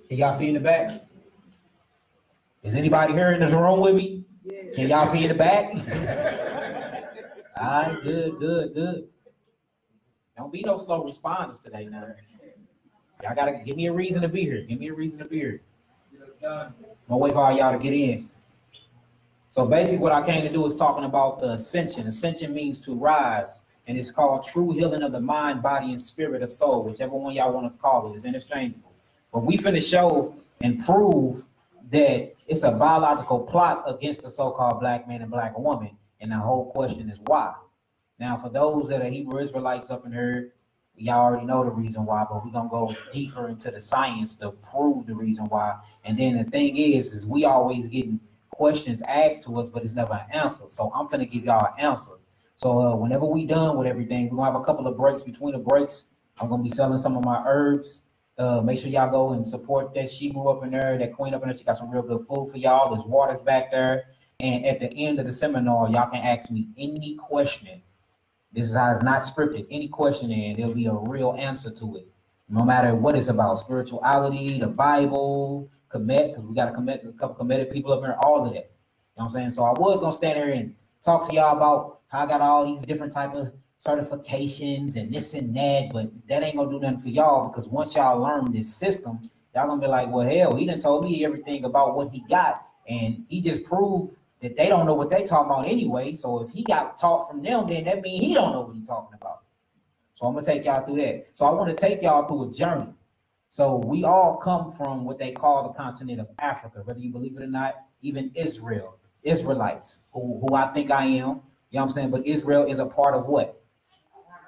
Can y'all see in the back? Is anybody here in this room with me? Yeah. Can y'all see in the back? All right, good, good, good. Don't be no slow responders today now. Y'all gotta give me a reason to be here. Give me a reason to be here. I'm gonna wait for all y'all to get in. So basically what I came to do is talking about the ascension. Ascension means to rise, and it's called true healing of the mind, body, and spirit, or soul, whichever one y'all want to call it. It's interchangeable. But we finna show and prove that it's a biological plot against the so-called black man and black woman, and the whole question is why. Now, for those that are Hebrew Israelites up in here, y'all already know the reason why, but we're gonna go deeper into the science to prove the reason why. And then the thing is we always getting questions asked to us, but it's never an answer. So I'm finna give y'all an answer. So whenever we done with everything, we're gonna have a couple of breaks. Between the breaks, I'm gonna be selling some of my herbs. Make sure y'all go and support that Shebrew up in there, that queen up in there. She got some real good food for y'all. There's waters back there. And at the end of the seminar, y'all can ask me any question. This is how it's not scripted. Any question, and there'll be a real answer to it, no matter what it's about. Spirituality, the Bible, commit, because we got a couple committed people up here, all of that. You know what I'm saying? So I was gonna stand here and talk to y'all about how I got all these different type of certifications and this and that, but that ain't gonna do nothing for y'all, because once y'all learn this system, y'all gonna be like, well, hell, he done told me everything about what he got, and he just proved that they don't know what they talking about anyway. So if he got taught from them, then that means he don't know what he's talking about. So I'm gonna take y'all through that. So I want to take y'all through a journey. So we all come from what they call the continent of Africa, whether you believe it or not. Even Israel, Israelites, who I think I am, you know what I'm saying? But Israel is a part of what?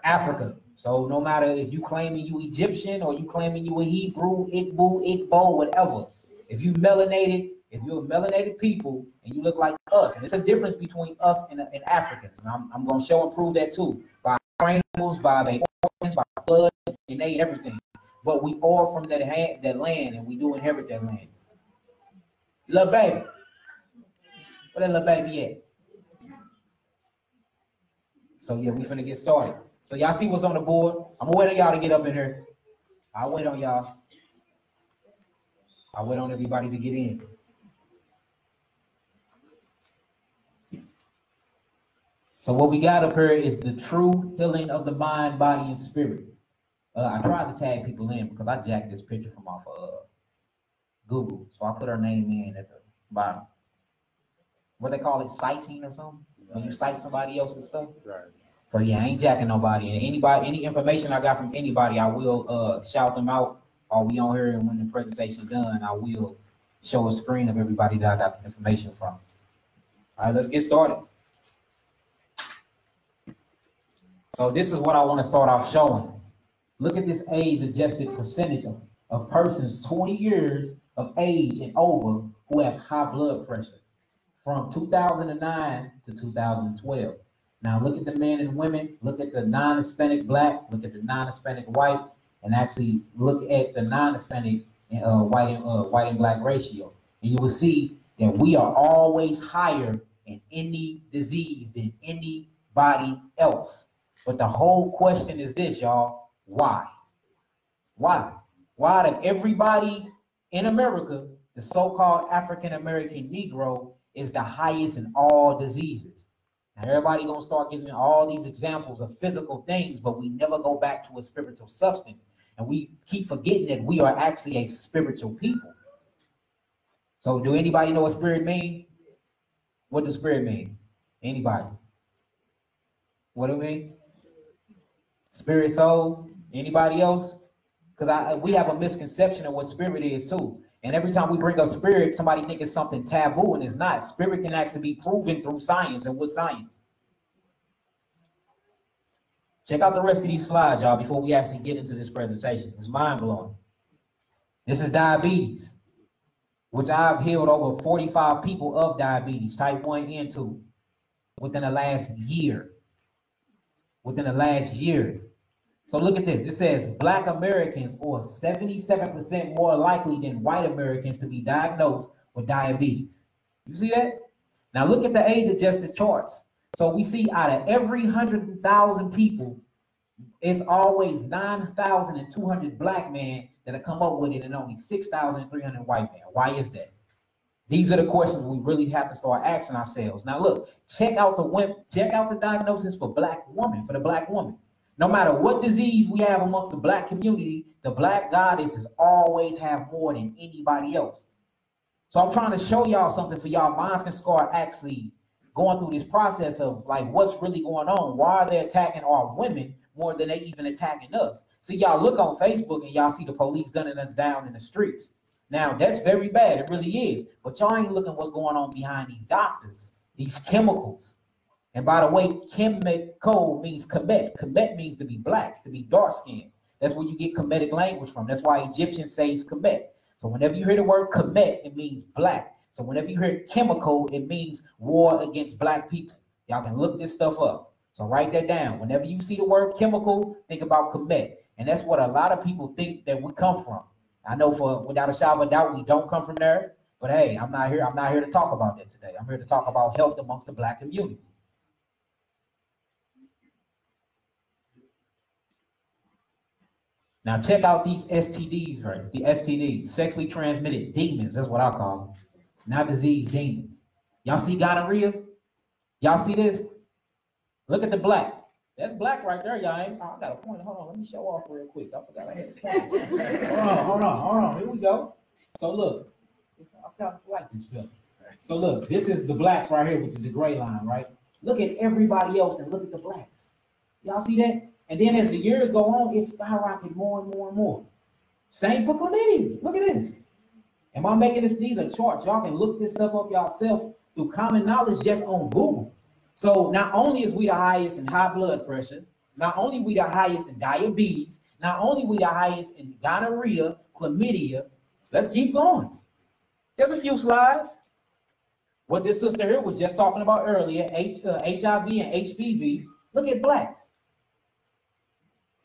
Africa. So no matter if you claiming you Egyptian or you claiming you a Hebrew, Igbo, whatever, if you melanated, if you're a melanated people and you look like us, and it's a difference between us and Africans, and I'm going to show and prove that too, by animals, by their organs, by blood, DNA, everything. But we all from that land, and we do inherit that land. Little baby, where that little baby at? So yeah, we finna get started. So y'all see what's on the board? I'm gonna wait on y'all to get up in here. I'll wait on y'all. I'll wait on everybody to get in. So what we got up here is the true healing of the mind, body, and spirit. I tried to tag people in because I jacked this picture from off Google. So I put her name in at the bottom. What they call it, citing or something? When you cite somebody else's stuff? Right. So yeah, I ain't jacking nobody. And anybody, any information I got from anybody, I will shout them out. Or we on here, and when the presentation done, I will show a screen of everybody that I got the information from. All right, let's get started. So this is what I want to start off showing. Look at this age-adjusted percentage of persons 20 years of age and over who have high blood pressure from 2009 to 2012. Now look at the men and women, look at the non-Hispanic black, look at the non-Hispanic white, and actually look at the non-Hispanic white and black ratio. And you will see that we are always higher in any disease than anybody else. But the whole question is this, y'all. Why? Why? Why did everybody in America, the so-called African-American Negro, is the highest in all diseases? Now everybody gonna start giving all these examples of physical things, but we never go back to a spiritual substance. And we keep forgetting that we are actually a spiritual people. So do anybody know what spirit mean? What does spirit mean? Anybody? What do it mean? Spirit, soul, anybody else? Because we have a misconception of what spirit is too. And every time we bring up spirit, somebody think it's something taboo, and it's not. Spirit can actually be proven through science. And what science? Check out the rest of these slides, y'all, before we actually get into this presentation. It's mind-blowing. This is diabetes, which I've healed over 45 people of diabetes, type 1 and 2, within the last year. Within the last year. So look at this. It says Black Americans are 77% more likely than white Americans to be diagnosed with diabetes. You see that? Now look at the age-adjusted charts. So we see out of every 100,000 people, It's always 9,200 black men that have come up with it and only 6,300 white men. Why is that? These are the questions we really have to start asking ourselves. Now look, check out the diagnosis for black woman, for the black woman. No matter what disease we have amongst the black community, the black goddesses always have more than anybody else. So I'm trying to show y'all something for y'all minds can start actually going through this process of like what's really going on. Why are they attacking our women more than they even attacking us? See, y'all look on Facebook and y'all see the police gunning us down in the streets. Now that's very bad, it really is. But y'all ain't looking what's going on behind these doctors, these chemicals. And by the way, chemical means Kemet. Kemet means to be black, to be dark skinned. That's where you get Kemetic language from. That's why Egyptians say it's Kemet. So whenever you hear the word Kemet, it means black. So whenever you hear chemical, it means war against black people. Y'all can look this stuff up. So write that down. Whenever you see the word chemical, think about Kemet. And that's what a lot of people think that we come from. I know without a shadow of a doubt, we don't come from there. But hey, I'm not here to talk about that today. I'm here to talk about health amongst the black community. Now check out these STDs, right? The STDs, sexually transmitted demons. That's what I call them. Not disease, demons. Y'all see gonorrhea? Y'all see this? Look at the black. That's black right there, y'all. I got a point. Hold on, let me show off real quick. I forgot I had a point. Hold on. Here we go. So look, I kind of like this film. So look, this is the blacks right here, which is the gray line, right? Look at everybody else and look at the blacks. Y'all see that? And then as the years go on, it's skyrocketing more and more and more. Same for chlamydia. Look at this. Am I making this? These are charts. Y'all can look this stuff up yourself through common knowledge just on Google. So not only is we the highest in high blood pressure, not only we the highest in diabetes, not only we the highest in gonorrhea, chlamydia. Let's keep going. There's a few slides. What this sister here was just talking about earlier, HIV and HPV. Look at blacks.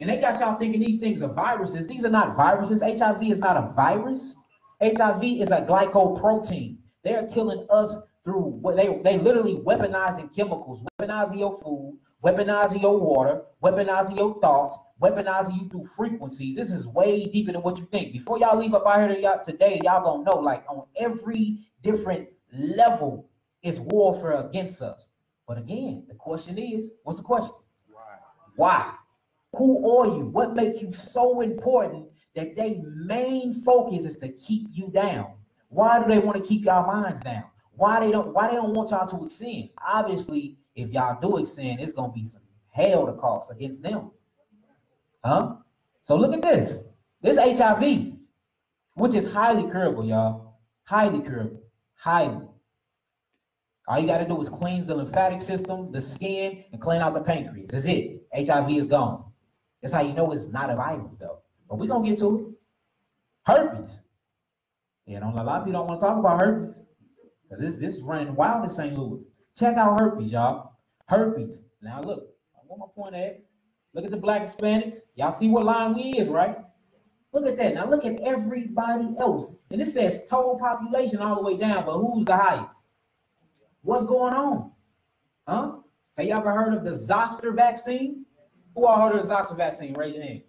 And they got y'all thinking these things are viruses. These are not viruses. HIV is not a virus. HIV is a glycoprotein. They're killing us through what they literally weaponizing chemicals, weaponizing your food, weaponizing your water, weaponizing your thoughts, weaponizing you through frequencies. This is way deeper than what you think. Before y'all leave up out here today, y'all gonna know, like on every different level is warfare against us. But again, the question is, what's the question? Why? Who are you? What makes you so important that their main focus is to keep you down? Why do they want to keep y'all minds down? Why they don't want y'all to ascend? Obviously, if y'all do ascend, it's gonna be some hell to cost against them. Huh? So look at this. This HIV, which is highly curable, y'all. Highly curable. Highly. All you gotta do is cleanse the lymphatic system, the skin, and clean out the pancreas. That's it. HIV is gone. That's how you know it's not a virus, though. But we're gonna get to it. Herpes. Yeah, a lot of people don't want to talk about herpes. Because this is running wild in St. Louis. Check out herpes, y'all. Herpes. Now look, I want my point at. Look at the black Hispanics. Y'all see what line we is, right? Look at that. Now look at everybody else. And it says total population all the way down, but who's the highest? What's going on? Huh? Have you ever heard of the zoster vaccine? Who all heard of the zoster vaccine? Raise your hand.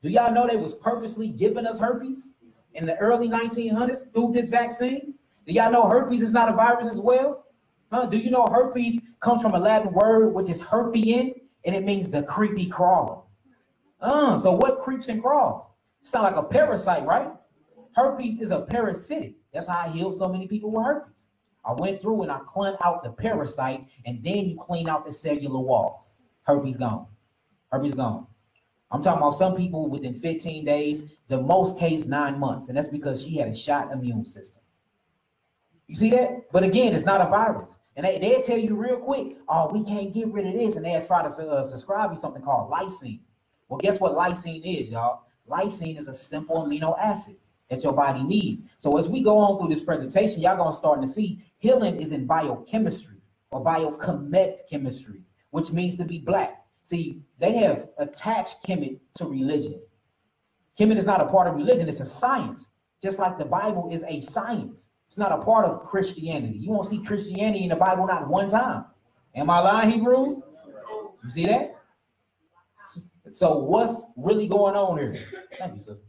Do y'all know they was purposely giving us herpes in the early 1900s through this vaccine? Do y'all know herpes is not a virus as well? Huh? Do you know herpes comes from a Latin word which is herpein, and it means the creepy crawler. So what creeps and crawls? Sound like a parasite, right? Herpes is a parasitic. That's how I heal so many people with herpes. I went through and I cleaned out the parasite, and then you clean out the cellular walls. Herpes gone. Herpes gone. I'm talking about some people within 15 days, the most case 9 months, and that's because she had a shot immune system. You see that? But again, it's not a virus. And they'll tell you real quick, oh, we can't get rid of this. And they'll try to subscribe you something called lysine. Well, guess what lysine is, y'all? Lysine is a simple amino acid that your body needs. So as we go on through this presentation, y'all gonna start to see healing is in biochemistry or biochemet chemistry, which means to be black. See, they have attached Kemet to religion. Kemet is not a part of religion, it's a science. Just like the Bible is a science. It's not a part of Christianity. You won't see Christianity in the Bible not one time. Am I lying, Hebrews? You see that? So what's really going on here? Thank you, sister.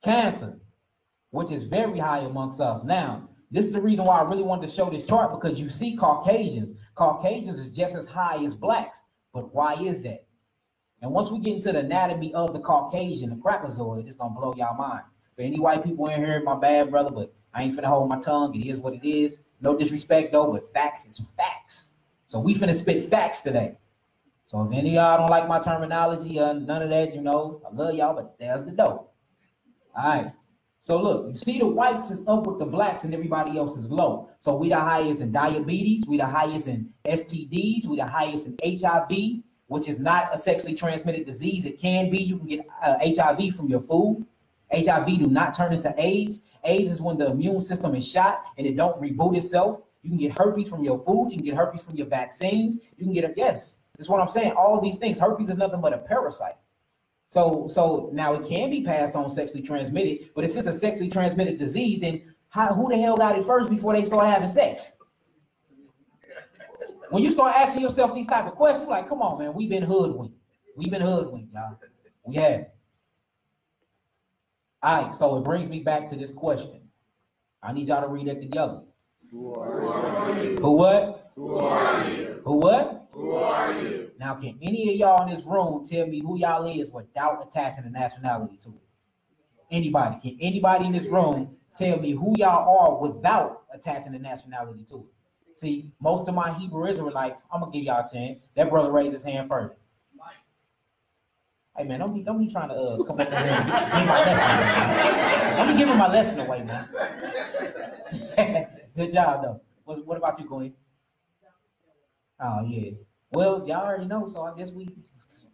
Cancer, which is very high amongst us. Now, this is the reason why I really wanted to show this chart, because you see Caucasians. Caucasians is just as high as blacks. But why is that? And once we get into the anatomy of the Caucasian, the Crackazoid, it's going to blow y'all mind. For any white people in here, my bad, brother, but I ain't finna hold my tongue. It is what it is. No disrespect, though, but facts is facts. So we finna spit facts today. So if any of y'all don't like my terminology, none of that, you know, I love y'all, but there's the dope. All right. So look, you see the whites is up with the blacks and everybody else is low. So we the highest in diabetes, we the highest in STDs, we the highest in HIV, which is not a sexually transmitted disease. It can be. You can get HIV from your food. HIV do not turn into AIDS. AIDS is when the immune system is shot and it don't reboot itself. You can get herpes from your food. You can get herpes from your vaccines. You can get it. Yes, that's what I'm saying. All these things. Herpes is nothing but a parasite. So now it can be passed on sexually transmitted, but if it's a sexually transmitted disease, then who the hell got it first before they start having sex? When you start asking yourself these type of questions, like, come on, man, we've been hoodwinked. We've been hoodwinked, y'all. We have. All right, so it brings me back to this question. I need y'all to read it together. Who are you? Who what? Who are you? Who what? Who are you? Now, can any of y'all in this room tell me who y'all is without attaching a nationality to it? Anybody? Can anybody in this room tell me who y'all are without attaching a nationality to it? See, most of my Hebrew Israelites, I'm gonna give y'all a chance. That brother raised his hand first. Hey man, don't be trying to come up here and give my lesson away. Don't be giving my lesson away, man. Good job though. What about you, Queen? Oh yeah. Well, y'all already know, so I guess we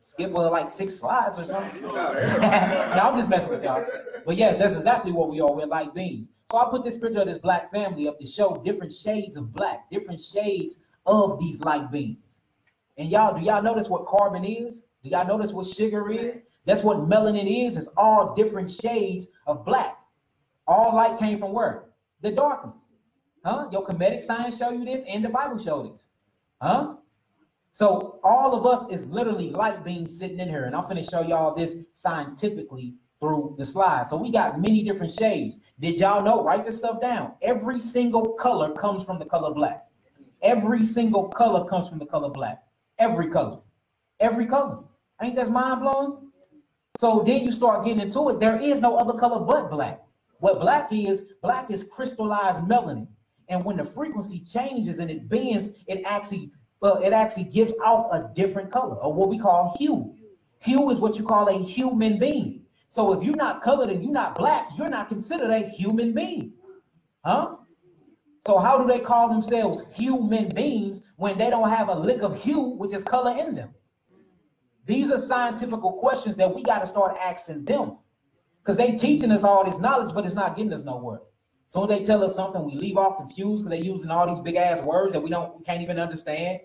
skip like 6 slides or something. No, I'm just messing with y'all. But yes, that's exactly what we are. We're like beings. So I put this picture of this black family up to show different shades of black, different shades of these light beings. And y'all, do y'all notice what carbon is? Do y'all notice what sugar is? That's what melanin is. It's all different shades of black. All light came from where? The darkness. Huh? Your comedic science show you this, and the Bible show this. Huh? So all of us is literally light beings sitting in here. And I'm going to show y'all this scientifically through the slide. So we got many different shades. Did y'all know? Write this stuff down. Every single color comes from the color black. Every single color comes from the color black. Every color. Every color. Ain't that mind blowing? So then you start getting into it. There is no other color but black. What black is crystallized melanin. And when the frequency changes and it bends, it actually gives off a different color, or what we call hue. Hue is what you call a human being. So if you're not colored and you're not black, you're not considered a human being. Huh? So how do they call themselves human beings when they don't have a lick of hue, which is color in them? These are scientific questions that we got to start asking them, because they teaching us all this knowledge, but it's not getting us nowhere. So when they tell us something, we leave off confused because they're using all these big ass words that we can't even understand.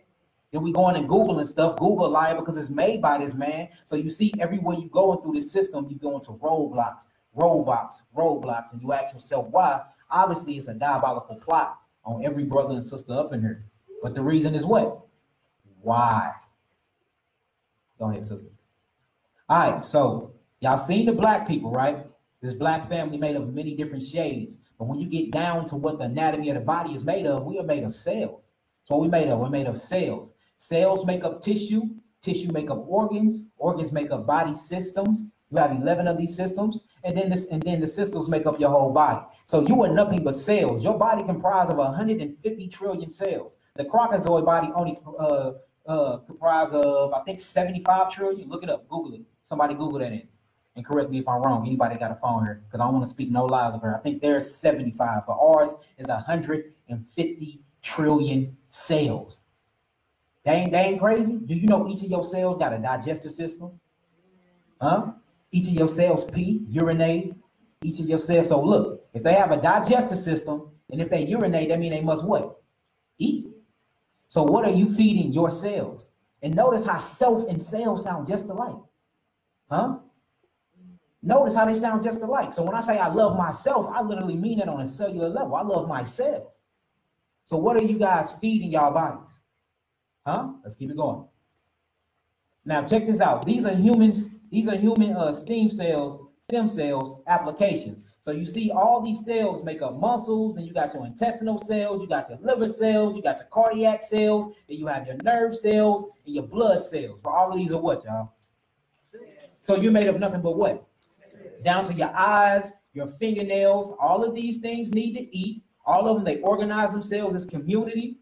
Then we going and Google and stuff. Google a liar because it's made by this man. So you see, everywhere you going through this system, you go into roadblocks, and you ask yourself why. Obviously, it's a diabolical plot on every brother and sister up in here. But the reason is what? Why? Go ahead, sister. All right, so y'all seen the black people, right? This black family made of many different shades. But when you get down to what the anatomy of the body is made of, we are made of cells. So what we made of? We're made of cells. Cells make up tissue. Tissue make up organs. Organs make up body systems. You have 11 of these systems, and then the systems make up your whole body. So you are nothing but cells. Your body comprised of 150 trillion cells. The Prokaryotic body only comprised of, I think, 75 trillion. Look it up. Google it. Somebody Google that in. And correct me if I'm wrong. Anybody got a phone here? Because I don't want to speak no lies of her. I think there's 75, but ours is 150 trillion cells. They ain't crazy? Do you know each of your cells got a digestive system? Huh? Each of your cells pee, urinate. Each of your cells. So look, if they have a digestive system, and if they urinate, that means they must what? Eat. So what are you feeding your cells? And notice how self and cell sound just alike. Huh? Notice how they sound just alike. So when I say I love myself, I literally mean it on a cellular level. I love my cells. So what are you guys feeding y'all bodies? Huh? Let's keep it going. Now check this out. These are humans. These are human stem cells applications. So you see all these cells make up muscles, then you got your intestinal cells, you got your liver cells, you got your cardiac cells, then you have your nerve cells and your blood cells. But all of these are what, y'all? So you're made of nothing but what? Down to your eyes, your fingernails, all of these things need to eat. All of them, they organize themselves as community.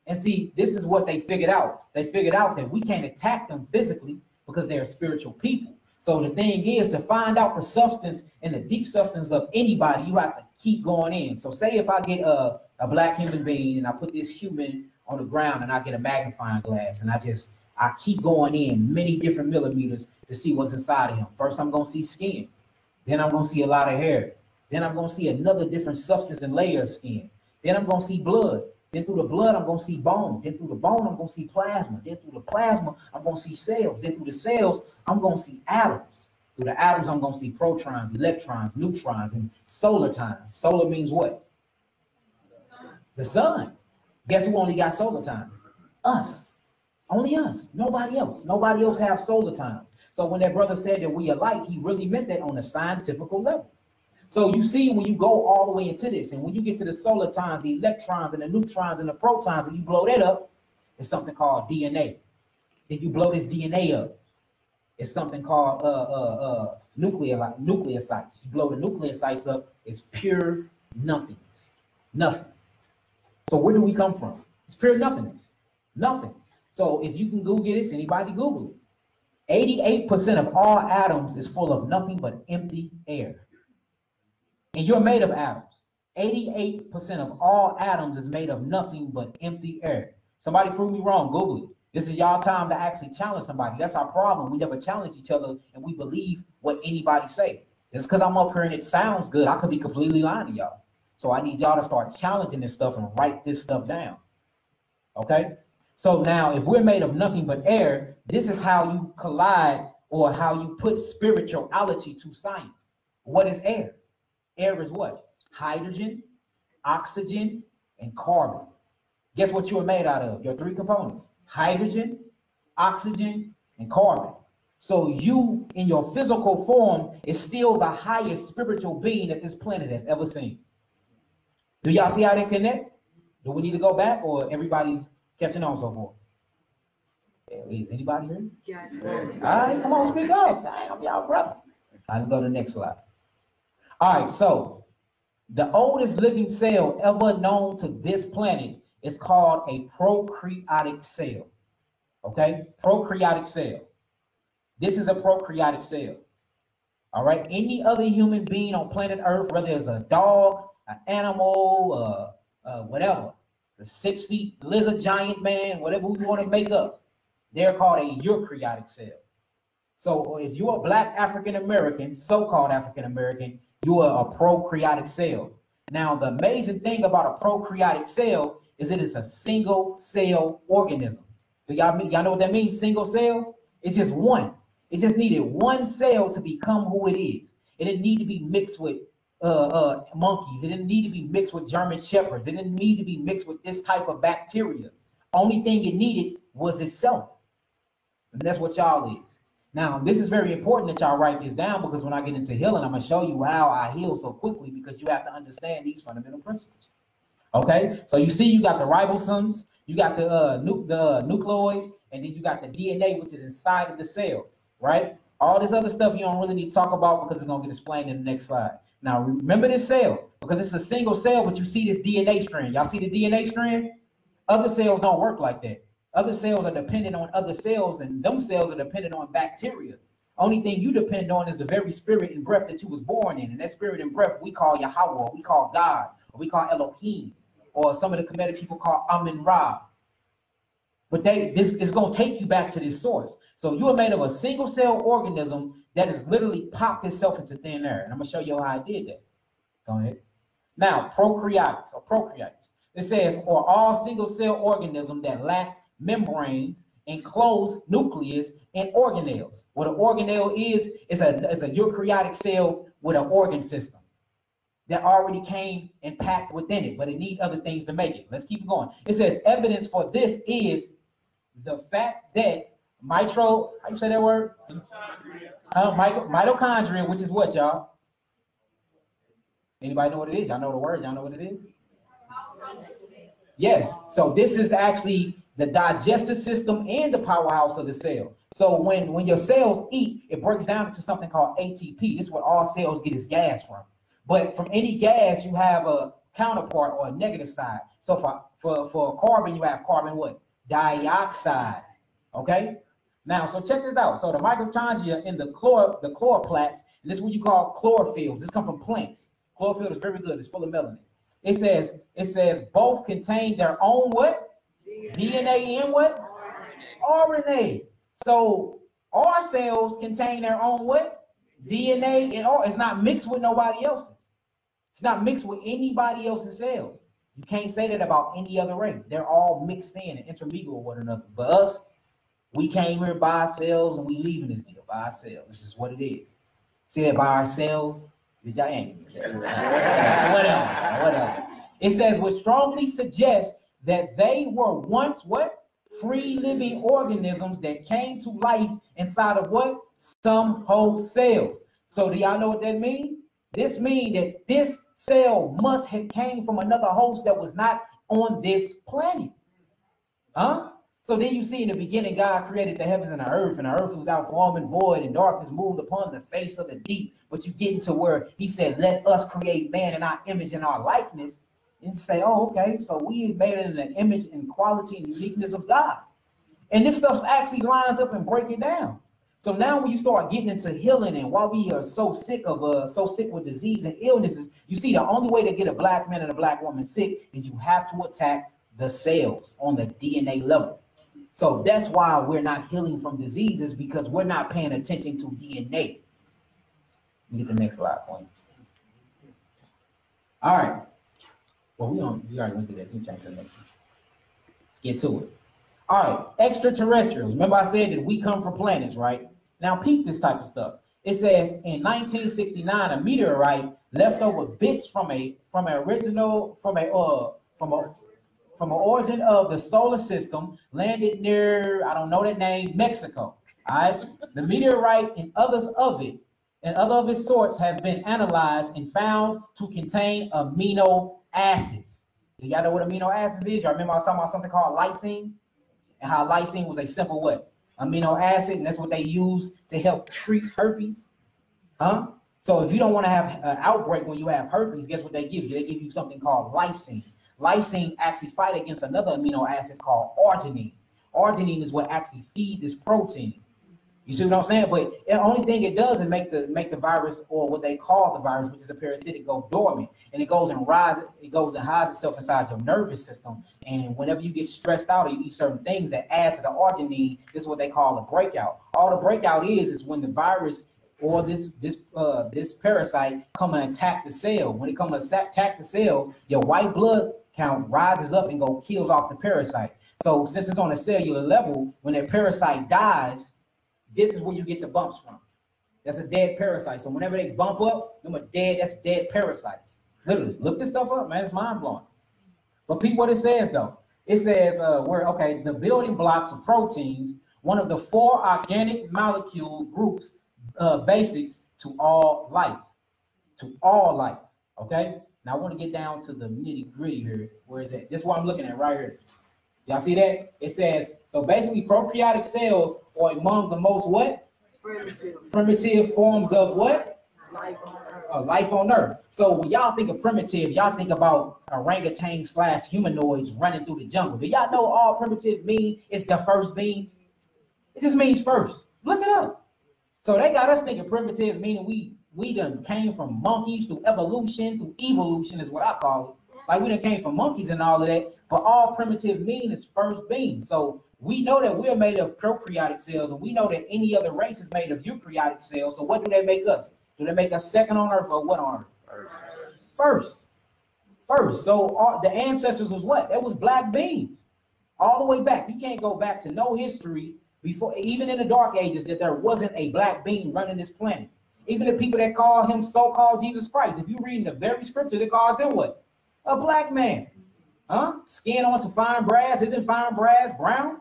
And see, this is what they figured out. They figured out that we can't attack them physically because they're spiritual people. So the thing is, to find out the substance and the deep substance of anybody, you have to keep going in. So say if I get a black human being and I put this human on the ground and I get a magnifying glass and I keep going in many different millimeters to see what's inside of him. First, I'm going to see skin. Then I'm going to see a lot of hair. Then I'm going to see another different substance and layer of skin. Then I'm going to see blood. Then through the blood, I'm going to see bone. Then through the bone, I'm going to see plasma. Then through the plasma, I'm going to see cells. Then through the cells, I'm going to see atoms. Through the atoms, I'm going to see protons, electrons, neutrons, and solar times. Solar means what? The sun. Guess who only got solar times? Us. Only us. Nobody else. Nobody else have solar times. So when that brother said that we are alike, he really meant that on a scientific level. So you see, when you go all the way into this, and when you get to the solar times, the electrons and the neutrons and the protons, and you blow that up, it's something called DNA. Then you blow this DNA up, it's something called nucleosides. You blow the nucleosides up, it's pure nothingness. Nothing. So where do we come from? It's pure nothingness. Nothing. So if you can Google this, anybody Google it. 88% of all atoms is full of nothing but empty air. And you're made of atoms. 88% of all atoms is made of nothing but empty air. Somebody prove me wrong, Google it. This is y'all time to actually challenge somebody. That's our problem. We never challenge each other and we believe what anybody say. Just because I'm up here and it sounds good, I could be completely lying to y'all. So I need y'all to start challenging this stuff and write this stuff down. Okay? So now if we're made of nothing but air, this is how you collide or how you put spirituality to science. What is air? Air is what? Hydrogen, oxygen, and carbon. Guess what you are made out of? Your three components: hydrogen, oxygen, and carbon. So you, in your physical form, is still the highest spiritual being that this planet has ever seen. Do y'all see how they connect? Do we need to go back, or everybody's catching on so far? Is anybody here? Yeah. All right, come on, speak up. I'm y'all brother. Let's go to the next slide. All right, so the oldest living cell ever known to this planet is called a prokaryotic cell. Okay, prokaryotic cell. This is a prokaryotic cell. All right, any other human being on planet Earth, whether it's a dog, an animal, whatever, the 6 feet lizard giant man, whatever we want to make up, they're called a eukaryotic cell. So if you're a black African American, so-called African American, you are a prokaryotic cell. Now, the amazing thing about a prokaryotic cell is it is a single cell organism. Do y'all know what that means? Single cell? It's just one. It just needed one cell to become who it is. It didn't need to be mixed with monkeys. It didn't need to be mixed with German shepherds. It didn't need to be mixed with this type of bacteria. Only thing it needed was itself. And that's what y'all is. Now, this is very important that y'all write this down, because when I get into healing, I'm going to show you how I heal so quickly, because you have to understand these fundamental principles. Okay? So you see you got the ribosomes, you got the nucleoids, and then you got the DNA, which is inside of the cell, right? All this other stuff you don't really need to talk about because it's going to get explained in the next slide. Now, remember this cell, because it's a single cell, but you see this DNA strand. Y'all see the DNA strand? Other cells don't work like that. Other cells are dependent on other cells, and them cells are dependent on bacteria. Only thing you depend on is the very spirit and breath that you was born in. And that spirit and breath we call Yahweh, we call God, or we call Elohim, or some of the Kemetic people call Amin Ra. But this is going to take you back to this source. So you are made of a single cell organism that has literally popped itself into thin air. And I'm going to show you how I did that. Go ahead. Now, prokaryotes. It says, or all single cell organisms that lack membranes, enclosed nucleus, and organelles. What an organelle is a eukaryotic cell with an organ system that already came and packed within it, but it needs other things to make it. Let's keep going. It says evidence for this is the fact that Mitro, how you say that word? Mitochondria, which is what, y'all? Anybody know what it is? Y'all know the word? Y'all know what it is? Yes. So this is actually the digestive system and the powerhouse of the cell. So when your cells eat, it breaks down into something called ATP. This is what all cells get its gas from. But from any gas, you have a counterpart or a negative side. So for carbon, you have carbon what? Dioxide. Okay? Now, so check this out. So the mitochondria in the chloroplasts, and this is what you call chlorophylls. This comes from plants. Chlorophyll is very good. It's full of melanin. It says both contain their own what? DNA and what? RNA. So our cells contain their own what? DNA and all. It's not mixed with nobody else's. It's not mixed with anybody else's cells. You can't say that about any other race. They're all mixed in and intermingled with one another. But us, we came here by ourselves and we leaving this deal by ourselves. This is what it is. See that by ourselves? Did y'all ain't? Whatever. It says, which strongly suggests that they were once what? Free living organisms that came to life inside of what? Some host cells. So do y'all know what that means? This means that this cell must have came from another host that was not on this planet. Huh? So then you see in the beginning, God created the heavens and the earth was without form and void, and darkness moved upon the face of the deep. But you get into where he said, let us create man in our image and our likeness. And say, oh, okay, so we made it in the image and quality and uniqueness of God. And this stuff actually lines up and break it down. So now when you start getting into healing and why we are so sick with disease and illnesses, you see the only way to get a black man and a black woman sick is you have to attack the cells on the DNA level. So that's why we're not healing from diseases, because we're not paying attention to DNA. Let me get the next slide point. All right. Well, we already went through that. Let's get to it. All right, extraterrestrials. Remember I said that we come from planets, right? Now peep this type of stuff. It says in 1969, a meteorite left over bits from an origin of the solar system landed near, I don't know that name, Mexico. All right, the meteorite and others of its sorts have been analyzed and found to contain amino acids. Do y'all know what amino acids is? Y'all remember I was talking about something called lysine, and how lysine was a simple what? Amino acid, and that's what they use to help treat herpes. Huh? So if you don't want to have an outbreak when you have herpes, guess what they give you? They give you something called lysine. Lysine actually fight against another amino acid called arginine. Arginine is what actually feeds this protein. You see what I'm saying? But the only thing it does is make the virus, or what they call the virus, which is a parasitic, go dormant, and it goes and hides itself inside your nervous system. And whenever you get stressed out or you eat certain things that add to the arginine, this is what they call a breakout. All the breakout is when the virus or this parasite come and attack the cell. When it comes to attack the cell, your white blood count rises up and kills off the parasite. So since it's on a cellular level, when that parasite dies, this is where you get the bumps from. That's a dead parasite. So whenever they bump up, them are dead. That's dead parasites. Literally, look this stuff up, man. It's mind blowing. But peep what it says though. It says the building blocks of proteins, one of the 4 organic molecule groups, basics to all life. To all life. Okay. Now I want to get down to the nitty gritty here. Where is that? This is what I'm looking at right here. Y'all see that? It says, so basically prokaryotic cells are among the most what? Primitive forms of what? Life on Earth. So when y'all think of primitive, y'all think about orangutan / humanoids running through the jungle. Do y'all know all primitive mean is the first beings? It just means first. Look it up. So they got us thinking primitive, meaning we done came from monkeys through evolution, through evolution is what I call it. Like we done came from monkeys and all of that, but all primitive mean is first being. So we know that we're made of prokaryotic cells, and we know that any other race is made of eukaryotic cells. So what do they make us? Do they make us second on Earth or what on Earth? First. So the ancestors was what? That was black beings. All the way back. You can't go back to no history before, even in the dark ages, that there wasn't a black being running this planet. Even the people that call him so-called Jesus Christ, if you read the very scripture that calls him what? A black man. Huh? Skin on some fine brass. Isn't fine brass brown?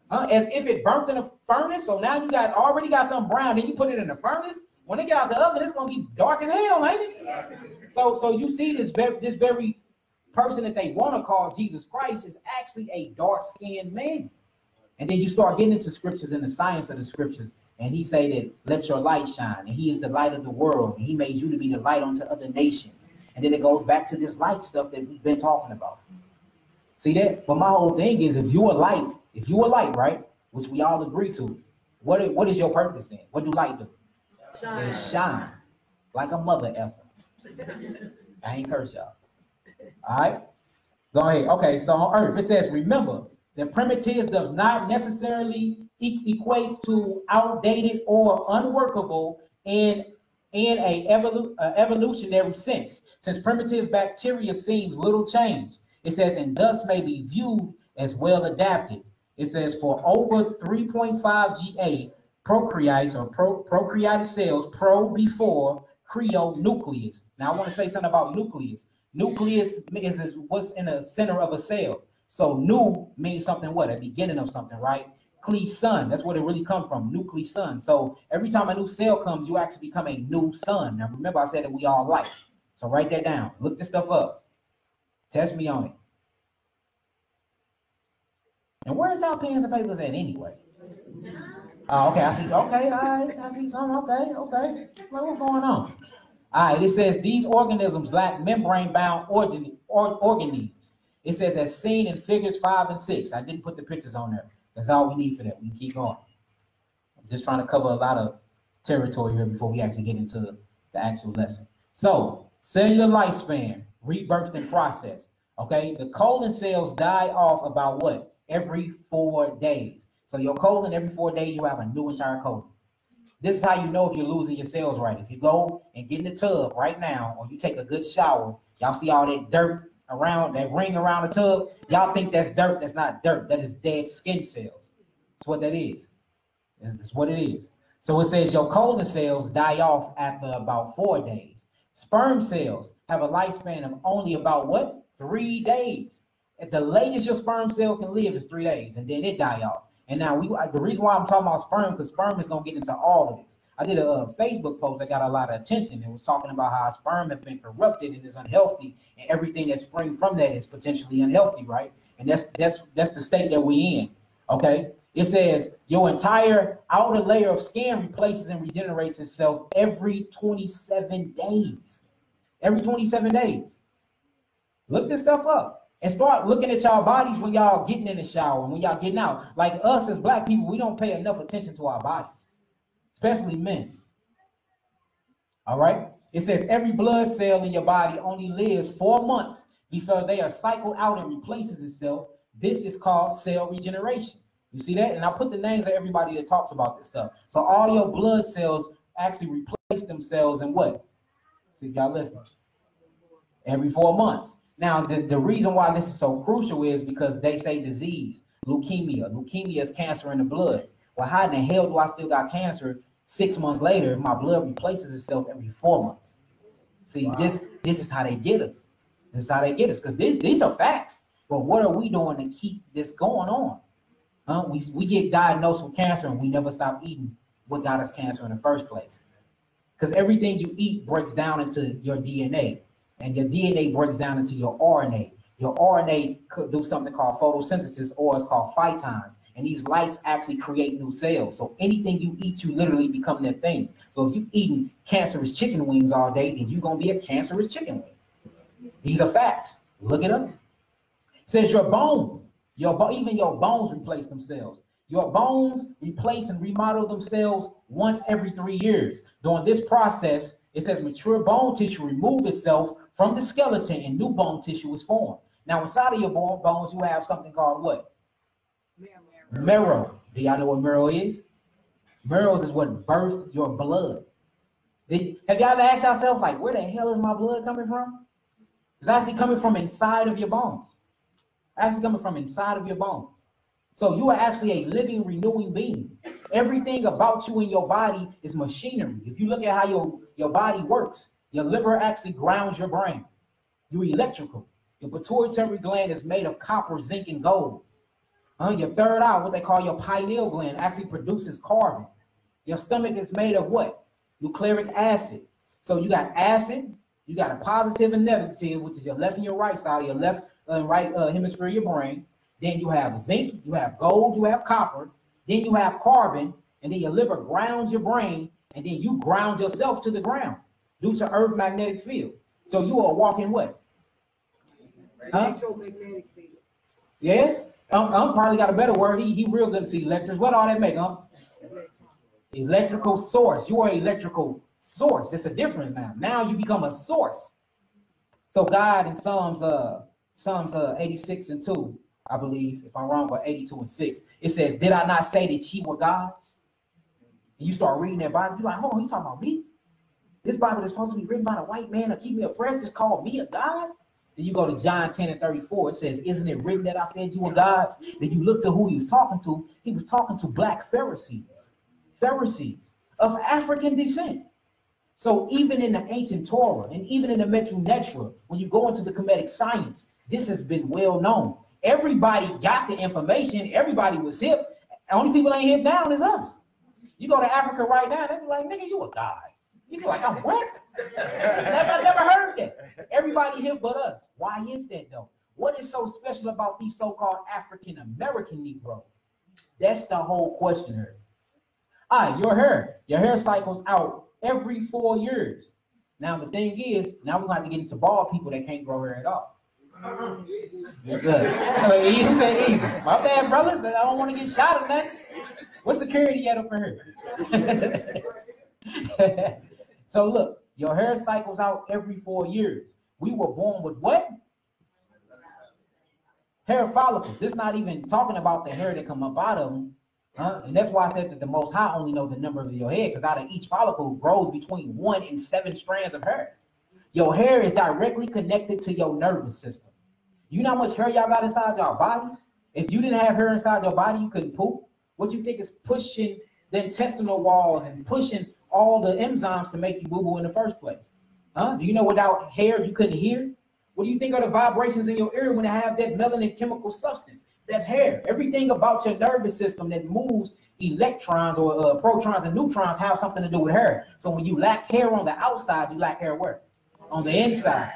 As if it burnt in the furnace. So now you already got something brown. Then you put it in the furnace. When it get out the oven, it's gonna be dark as hell, ain't it? So you see this very person that they want to call Jesus Christ is actually a dark-skinned man. And then you start getting into scriptures and the science of the scriptures, and he say that let your light shine, and he is the light of the world, and he made you to be the light unto other nations. And then it goes back to this light stuff that we've been talking about. See that? But my whole thing is, if you are light, right, which we all agree to, what is your purpose then? What do light do? Shine. It shine like a mother effer. I ain't curse y'all. All right, go ahead. Okay, so on earth it says, remember that primitives does not necessarily equates to outdated or unworkable in a evolutionary sense, since primitive bacteria seems little change. It says, and thus may be viewed as well adapted. It says, for over 3.5 GA, prokaryotes or prokaryotic cells, before creo nucleus. Now I want to say something about nucleus. Nucleus is what's in the center of a cell. So nu means something, what? A beginning of something, right? Sun, that's where it really come from, nuclear sun. So every time a new cell comes, you actually become a new sun. Now remember I said that we all light. So write that down. Look this stuff up. Test me on it. And where's y'all pens and papers at anyway? Oh, okay, I see. Okay, all right, I see something. Okay. Like, what's going on? All right, it says these organisms lack membrane-bound organisms. It says as seen in figures 5 and 6. I didn't put the pictures on there. That's all we need for that. We can keep going. I'm just trying to cover a lot of territory here before we actually get into the actual lesson. So, cellular lifespan, rebirth and process. Okay, the colon cells die off about what? Every 4 days. So your colon, every 4 days, you have a new entire colon. This is how you know if you're losing your cells right. If you go and get in the tub right now, or you take a good shower, y'all see all that dirt around, that ring around the tub, y'all think that's dirt. That's not dirt. That is dead skin cells. That's what that is. That's what it is. So it says your colon cells die off after about 4 days. Sperm cells have a lifespan of only about what? 3 days. At the latest your sperm cell can live is 3 days, and then it die off. And now the reason why I'm talking about sperm, because sperm is gonna get into all of this. I did a Facebook post that got a lot of attention. It was talking about how sperm has been corrupted and is unhealthy, and everything that springs from that is potentially unhealthy, right? And that's the state that we in. Okay. It says your entire outer layer of skin replaces and regenerates itself every 27 days. Every 27 days. Look this stuff up and start looking at y'all bodies when y'all getting in the shower and when y'all getting out. Like us as black people, we don't pay enough attention to our bodies, especially men. All right. It says every blood cell in your body only lives 4 months before they are cycled out and replaces itself. This is called cell regeneration. You see that? And I put the names of everybody that talks about this stuff. So all your blood cells actually replace themselves in what? See if y'all listen. Every 4 months. Now, the reason why this is so crucial is because they say disease, leukemia. Leukemia is cancer in the blood. Well, how in the hell do I still got cancer 6 months later if my blood replaces itself every 4 months? See, wow. This is how they get us. This is how they get us, because these are facts. But what are we doing to keep this going on? We get diagnosed with cancer and we never stop eating what got us cancer in the first place. Because everything you eat breaks down into your DNA, and your DNA breaks down into your RNA. Your RNA could do something called photosynthesis, or it's called phytons. And these lights actually create new cells. So anything you eat, you literally become that thing. So if you're eating cancerous chicken wings all day, then you're going to be a cancerous chicken wing. These are facts. Look it up. It says your bones. Even your bones replace themselves. Your bones replace and remodel themselves once every 3 years. During this process, it says mature bone tissue remove itself from the skeleton and new bone tissue is formed. Now, inside of your bones, you have something called what? Marrow. Do y'all know what marrow is? Marrow is what birthed your blood. Have y'all ever asked yourself, like, where the hell is my blood coming from? It's actually coming from inside of your bones. Actually coming from inside of your bones. So you are actually a living, renewing being. Everything about you in your body is machinery. If you look at how your body works, your liver actually grounds your brain. You're electrical. Your pituitary gland is made of copper, zinc, and gold. Your third eye, what they call your pineal gland, actually produces carbon. Your stomach is made of what? Nucleic acid. So you got acid, you got a positive and negative, which is your left and your right side, your left and right hemisphere of your brain. Then you have zinc, you have gold, you have copper. Then you have carbon, and then your liver grounds your brain, and then you ground yourself to the ground due to Earth magnetic field. So you are walking what? Electromagnetic field. Yeah? Probably got a better word. He real good to see electrics. What all that make, Electrical source. You are an electrical source. It's a difference now. Now you become a source. So God in Psalms 86 and 2, I believe, if I'm wrong, or 82 and 6, it says, did I not say that ye were gods? And you start reading that Bible, you're like, hold on, he's talking about me? This Bible is supposed to be written by a white man to keep me oppressed, just called me a god? Then you go to John 10 and 34, it says, isn't it written that I said you were gods? Then you look to who he was talking to black Pharisees of African descent. So even in the ancient Torah, and even in the Metru Netra, when you go into the Kemetic science, this has been well known. Everybody got the information. Everybody was hip. The only people ain't hip now is us. You go to Africa right now, they be like, nigga, you a god. You be like, I'm what? I never heard that. Everybody hip but us. Why is that though? What is so special about these so-called African American Negroes? That's the whole question here. All right, your hair cycles out every 4 years. Now the thing is, now we're going to have to get into bald people that can't grow hair at all. You're good. Who said easy? My bad, brothers. I don't want to get shot or nothing. What security at over here? So look, your hair cycles out every 4 years. We were born with what? Hair follicles. It's not even talking about the hair that come up out of them. And that's why I said that the Most High only know the number of your hair, because out of each follicle grows between 1 and 7 strands of hair. Your hair is directly connected to your nervous system. You know how much hair y'all got inside y'all bodies? If you didn't have hair inside your body, you couldn't poop. What you think is pushing the intestinal walls and pushing all the enzymes to make you boo-boo in the first place? Do you know without hair you couldn't hear? What do you think are the vibrations in your ear when it have that melanin chemical substance? That's hair. Everything about your nervous system that moves electrons or protons and neutrons have something to do with hair. So when you lack hair on the outside, you lack hair where? On the inside.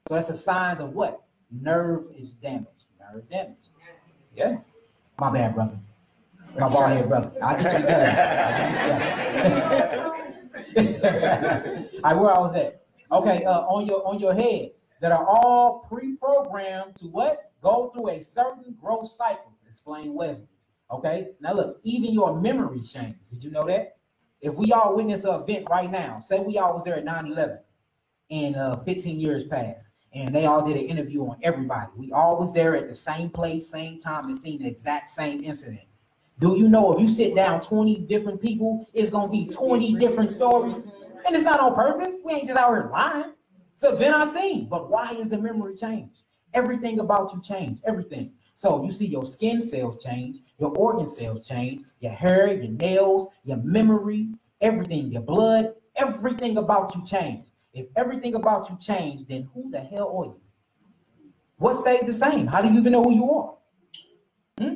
So that's a sign of what? Nerve is damaged. Nerve damage. Yeah. My bad, brother. My bald head brother. I'll get you done. All right, where I was at. Okay, on your head that are all pre-programmed to what? Go through a certain growth cycle. Explain Wesley. Okay. Now look, even your memory changes. Did you know that? If we all witness an event right now, say we all was there at 9/11 and 15 years passed, and they all did an interview on everybody. We all was there at the same place, same time, and seen the exact same incident. Do you know if you sit down 20 different people, it's gonna be 20 different stories? And it's not on purpose. We ain't just out here lying. It's an event I seen. But why is the memory changed? Everything about you changed. Everything. So you see your skin cells change, your organ cells change, your hair, your nails, your memory, everything, your blood, everything about you changed. If everything about you changed, then who the hell are you? What stays the same? How do you even know who you are?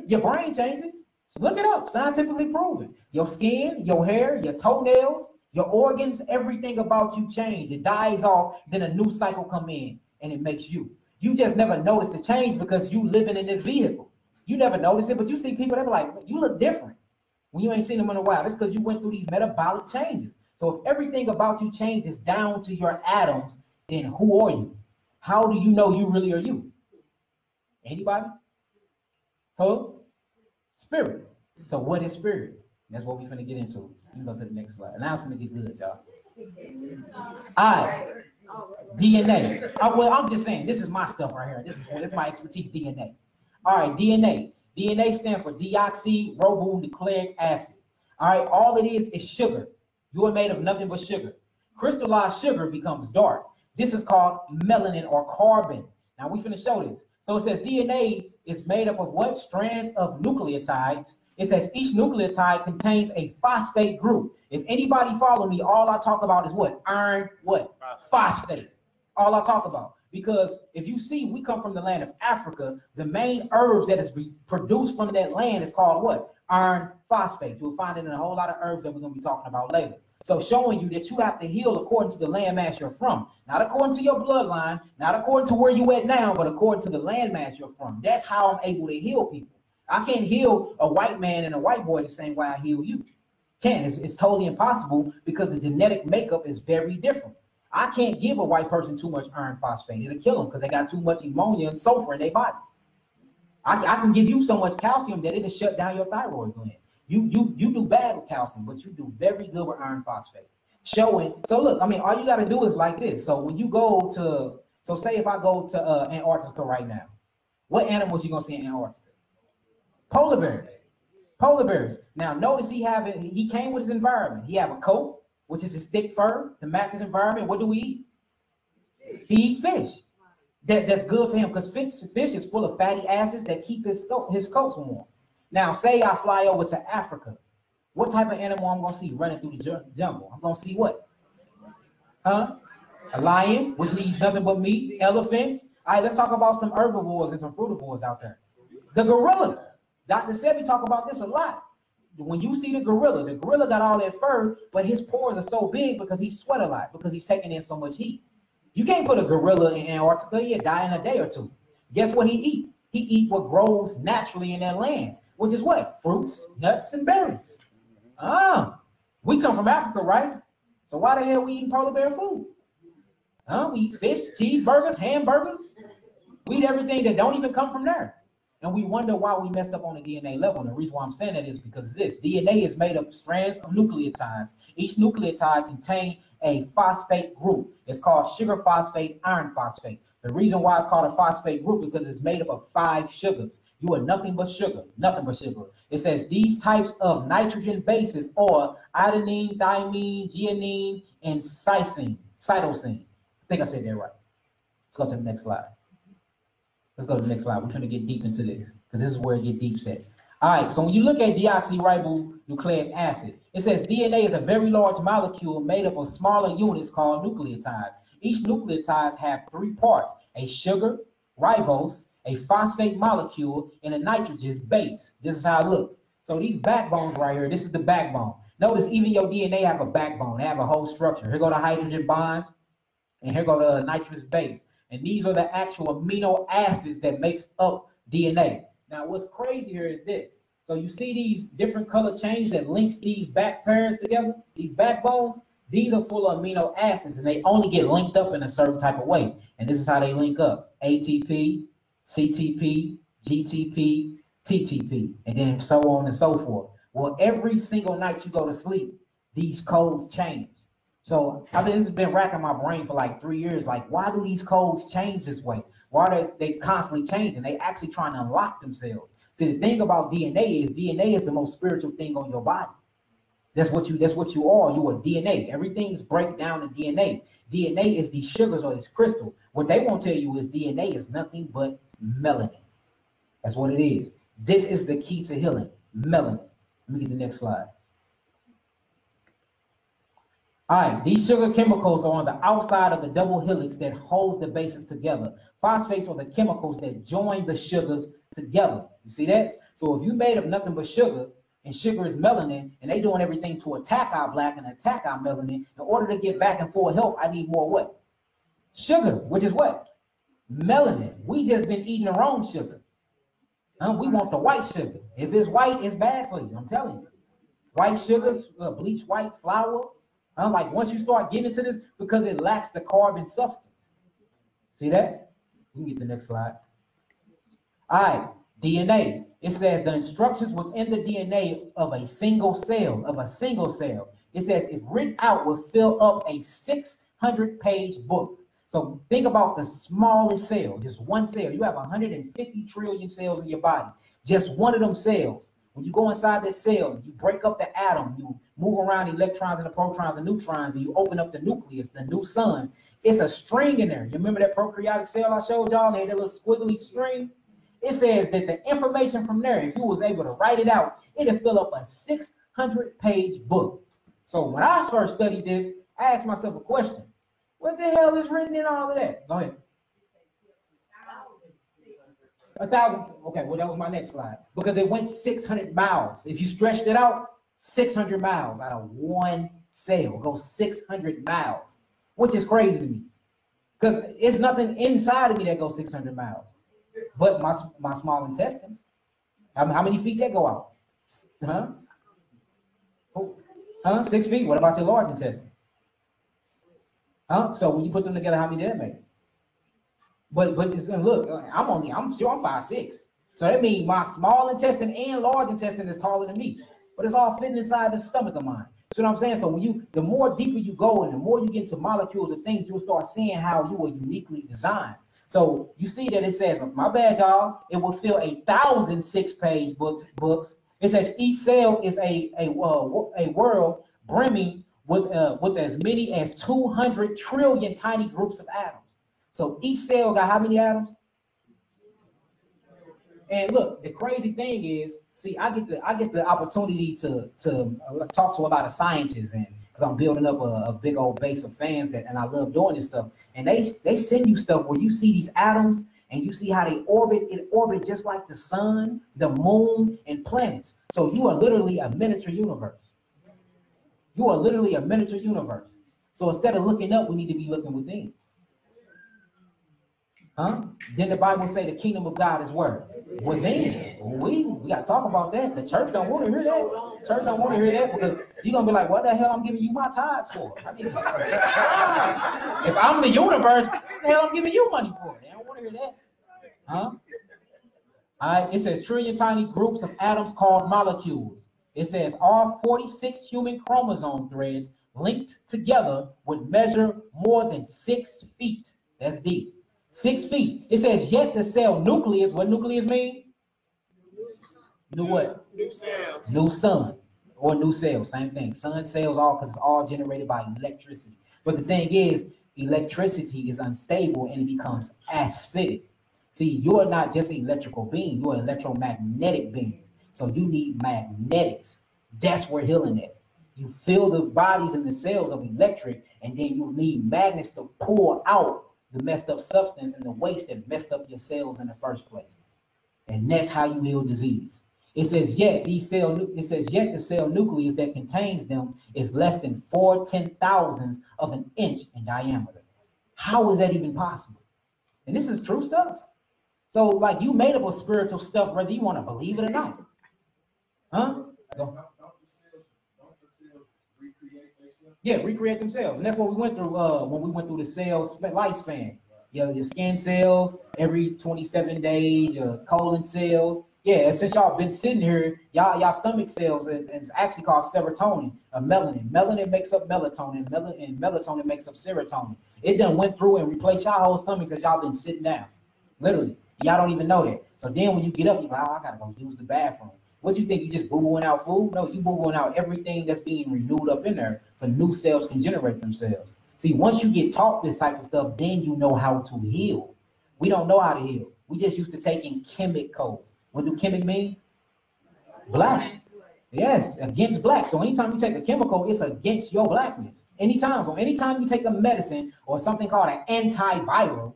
Your brain changes. So look it up, scientifically proven. Your skin, your hair, your toenails, your organs, everything about you change. It dies off, then a new cycle come in and it makes you. You just never notice the change because you living in this vehicle. You never notice it, but you see people that be like, you look different when you ain't seen them in a while. That's because you went through these metabolic changes. So if everything about you changes down to your atoms, then who are you? How do you know you really are you? Anybody? Huh? Spirit. So what is spirit? That's what we're finna get into. You can go to the next slide. Now it's finna get good, y'all. All right. DNA. Well, I'm just saying, this is my stuff right here. This is my expertise, DNA. All right, DNA. DNA stands for deoxyribonucleic acid. All right, all it is sugar. You are made of nothing but sugar. Crystallized sugar becomes dark. This is called melanin or carbon. Now we finna show this. So it says DNA is made up of what? Strands of nucleotides. It says each nucleotide contains a phosphate group. If anybody follow me, all I talk about is what? Iron, what? Phosphate. All I talk about. Because if you see, we come from the land of Africa. The main herbs that is produced from that land is called what? Iron phosphate. You'll find it in a whole lot of herbs that we're going to be talking about later. So showing you that you have to heal according to the landmass you're from. Not according to your bloodline, not according to where you at now, but according to the landmass you're from. That's how I'm able to heal people. I can't heal a white man and a white boy the same way I heal you. Can't. It's totally impossible because the genetic makeup is very different. I can't give a white person too much iron phosphate. It'll kill them because they got too much ammonia and sulfur in their body. I can give you so much calcium that it'll shut down your thyroid gland. You do bad with calcium, but you do very good with iron phosphate. Showing. So look, I mean, all you got to do is like this. So when you go to, so say if I go to Antarctica right now, what animals you gonna see in Antarctica? Polar bears. Polar bears. Now notice he came with his environment. He have a coat, which is his thick fur to match his environment. What do we eat? He eat fish. That's good for him because fish is full of fatty acids that keep his coats warm. Now, say I fly over to Africa. What type of animal I'm going to see running through the jungle? I'm going to see what? A lion, which needs nothing but meat. Elephants. All right, let's talk about some herbivores and some frugivores out there. The gorilla. Dr. Sebi talk about this a lot. When you see the gorilla got all that fur, but his pores are so big because he sweat a lot, because he's taking in so much heat. You can't put a gorilla in Antarctica, he'll die in a day or two. Guess what he eat? He eat what grows naturally in that land, which is what? Fruits, nuts, and berries. We come from Africa, right? So why the hell we eating polar bear food? We eat fish, cheeseburgers, hamburgers. We eat everything that don't even come from there. And we wonder why we messed up on the DNA level. And the reason why I'm saying that is because this DNA is made of strands of nucleotides. Each nucleotide contains a phosphate group. It's called sugar phosphate, iron phosphate. The reason why it's called a phosphate group is because it's made up of 5 sugars. You are nothing but sugar, nothing but sugar. It says these types of nitrogen bases are adenine, thymine, guanine, and cytosine. I think I said that right. Let's go to the next slide. Let's go to the next slide. We're trying to get deep into this because this is where it gets deep set. All right, so when you look at deoxyribonucleic acid, it says DNA is a very large molecule made up of smaller units called nucleotides. Each nucleotides have 3 parts: a sugar, ribose, a phosphate molecule, and a nitrogen base. This is how it looks. So these backbones right here, this is the backbone. Notice even your DNA have a backbone. They have a whole structure. Here go the hydrogen bonds, and here go the nitrous base. And these are the actual amino acids that makes up DNA. Now, what's crazy here is this. So you see these different color chains that links these back pairs together, these backbones, these are full of amino acids, and they only get linked up in a certain type of way. And this is how they link up: ATP, CTP, GTP, TTP, and then so on and so forth. Well, every single night you go to sleep, these codes change. So I mean, this has been racking my brain for like 3 years. Like, why do these codes change this way? Why are they constantly changing? They actually trying to unlock themselves. See, the thing about DNA is the most spiritual thing on your body. That's what you are. You are DNA. Everything is break down in DNA. DNA is these sugars or this crystal. What they won't tell you is DNA is nothing but melanin. That's what it is. This is the key to healing. Melanin. Let me get the next slide. All right, these sugar chemicals are on the outside of the double helix that holds the bases together. Phosphates are the chemicals that join the sugars together. You see that? So if you made of nothing but sugar, and sugar is melanin, and they doing everything to attack our black and attack our melanin, in order to get back in full health, I need more what? Sugar, which is what? Melanin. We just been eating the wrong sugar. We want the white sugar. If it's white, it's bad for you. I'm telling you. White sugars, bleached white flour. Like once you start getting to this, because it lacks the carbon substance. See that? We can get the next slide. All right, DNA. It says the instructions within the DNA of a single cell, It says if written out will fill up a 600-page book. So think about the smallest cell, just one cell. You have 150 trillion cells in your body. Just one of them cells. When you go inside that cell, you break up the atom, you move around the electrons and the protons and neutrons, and you open up the nucleus, the new sun. It's a string in there. You remember that prokaryotic cell I showed y'all? They had that little squiggly string. It says that the information from there, if you was able to write it out, it'll fill up a 600-page book. So when I first studied this, I asked myself a question. What the hell is written in all of that? Go ahead. 1,000. Okay, well, that was my next slide. Because it went 600 miles. If you stretched it out, 600 miles out of one cell goes 600 miles, which is crazy to me. Because it's nothing inside of me that goes 600 miles. But my small intestines, how many feet that go out? Huh? Huh? 6 feet. What about your large intestine? Huh? So when you put them together, how many did that make? But look, I'm sure I'm 5'6". So that means my small intestine and large intestine is taller than me. But it's all fitting inside the stomach of mine. See what I'm saying? So when the more deeper you go and the more you get into molecules and things, you'll start seeing how you were uniquely designed. So you see that it says, my bad, y'all, it will fill 1,000 6-page books. It says each cell is a world brimming with as many as 200 trillion tiny groups of atoms. So each cell got how many atoms? And look, the crazy thing is, see, I get the opportunity to talk to a lot of scientists, and because I'm building up a big old base of fans and I love doing this stuff. And they send you stuff where you see these atoms and you see how they orbit. It orbit just like the sun, the moon, and planets. So you are literally a miniature universe. You are literally a miniature universe. So instead of looking up, we need to be looking within. Huh? Then the Bible say the kingdom of God is where? Within. We got to talk about that. The church don't want to hear that. Church don't want to hear that because you're going to be like, what the hell I'm giving you my tithes for? I mean, if I'm the universe, what the hell I'm giving you money for? They don't want to hear that. Huh? All right, it says trillion tiny groups of atoms called molecules. It says all 46 human chromosome threads linked together would measure more than 6 feet. That's deep. 6 feet. It says, yet the cell nucleus, what nucleus mean? New what? New cells. New sun or new cells, same thing. Sun cells, all because it's all generated by electricity. But the thing is, electricity is unstable and it becomes acidic. See, you're not just an electrical being, you're an electromagnetic being. So you need magnetics. That's where healing is. You fill the bodies and the cells of electric, and then you need magnets to pull out the messed up substance and the waste that messed up your cells in the first place. And that's how you heal disease. It says, yet the cell nucleus that contains them is less than 4/10,000ths of an inch in diameter. How is that even possible? And this is true stuff. So like you made up a spiritual stuff, whether you want to believe it or not. Huh? Yeah, recreate themselves. And that's what we went through when we went through the cell lifespan. Your skin cells every 27 days, your colon cells. Yeah, since y'all been sitting here, y'all stomach cells, and it's actually called serotonin, melanin. Melanin makes up melatonin, and melatonin makes up serotonin. It done went through and replaced y'all whole stomachs as y'all been sitting down. Literally. Y'all don't even know that. So then when you get up, you're like, oh, I gotta go use the bathroom. What you think, you just boo-booing out food? No, you boo-booing out everything that's being renewed up in there for new cells can generate themselves. See, once you get taught this type of stuff, then you know how to heal. We don't know how to heal. We just used to taking chemicals. What do chemic mean? Black. Yes, against black. So anytime you take a chemical, it's against your blackness. Anytime. So anytime you take a medicine or something called an antiviral,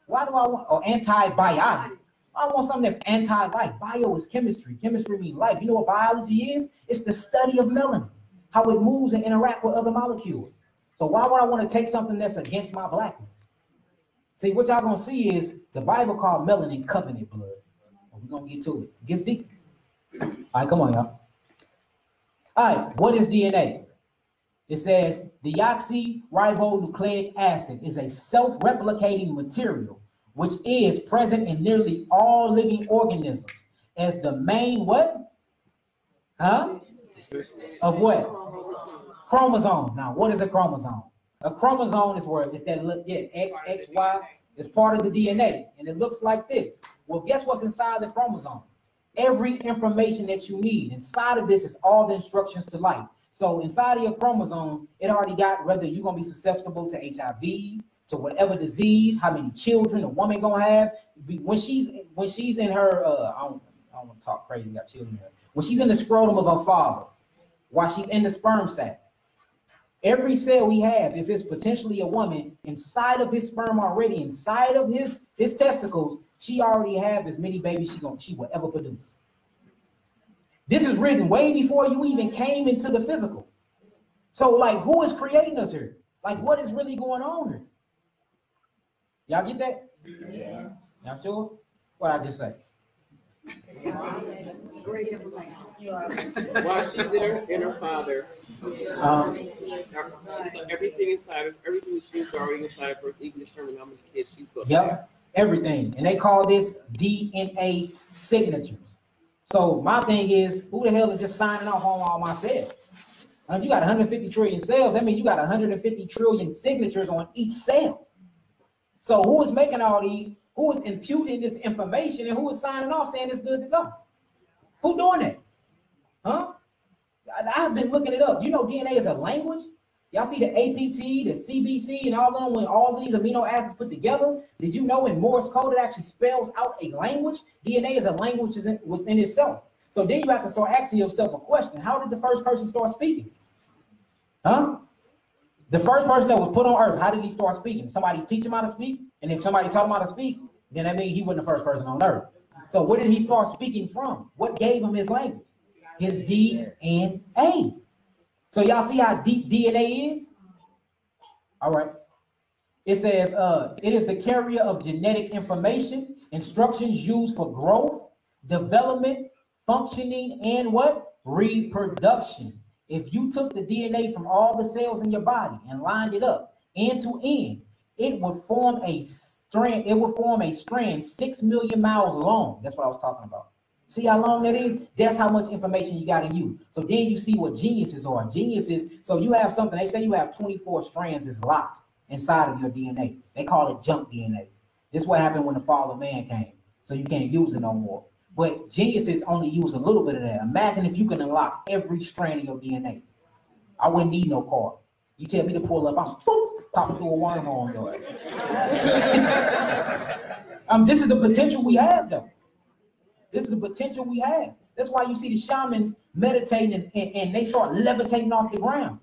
why do I want, or antibiotic? I want something that's anti-life. Bio is chemistry. Chemistry means life. You know what biology is? It's the study of melanin, how it moves and interacts with other molecules. So why would I want to take something that's against my blackness? See, what y'all gonna see is the Bible called melanin covenant blood. We're gonna get to it. It gets deep. All right, come on, y'all. All right, what is DNA? It says the deoxyribonucleic acid is a self-replicating material which is present in nearly all living organisms as the main what? Huh? Of what? Chromosomes. Now, what is a chromosome? A chromosome is where it's that look, yeah, X, X, Y. It's part of the DNA, and it looks like this. Well, guess what's inside the chromosome? Every information that you need. Inside of this is all the instructions to life. So inside of your chromosomes, it already got whether you're gonna be susceptible to HIV, to whatever disease, how many children a woman gonna have. When she's in her, I don't want to talk crazy, got children here. When she's in the scrotum of her father, while she's in the sperm sac, every cell we have, if it's potentially a woman, inside of his sperm already, inside of his testicles, She already have as many babies she will ever produce. This is written way before you even came into the physical. So like, who is creating us here? Like, what is really going on here? Y'all get that? Yeah. Y'all sure? What I just say? Great information. While she's in her father, so everything she's already inside of her, even determine how many kids she's going to have. Everything. And they call this DNA signatures. So my thing is, who the hell is just signing off on all my cells? You got 150 trillion cells. That means you got 150 trillion signatures on each cell. So who is making all these? Who is imputing this information, and who is signing off saying it's good to go? Who doing that? Huh? I've been looking it up. You know DNA is a language? Y'all see the APT, the CBC, and all of them when all of these amino acids put together? Did you know in Morse code it actually spells out a language? DNA is a language within itself. So then you have to start asking yourself a question. How did the first person start speaking? Huh? The first person that was put on earth, how did he start speaking? Somebody teach him how to speak? And if somebody taught him how to speak, then that means he wasn't the first person on earth. So where did he start speaking from? What gave him his language? His DNA. So y'all see how deep DNA is? All right. It says, it is the carrier of genetic information, instructions used for growth, development, functioning, and what? Reproduction. If you took the DNA from all the cells in your body and lined it up end to end, it would form a strand. It would form a strand 6 million miles long. That's what I was talking about. See how long that is? That's how much information you got in you. So then you see what geniuses are. Geniuses, so you have something, they say you have 24 strands is locked inside of your DNA. They call it junk DNA. This is what happened when the fall of man came. So you can't use it no more. But geniuses only use a little bit of that. Imagine if you can unlock every strand of your DNA. I wouldn't need no car. You tell me to pull up, I'm popping through a wormhole on your ass. This is the potential we have, though. This is the potential we have. That's why you see the shamans meditating and they start levitating off the ground.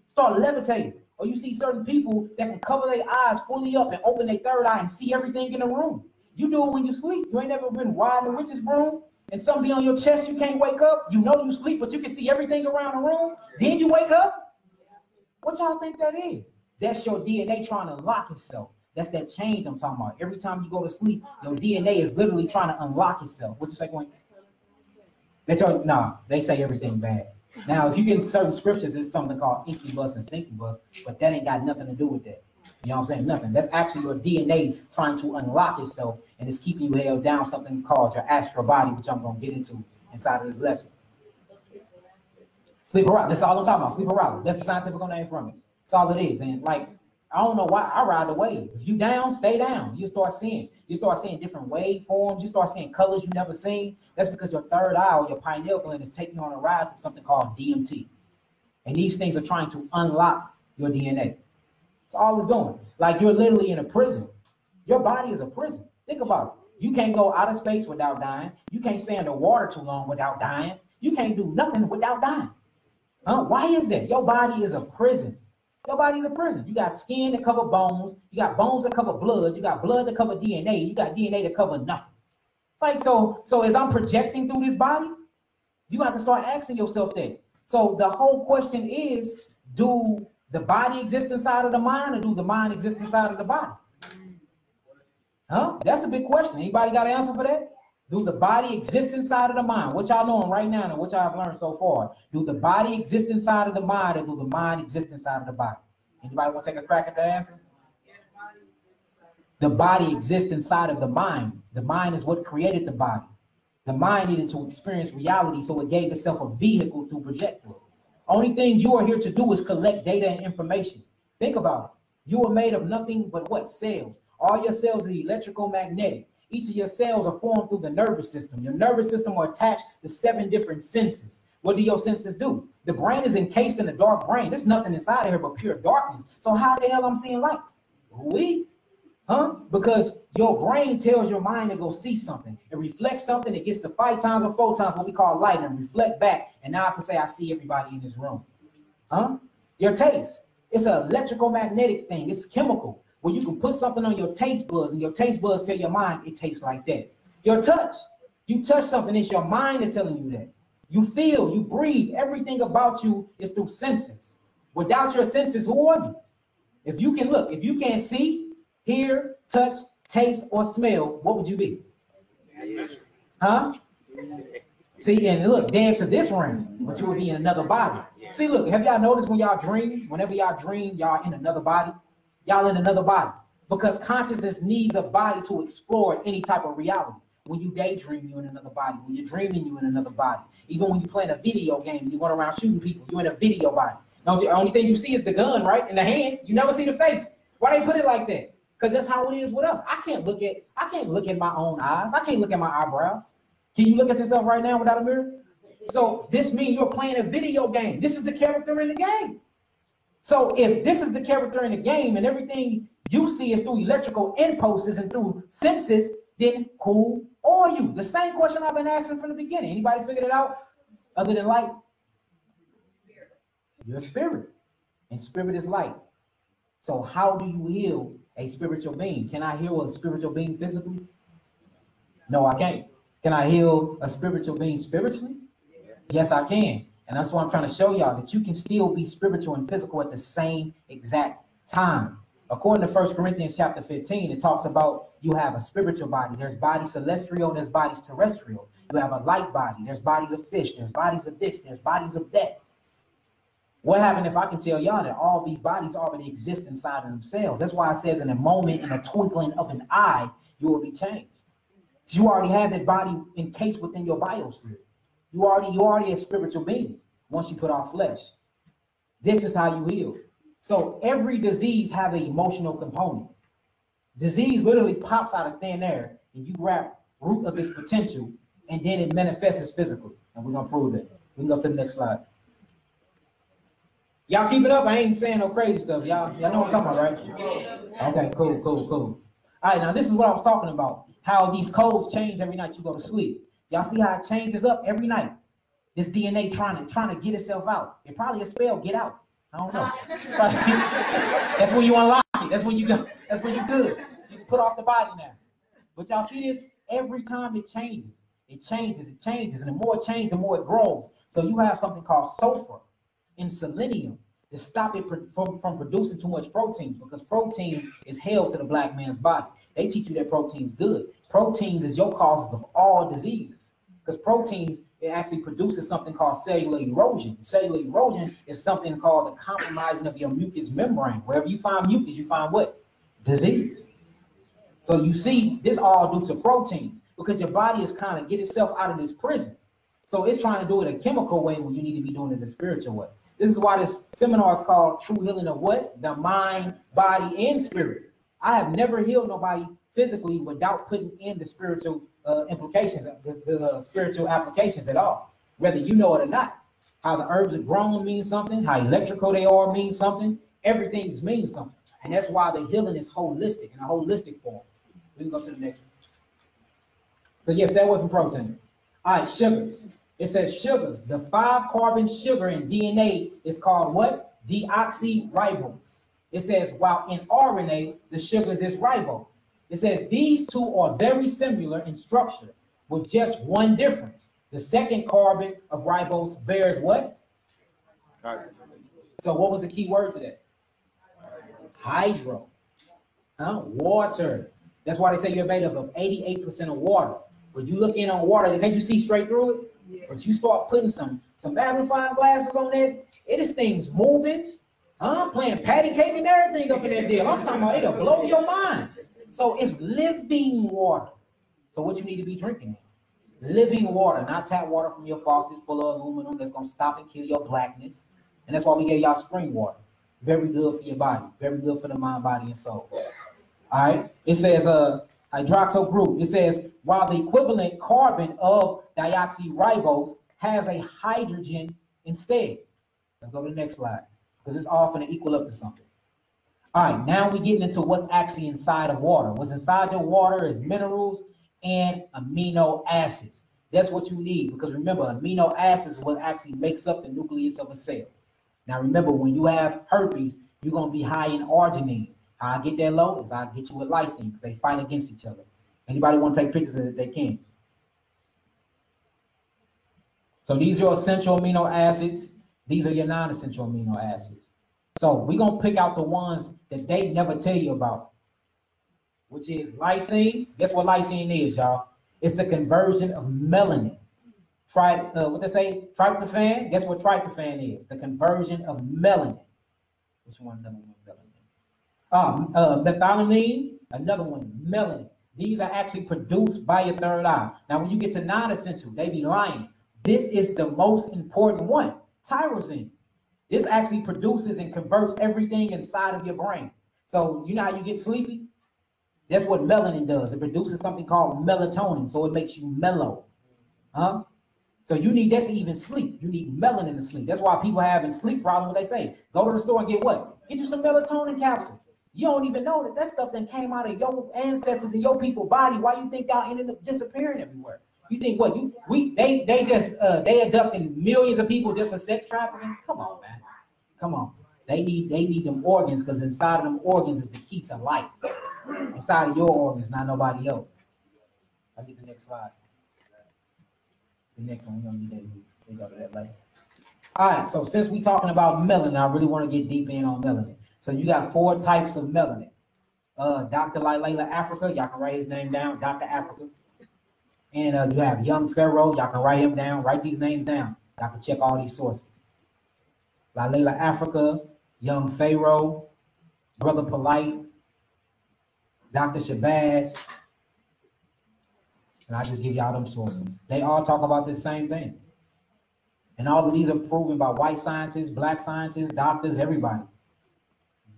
Start levitating. Or you see certain people that can cover their eyes fully up and open their third eye and see everything in the room. You do it when you sleep. You ain't never been riding the witch's broom and something be on your chest, you can't wake up. You know you sleep, but you can see everything around the room. Then you wake up. What y'all think that is? That's your DNA trying to unlock itself. That's that change I'm talking about. Every time you go to sleep, your DNA is literally trying to unlock itself. What you say, Gwen? They tell you, nah, they say everything bad. Now, if you get in certain scriptures, there's something called incubus and succubus, but that ain't got nothing to do with that. You know what I'm saying? Nothing. That's actually your DNA trying to unlock itself, and it's keeping you held down, something called your astral body, which I'm going to get into inside of this lesson. Sleep paralysis. That's all I'm talking about. Sleep paralysis. That's the scientific name from it. That's all it is. And like, I don't know why I ride the wave. If you down, stay down. You start seeing different waveforms. You start seeing colors you never seen. That's because your third eye or your pineal gland is taking you on a ride through something called DMT. And these things are trying to unlock your DNA. That's all it's doing. Like you're literally in a prison. Your body is a prison. Think about it. You can't go out of space without dying. You can't stay under water too long without dying. You can't do nothing without dying. Why is that? Your body is a prison. Your body's a prison. You got skin that cover bones. You got bones that cover blood. You got blood that cover DNA. You got DNA that cover nothing. Like so as I'm projecting through this body, you have to start asking yourself that. So the whole question is, do the body exist inside of the mind, or do the mind exist inside of the body? Huh? That's a big question. Anybody got an answer for that? Do the body exist inside of the mind? What y'all knowing right now and what y'all have learned so far? Do the body exist inside of the mind, or do the mind exist inside of the body? Anybody want to take a crack at that answer? The body exists inside of the mind. The mind is what created the body. The mind needed to experience reality, so it gave itself a vehicle to project through. Only thing you are here to do is collect data and information. Think about it. You are made of nothing but what? Cells. All your cells are electrical magnetic. Each of your cells are formed through the nervous system. Your nervous system are attached to 7 different senses. What do your senses do? The brain is encased in a dark brain. There's nothing inside of here but pure darkness. So how the hell I'm seeing light? Because your brain tells your mind to go see something. It reflects something. It gets to 5 times or 4 times what we call light and reflect back. And now I can say I see everybody in this room. Your taste. It's an electrical magnetic thing. It's chemical. where you can put something on your taste buds and your taste buds tell your mind it tastes like that. Your touch, you touch something, it's your mind that's telling you that. You feel, you breathe, everything about you is through senses. Without your senses, who are you? If you can look, if you can't see, hear, touch, taste, or smell, what would you be? Huh? See, and look, dead to this ring, but you would be in another body. See, look, have y'all noticed when y'all dream, whenever y'all dream, y'all in another body? Y'all in another body. Because consciousness needs a body to explore any type of reality. When you daydream, you're in another body. When you're dreaming, you're in another body. Even when you're playing a video game, you run around shooting people, you're in a video body. The only thing you see is the gun, right? In the hand. You never see the face. Why they put it like that? Because that's how it is with us. I can't look at my own eyes. I can't look at my eyebrows. Can you look at yourself right now without a mirror? So this means you're playing a video game. This is the character in the game. So if this is the character in the game and everything you see is through electrical impulses and through senses, then who are you? The same question I've been asking from the beginning. Anybody figured it out other than light? Spirit. You're a spirit, and spirit is light. So how do you heal a spiritual being? Can I heal a spiritual being physically? No, I can't. Can I heal a spiritual being spiritually? Yes, I can. And that's why I'm trying to show y'all that you can still be spiritual and physical at the same exact time. According to 1 Corinthians chapter 15, it talks about you have a spiritual body. There's bodies celestial, there's bodies terrestrial. You have a light body. There's bodies of fish. There's bodies of this. There's bodies of that. What happened if I can tell y'all that all these bodies already exist inside of themselves? That's why it says in a moment, in a twinkling of an eye, you will be changed. You already have that body encased within your biosphere. You already a spiritual being once you put off flesh. This is how you heal. So every disease have an emotional component. Disease literally pops out of thin air, and you grab root of its potential, and then it manifests physically. And we're gonna prove that. We can go to the next slide. Y'all keep it up. I ain't saying no crazy stuff. Y'all know what I'm talking about, right? Okay, cool. All right, now this is what I was talking about. How these codes change every night you go to sleep. Y'all see how it changes up every night? This DNA trying to get itself out. It probably a spell, get out. I don't know. That's when you unlock it. That's when you go. That's when you good. You can put off the body now. But y'all see this? Every time it changes. It changes. And the more it changes, the more it grows. So you have something called sulfur and selenium to stop it from producing too much protein, because protein is held to the black man's body. They teach you that protein's good. Proteins is your causes of all diseases, because proteins, it actually produces something called cellular erosion. Cellular erosion is something called the compromising of your mucous membrane. Wherever you find mucus, you find what? Disease. So you see, this all due to proteins, because your body is kind of get itself out of this prison. So it's trying to do it a chemical way when you need to be doing it a spiritual way. This is why this seminar is called True Healing of what? The mind, body, and spirit. I have never healed nobody physically without putting in the spiritual implications, the spiritual applications at all, whether you know it or not. How the herbs are grown means something, how electrical they are means something, everything means something. And that's why the healing is holistic, in a holistic form. We can go to the next one. So yes, stay away from protein. All right, sugars. It says sugars. The 5-carbon sugar in DNA is called what? Deoxyribose. It says while in RNA, the sugars is ribose. It says these two are very similar in structure with just one difference. The second carbon of ribose bears what? So what was the key word to that? Hydro. Water. That's why they say you're made up of 88% of water. When you look in on water, can't you see straight through it? Yeah. But you start putting some magnifying glasses on that, this thing's moving. I'm playing patty cake and everything up in that deal. I'm talking about it'll blow your mind. So it's living water. So what you need to be drinking? Living water, not tap water from your faucet full of aluminum that's gonna stop and kill your blackness. And that's why we gave y'all spring water. Very good for your body. Very good for the mind, body, and soul. All right. It says hydroxyl group. It says while the equivalent carbon of deoxyribose has a hydrogen instead. Let's go to the next slide, because it's all going to equal up to something. All right, now we're getting into what's actually inside of water. What's inside your water is minerals and amino acids. That's what you need, because remember, amino acids is what actually makes up the nucleus of a cell. Now remember, when you have herpes, you're going to be high in arginine. How I get that low is I get you with lysine because they fight against each other. Anybody want to take pictures of it, they can. So these are your essential amino acids. These are your non-essential amino acids. So we're going to pick out the ones that they never tell you about, which is lysine. Guess what lysine is, y'all? It's the conversion of melanin. What they say? Tryptophan. Guess what tryptophan is? The conversion of melanin. Which one? Another one, melanin. Methionine. Another one, melanin. These are actually produced by your third eye. Now, when you get to non-essential, they be lying. This is the most important one, tyrosine. This actually produces and converts everything inside of your brain. So you know how you get sleepy? That's what melanin does. It produces something called melatonin, so it makes you mellow. So you need that to even sleep. You need melanin to sleep. That's why people having sleep problems. What they say, go to the store and get what? Get you some melatonin capsule. You don't even know that that stuff that came out of your ancestors and your people's body. Why you think y'all ended up disappearing everywhere? You think what? They abducting millions of people just for sex trafficking? Come on, man. Come on. They need them organs because inside of them organs is the key to life. Inside of your organs, not nobody else. I'll get the next slide. The next one, we don't need that. We go to that later. All right, so since we're talking about melanin, I really want to get deep in on melanin. So you got 4 types of melanin. Dr. Layla Africa, y'all can write his name down, Dr. Africa. And you have Young Pharaoh, y'all can write him down, write these names down. Y'all can check all these sources. Layla Africa, Young Pharaoh, Brother Polite, Dr. Shabazz. And I just give y'all them sources. They all talk about the same thing. And all of these are proven by white scientists, black scientists, doctors, everybody.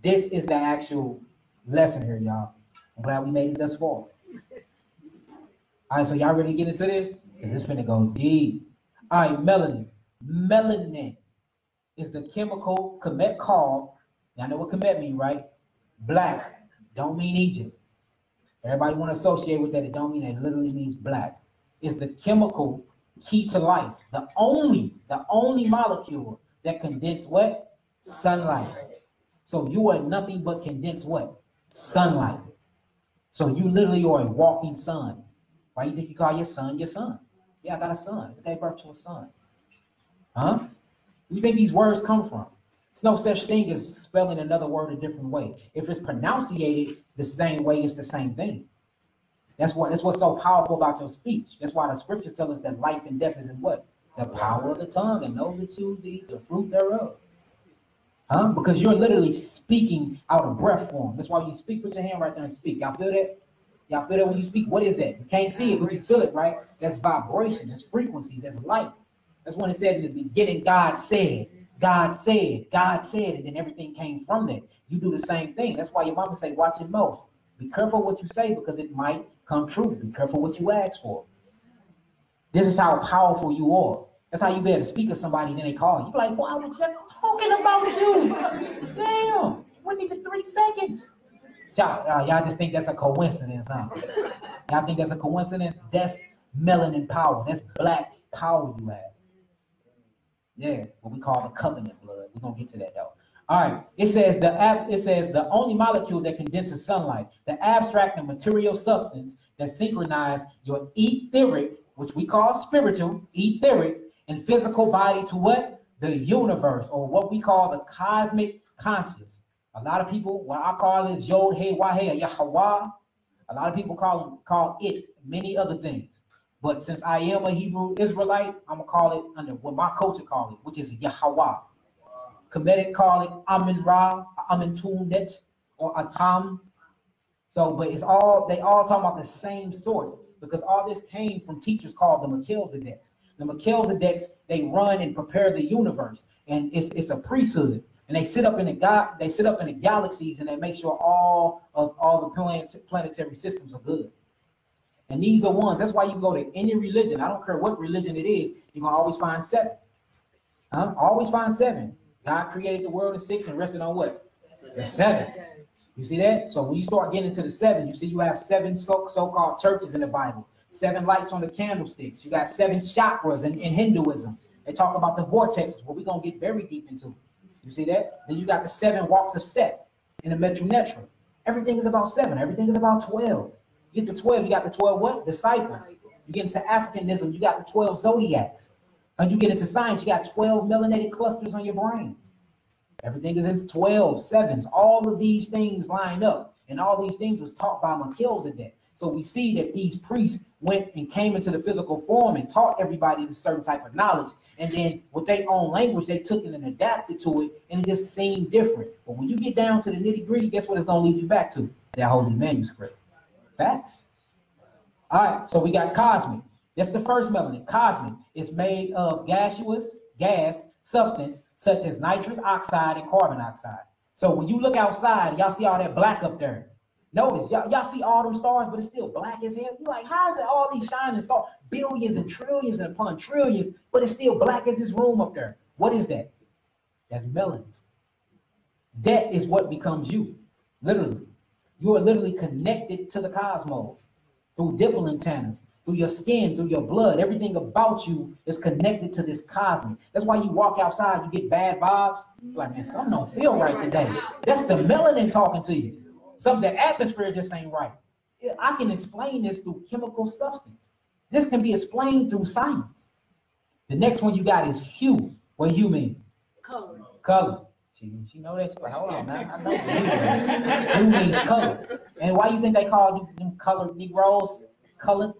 This is the actual lesson here, y'all. I'm glad we made it thus far. All right, so y'all ready to get into this? Because it's finna go deep. All right, melanin. Melanin is the chemical Kemet called, y'all know what Kemet mean, right? Black. Don't mean Egypt. Everybody want to associate with that. It don't mean that. It literally means black. It's the chemical key to life. The only molecule that condenses what? Sunlight. So you are nothing but condensed what? Sunlight. So you literally are a walking sun. Why you think you call your son your son? Yeah, I got a son. I gave birth to a son. Huh? Where do you think these words come from? It's no such thing as spelling another word a different way. If it's pronunciated the same way, it's the same thing. That's what's so powerful about your speech. That's why the scriptures tell us that life and death is in what? The power of the tongue, and those that choose to eat the fruit thereof. Huh? Because you're literally speaking out of breath form. That's why when you speak, put your hand right there and speak. Y'all feel that? Y'all feel that when you speak? What is that? You can't see it, but you feel it, right? That's vibration. That's frequencies. That's light. That's when it said in the beginning, God said, God said, God said, and then everything came from that. You do the same thing. That's why your mama say, watch your mouth. Be careful what you say because it might come true. Be careful what you ask for. This is how powerful you are. That's how you be able to speak to somebody, then they call you. You be like, well, I was just talking about you. Damn, wasn't even 3 seconds. Y'all just think that's a coincidence, huh? Y'all think that's a coincidence? That's melanin power. That's black power you have. Yeah, what we call the covenant blood. We're gonna get to that though. All right, it says the only molecule that condenses sunlight, the abstract and material substance that synchronize your etheric, which we call spiritual, etheric, and physical body to what? The universe, or what we call the cosmic conscious. A lot of people, what I call is Yod Hey Wah Hey Yahweh. A lot of people call it many other things. But since I am a Hebrew Israelite, I'm gonna call it under what my culture call it, which is Yahweh. Kemetic call it Amin Ra, Amin Tunet, or Atam. So, but they all talk about the same source because all this came from teachers called the Melchizedeks. The Melchizedeks, they run and prepare the universe, and it's a priesthood. And they sit up in the galaxies and they make sure all the planetary systems are good. And these are ones. That's why you can go to any religion. I don't care what religion it is. You're gonna always find 7. Always find 7. God created the world in 6 and rested on what? The 7. You see that? So when you start getting into the 7, you see you have 7 so-called churches in the Bible. 7 lights on the candlesticks. You got 7 chakras in Hinduism. They talk about the vortexes, what we're gonna get very deep into. You see that? Then you got the 7 walks of Seth in the Metru Netra. Everything is about 7. Everything is about 12. You get to 12, you got the 12 what? Disciples. You get into Africanism, you got the 12 zodiacs. And you get into science, you got 12 melinated clusters on your brain. Everything is in 12, 7s. All of these things line up. And all these things was taught by Melchizedek. So we see that these priests went and came into the physical form and taught everybody this certain type of knowledge. And then with their own language, they took it and adapted to it, and it just seemed different. But when you get down to the nitty gritty, guess what it's going to lead you back to? That holy manuscript. Facts. All right, so we got cosmic. That's the first melanin. Cosmic is made of gaseous gas substance such as nitrous oxide and carbon dioxide. So when you look outside, y'all see all that black up there. Notice, y'all see all them stars, but it's still black as hell. You're like, how is it all these shining stars? Billions and trillions and upon trillions, but it's still black as this room up there. What is that? That's melanin. That is what becomes you, literally. You are literally connected to the cosmos through dimple antennas, through your skin, through your blood. Everything about you is connected to this cosmic. That's why you walk outside, you get bad vibes. Like, man, something don't feel right today. That's the melanin talking to you. The atmosphere just ain't right. I can explain this through chemical substance. This can be explained through science. The next one you got is hue. What hue mean? Color. Color. She know that. She's like, hold on, man. I know hue means color. And why you think they call them colored Negroes? Color?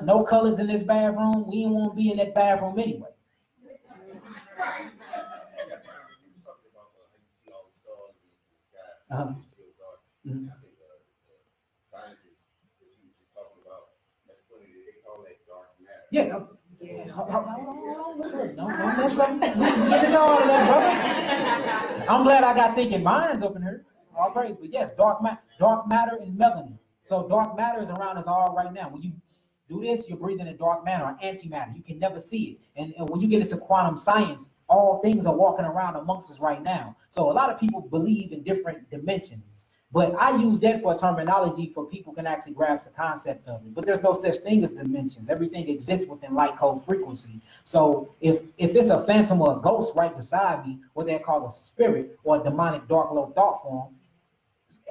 No colors in this bathroom. We didn't want to be in that bathroom anyway. Mm-hmm. I think scientists that you were just talking about, that's funny that they call that dark matter. Yeah. Don't mess up. Get this all in there, brother. I'm glad I got thinking minds up in here. All praise. But yes, dark matter and melanin. So dark matter is around us all right now. When you do this, you're breathing in dark matter or antimatter. You can never see it. And when you get into quantum science, all things are walking around amongst us right now. So a lot of people believe in different dimensions. But I use that for terminology for people can actually grasp the concept of it. But there's no such thing as dimensions. Everything exists within light code frequency. So if it's a phantom or a ghost right beside me, what they call a spirit or a demonic dark low thought form,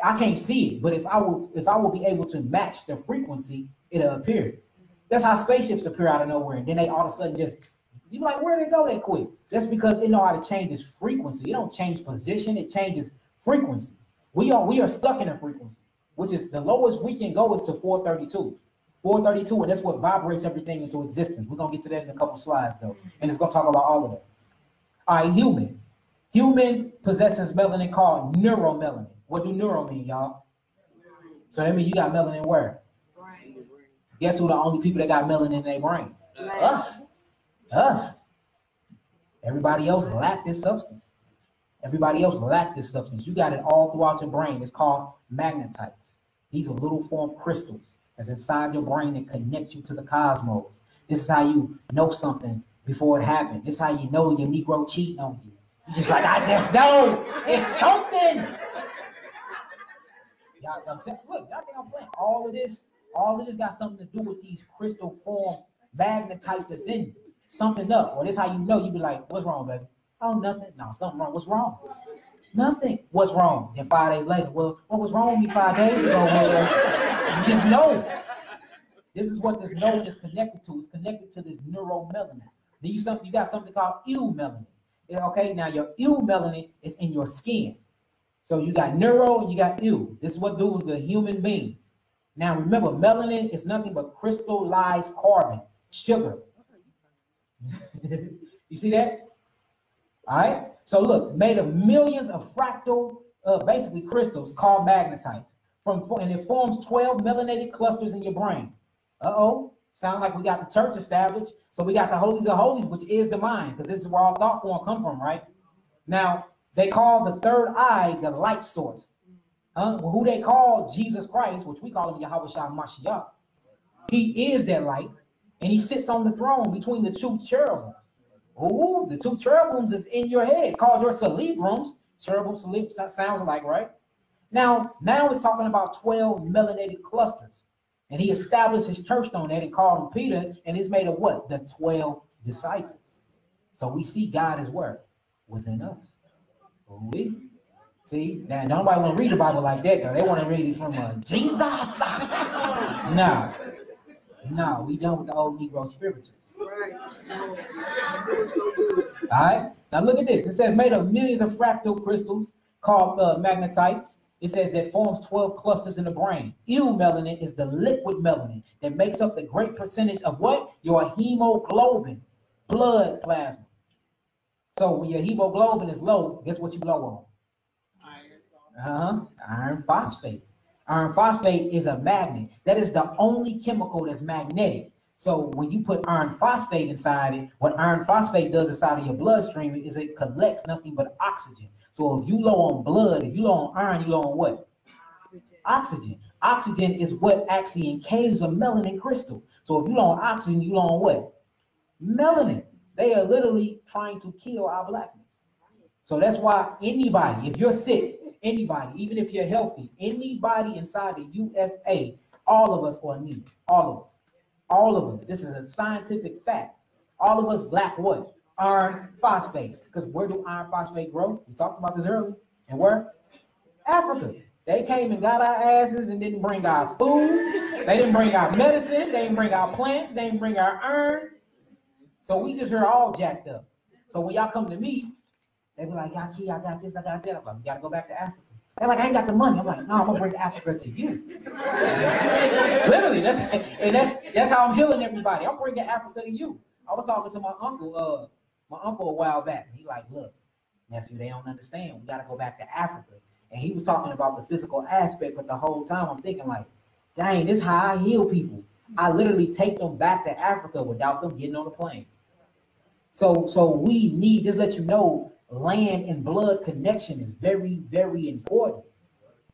I can't see it. But if I will be able to match the frequency, it'll appear. That's how spaceships appear out of nowhere. And then they all of a sudden just, you're like, where'd they go that quick? That's because it know how to change its frequency. It don't change position, it changes frequency. We are stuck in a frequency, which is the lowest we can go is to 432. 432, and that's what vibrates everything into existence. We're going to get to that in a couple slides, though, and it's going to talk about all of that. All right, human. Human possesses melanin called neuromelanin. What do neuro mean, y'all? So that means you got melanin where? Brain. Guess who the only people that got melanin in their brain? Us. Everybody else lack this substance. Everybody else lack this substance. You got it all throughout your brain. It's called magnetites. These are little form crystals that's inside your brain that connect you to the cosmos. This is how you know something before it happened. This is how you know your Negro cheating on you. You're just like, I just know it's something. Y'all, look, y'all think I'm playing? All of this got something to do with these crystal form magnetites that's in you. Something up. Or this is how you know. You be like, what's wrong, baby? Oh, nothing. No, something wrong. What's wrong? Nothing. What's wrong? Then 5 days later, well, what was wrong with me 5 days ago? You just know. This is what this knowing is connected to. It's connected to this neuromelanin. Then you got something called eumelanin. Okay, now your eumelanin is in your skin. So you got neuro and you got eu. This is what do with the human being. Now remember, melanin is nothing but crystallized carbon, sugar. You see that? All right, so look, made of millions of fractal, basically crystals called magnetites. And it forms 12 melanated clusters in your brain. Sound like we got the church established. So we got the holies of holies, which is the mind, because this is where all thought form come from, right? Now, they call the third eye the light source. Who they call Jesus Christ, which we call him Yahweh Shah Mashiach. He is that light, and he sits on the throne between the two cherubims. Oh, the two cherubims is in your head, called your cerebrums. Cherubim, sounds alike, right? Now it's talking about 12 melanated clusters. And he established his church on that and called him Peter, and it's made of what? The 12 disciples. So we see God is where? Within us. See, now nobody want to read the Bible like that, though. They want to read it from Jesus. No, we done with the old Negro spirituals. Right. No. All right, now look at this. It says made of millions of fractal crystals called magnetites. It says that forms 12 clusters in the brain. Melanin is the liquid melanin that makes up the great percentage of what? Your hemoglobin, blood plasma. So when your hemoglobin is low, guess what you low on? Iron phosphate. Iron phosphate is a magnet. That is the only chemical that's magnetic. So when you put iron phosphate inside it, what iron phosphate does inside of your bloodstream is it collects nothing but oxygen. So if you low on blood, if you low on iron, you low on what? Oxygen. Oxygen is what actually encaves a melanin crystal. So if you low on oxygen, you low on what? Melanin. They are literally trying to kill our blackness. So that's why anybody, if you're sick, anybody, even if you're healthy, anybody inside the USA, all of us are needed. All of us. All of us. This is a scientific fact. All of us lack what? Iron phosphate. Because where do iron phosphate grow? We talked about this earlier. And where? Africa. They came and got our asses and didn't bring our food. They didn't bring our medicine. They didn't bring our plants. They didn't bring our iron. So we just hear all jacked up. So when y'all come to me, they be like, YAH'KI, I got this, I got that. I'm like, we gotta go back to Africa. They're like, I ain't got the money. I'm like, no, I'm gonna bring Africa to you. Literally, that's how I'm healing everybody. I'm bringing Africa to you. I was talking to my uncle a while back. He like, look, nephew, they don't understand. We gotta go back to Africa. And he was talking about the physical aspect, but the whole time I'm thinking like, dang, this is how I heal people. I literally take them back to Africa without them getting on the plane. So we need, just let you know, land and blood connection is very, very important.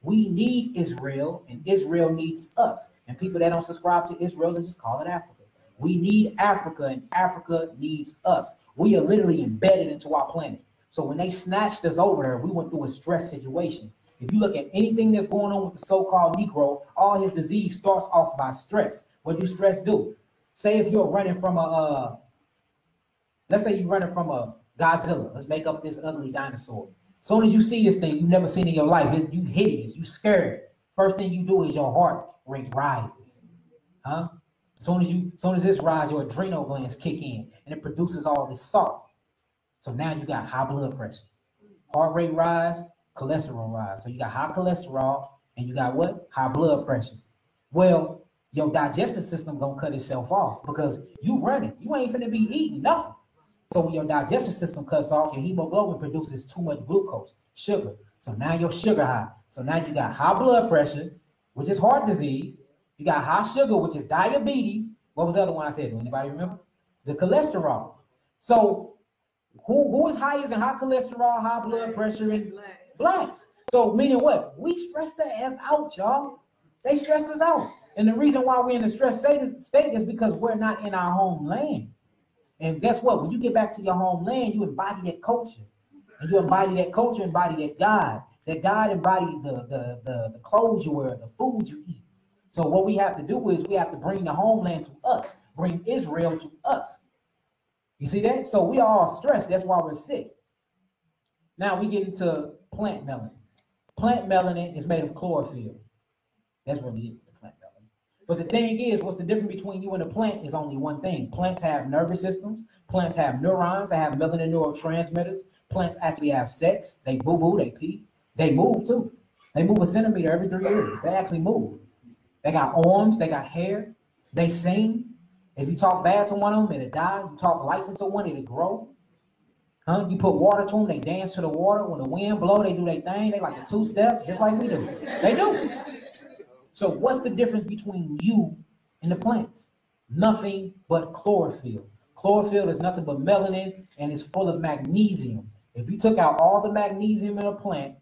We need Israel, and Israel needs us. And people that don't subscribe to Israel, let's just call it Africa. We need Africa, and Africa needs us. We are literally embedded into our planet. So when they snatched us over there, we went through a stress situation. If you look at anything that's going on with the so-called Negro, all his disease starts off by stress. What do stress do? Say if you're running from let's say you're running from a Godzilla. Let's make up this ugly dinosaur. As soon as you see this thing you've never seen in your life, you hideous, you scared. First thing you do is your heart rate rises. As soon as this rises, your adrenal glands kick in and it produces all this salt. So now you got high blood pressure. Heart rate rise, cholesterol rise. So you got high cholesterol and you got what? High blood pressure. Well, your digestive system gonna cut itself off because you running. You ain't finna be eating nothing. So when your digestive system cuts off, your hemoglobin produces too much glucose, sugar. So now you're sugar high. So now you got high blood pressure, which is heart disease. You got high sugar, which is diabetes. What was the other one I said? Do anybody remember? The cholesterol. So who is highest in high cholesterol, high blood pressure, and blacks? So meaning what? We stress the F out, y'all. They stressed us out. And the reason why we're in the stress state is because we're not in our homeland. And guess what? When you get back to your homeland, you embody that culture. And you embody that culture, embody that God. That God embodied the clothes you wear, the food you eat. So what we have to do is we have to bring the homeland to us, bring Israel to us. You see that? So we are all stressed. That's why we're sick. Now we get into plant melanin. Plant melanin is made of chlorophyll. That's really it, the plant melanin. But the thing is, what's the difference between you and a plant is only one thing. Plants have nervous systems. Plants have neurons. They have melanin neurotransmitters. Plants actually have sex. They boo-boo, they pee. They move too. They move a centimeter every 3 years. They actually move. They got arms. They got hair. They sing. If you talk bad to one of them, it'll die. You talk life into one, it'll grow. You put water to them, they dance to the water. When the wind blow, they do their thing. They like a two-step, just like we do. They do. So what's the difference between you and the plants? Nothing but chlorophyll. Chlorophyll is nothing but melanin, and it's full of magnesium. If you took out all the magnesium in a plant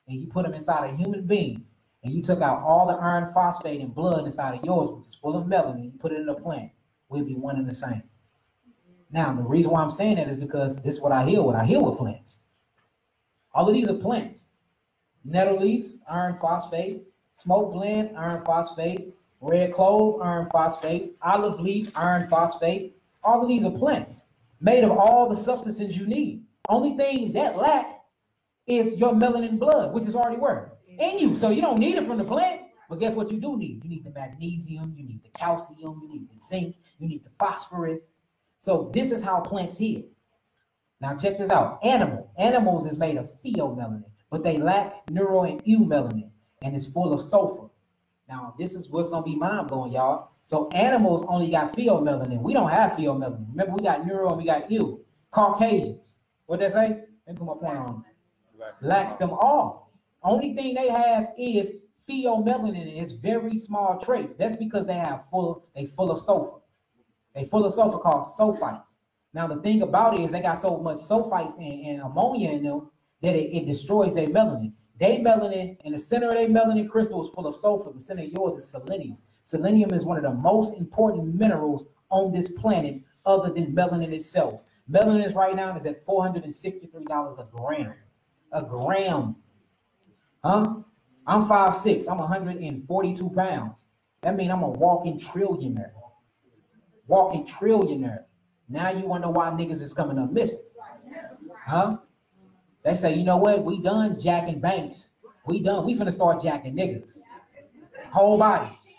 and you put them inside a human being, and you took out all the iron phosphate and blood inside of yours, which is full of melanin, you put it in a plant, we'll be one and the same. Now, the reason why I'm saying that is because this is what I heal with. I heal with plants. All of these are plants. Nettle leaf, iron phosphate. Smoke glands, iron phosphate. Red clove, iron phosphate. Olive leaf, iron phosphate. All of these are plants made of all the substances you need. Only thing that lack is your melanin blood, which is already where? In you. So you don't need it from the plant. But guess what you do need? You need the magnesium, you need the calcium, you need the zinc, you need the phosphorus. So this is how plants heal. Now check this out. Animals is made of pheomelanin, but they lack neuro and eumelanin, and it's full of sulfur. Now this is what's gonna be mind-blowing, y'all. So animals only got pheomelanin. We don't have pheomelanin. Remember, we got neuro and we got eu. Caucasians, what they say? Let me put my point on. Lacks them all. Only thing they have is pheomelanin, and it's very small trace. That's because they full of sulfur. They full of sulfur called sulfites. Now the thing about it is they got so much sulfites and ammonia in them that it destroys their melanin. Their melanin, in the center of their melanin crystal is full of sulfur. The center of yours is selenium. Selenium is one of the most important minerals on this planet other than melanin itself. Melanin right now is at $463 a gram. A gram. Huh? I'm 5'6". I'm 142 pounds. That means I'm a walking trillionaire. Walking trillionaire. Now you wonder why niggas is coming up missing. Huh? They say, you know what? We done jacking banks. We finna start jacking niggas. Whole bodies.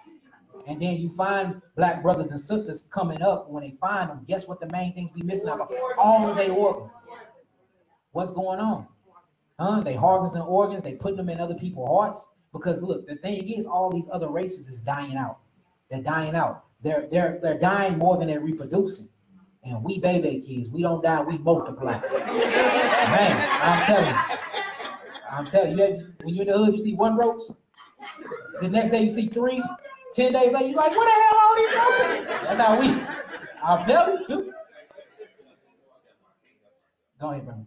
And then you find black brothers and sisters coming up. When they find them, guess what the main things we missing out? All of their organs. What's going on? Huh? They harvesting organs. They putting them in other people's hearts. Because look, the thing is, all these other races is dying out. They're dying out. They're dying more than they're reproducing. And we baby kids, we don't die, we multiply. Man, I'm telling you, when you're in the hood, you see one roach. The next day you see 3. 10 days later, you're like, what the hell all these roaches? That's how we, I'm telling you. Go ahead, bro.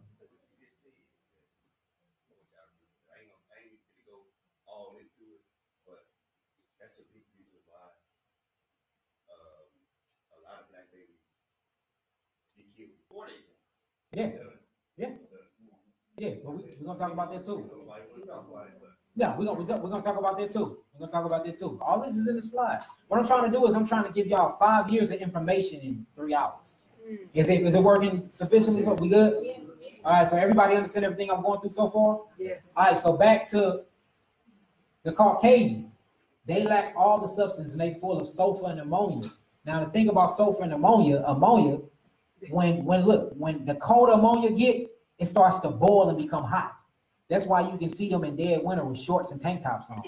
Yeah. But we're gonna talk about that too. Yeah, we're gonna talk about that too. We're gonna talk about that too. All this is in the slide. What I'm trying to do is I'm trying to give y'all 5 years of information in 3 hours. Is it working sufficiently? So we good? Yeah. All right. So everybody understand everything I'm going through so far? Yes. All right. So back to the Caucasians. They lack all the substance and they full of sulfur and ammonia. Now the thing about sulfur and ammonia. When the colder ammonia get, it starts to boil and become hot. That's why you can see them in dead winter with shorts and tank tops on.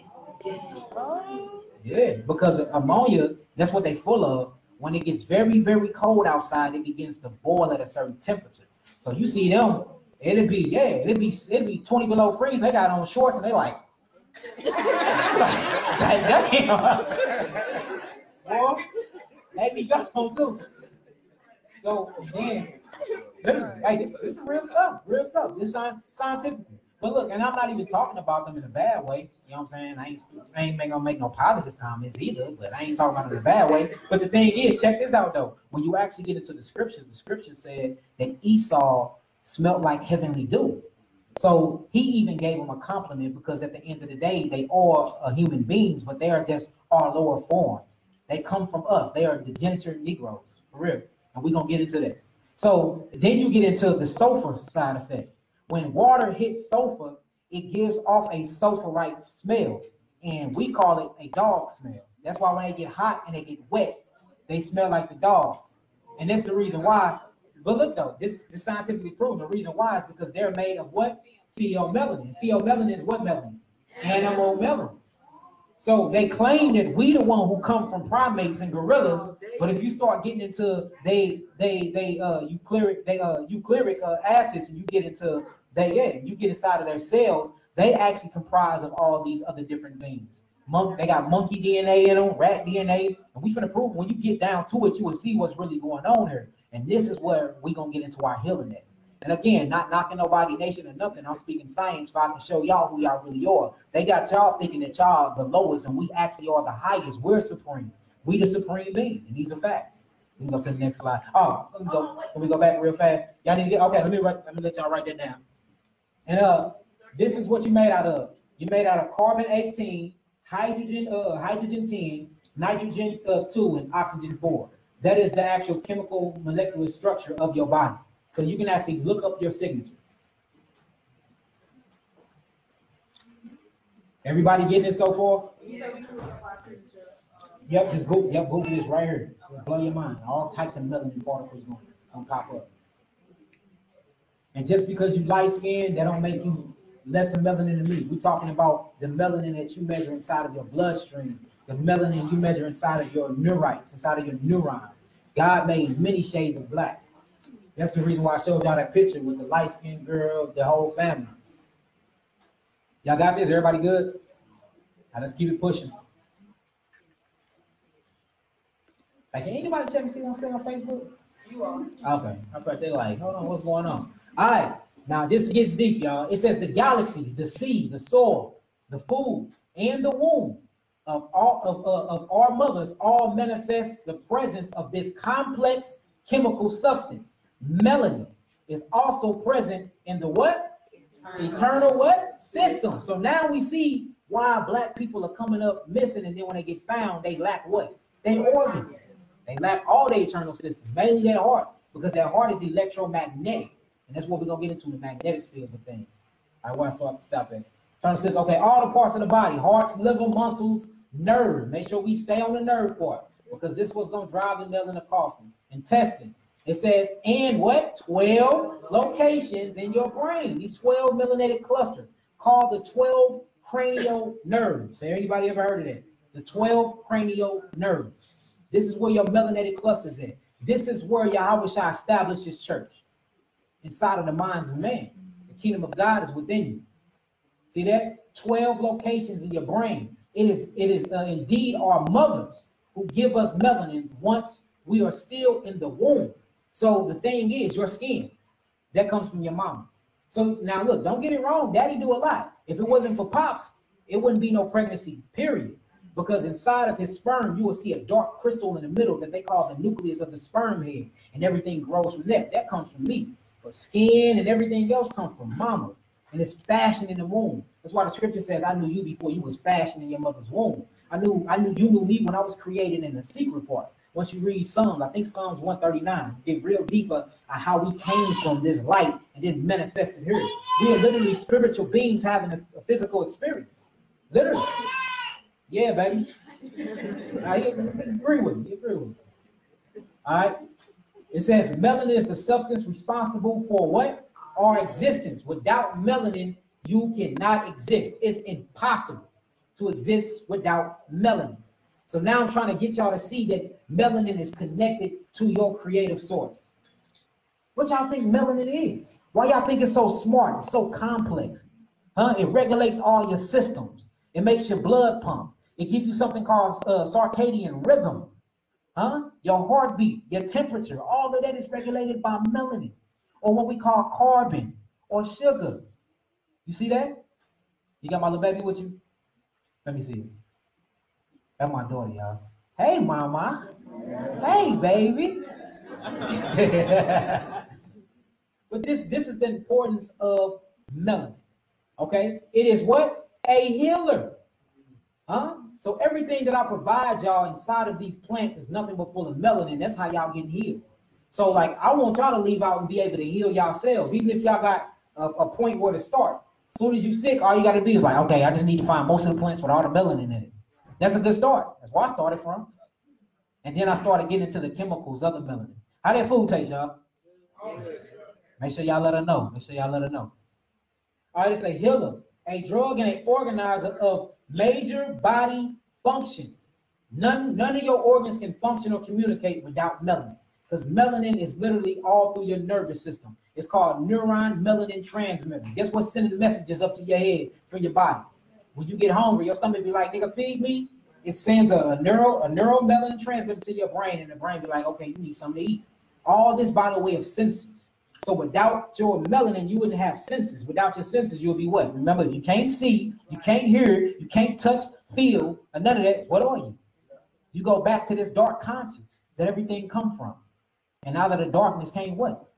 Yeah, because ammonia, that's what they full of. When it gets very, very cold outside, it begins to boil at a certain temperature. So you see them, it'd be 20 below freeze. They got on shorts and they like damn. Boy, they be gone too. So then, hey, this is real stuff. This scientific. But look, and I'm not even talking about them in a bad way. You know what I'm saying? I ain't gonna make no positive comments either, but I ain't talking about it in a bad way. But the thing is, check this out though. When you actually get into the scriptures said that Esau smelt like heavenly dew. So he even gave him a compliment because at the end of the day, they are human beings, but they are just our lower forms. They come from us. They are degenerate Negroes, for real. And we're going to get into that. So then you get into the sulfur side effect. When water hits sulfur, it gives off a sulfurite smell. And we call it a dog smell. That's why when they get hot and they get wet, they smell like the dogs. And that's the reason why. But look though, this is scientifically proven. The reason why is because they're made of what? Pheomelanin. Pheomelanin is what melanin? Animal melanin. So they claim that we the one who come from primates and gorillas, but if you start getting into eukaryotic acids and you get into you get inside of their cells, they actually comprise of all these other different things. They got monkey DNA in them, rat DNA, and we finna prove when you get down to it, you will see what's really going on here. And this is where we gonna get into our healing at. And again, not knocking nobody nation or nothing. I'm speaking science, so I can show y'all who y'all really are. They got y'all thinking that y'all the lowest, and we actually are the highest. We're supreme. We the supreme being, and these are facts. We can go to the next slide. Oh, let me go back real fast. Y'all need to get okay. Let me let y'all write that down. And this is what you made out of. You made out of carbon 18, hydrogen 10, nitrogen 2, and oxygen 4. That is the actual chemical molecular structure of your body. So you can actually look up your signature. Everybody getting it so far? Yep, just go. Yep, Google this right here. It'll blow your mind. All types of melanin particles gonna pop up. And just because you light skinned, that don't make you less melanin than me. We're talking about the melanin that you measure inside of your bloodstream, the melanin you measure inside of your neurites, inside of your neurons. God made many shades of black. That's the reason why I showed y'all that picture with the light-skinned girl, the whole family. Y'all got this? Everybody good? Now let's keep it pushing. Like, can anybody check and see what's still on Facebook? You are. Okay. I thought they're like, hold on, what's going on? All right. Now this gets deep, y'all. It says the galaxies, the sea, the soil, the food, and the womb of our mothers all manifest the presence of this complex chemical substance. Melanin is also present in the what? Eternal what? System. So now we see why black people are coming up missing, and then when they get found, they lack what? Their organs. They lack all their eternal systems, mainly their heart, because their heart is electromagnetic. And that's what we're going to get into, the magnetic fields of things. I want to stop at. Eternal systems, okay, all the parts of the body, hearts, liver, muscles, nerve. Make sure we stay on the nerve part, because this was going to drive the nail in the coffin. Intestines. It says, and what? 12 locations in your brain. These 12 melinated clusters called the 12 cranial nerves. Has anybody ever heard of that? The 12 cranial nerves. This is where your melanated clusters at. This is where Yahweh established his church. Inside of the minds of man. The kingdom of God is within you. See that? 12 locations in your brain. It is indeed our mothers who give us melanin once we are still in the womb. So the thing is, your skin, that comes from your mama. So now look, don't get it wrong. Daddy do a lot. If it wasn't for Pops, it wouldn't be no pregnancy, period. Because inside of his sperm, you will see a dark crystal in the middle that they call the nucleus of the sperm head. And everything grows from that. That comes from me. But skin and everything else comes from mama. And it's fashioned in the womb. That's why the scripture says, I knew you before you was fashioned in your mother's womb. I knew you knew me when I was created in the secret parts. Once you read Psalms, I think Psalms 139, get real deeper on how we came from this light and then manifested here. We are literally spiritual beings having a physical experience. Literally. Yeah, baby. I agree with me. All right. It says melanin is the substance responsible for what? Our existence. Without melanin, you cannot exist. It's impossible to exist without melanin. So now I'm trying to get y'all to see that melanin is connected to your creative source. What y'all think melanin is? Why y'all think it's so smart? It's so complex. Huh? It regulates all your systems. It makes your blood pump. It gives you something called circadian rhythm. Huh? Your heartbeat, your temperature, all of that is regulated by melanin, or what we call carbon or sugar. You see that? You got my little baby with you? Let me see. That's my daughter, y'all. Hey, mama. Hey, baby. But this is the importance of melanin. Okay? It is what? A healer. Huh? So everything that I provide y'all inside of these plants is nothing but full of melanin. That's how y'all get healed. So like, I want y'all to leave out and be able to heal yourselves, even if y'all got a point where to start. As soon as you're sick, all you got to be is like, okay, I just need to find most of the plants with all the melanin in it. That's a good start. That's where I started from. And then I started getting into the chemicals of the melanin. How that food taste, y'all? Make sure y'all let her know. All right, it's a healer, a drug and an organizer of major body functions. None of your organs can function or communicate without melanin, because melanin is literally all through your nervous system. It's called neuron melanin transmitter. Guess what's sending messages up to your head from your body? When you get hungry, your stomach be like, nigga, feed me. It sends a neural melanin transmitter to your brain, and the brain be like, okay, you need something to eat. All this by the way of senses. So without your melanin, you wouldn't have senses. Without your senses, you'll be what? Remember, if you can't see, you can't hear, you can't touch, feel, and none of that, what are you? You go back to this dark conscious that everything come from. And out of the darkness came what?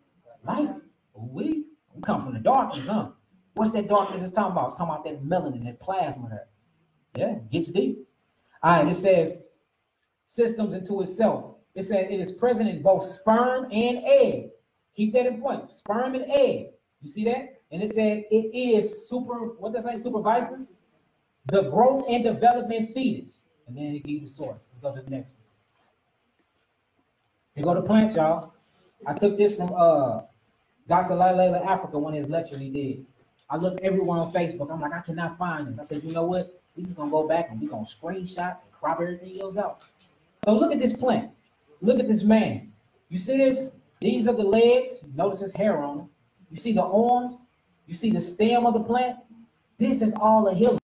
Light. We come from the darkness, huh? What's that darkness it's talking about? It's talking about that melanin, that plasma there. Yeah, it gets deep. All right, it says systems into itself. It said it is present in both sperm and egg. Keep that in point. Sperm and egg. You see that? And it said it is what does it say? Supervises? The growth and development fetus. And then it gives you the source. Let's go to the next one. Here go the plant, y'all. I took this from Dr. Layla Africa, one of his lectures he did. I looked everywhere on Facebook. I'm like, I cannot find this. I said, you know what? We're just gonna go back and we're gonna screenshot and crop everything else out. So look at this plant. Look at this man. You see this? These are the legs. Notice his hair on them. You see the arms. You see the stem of the plant. This is all a healer.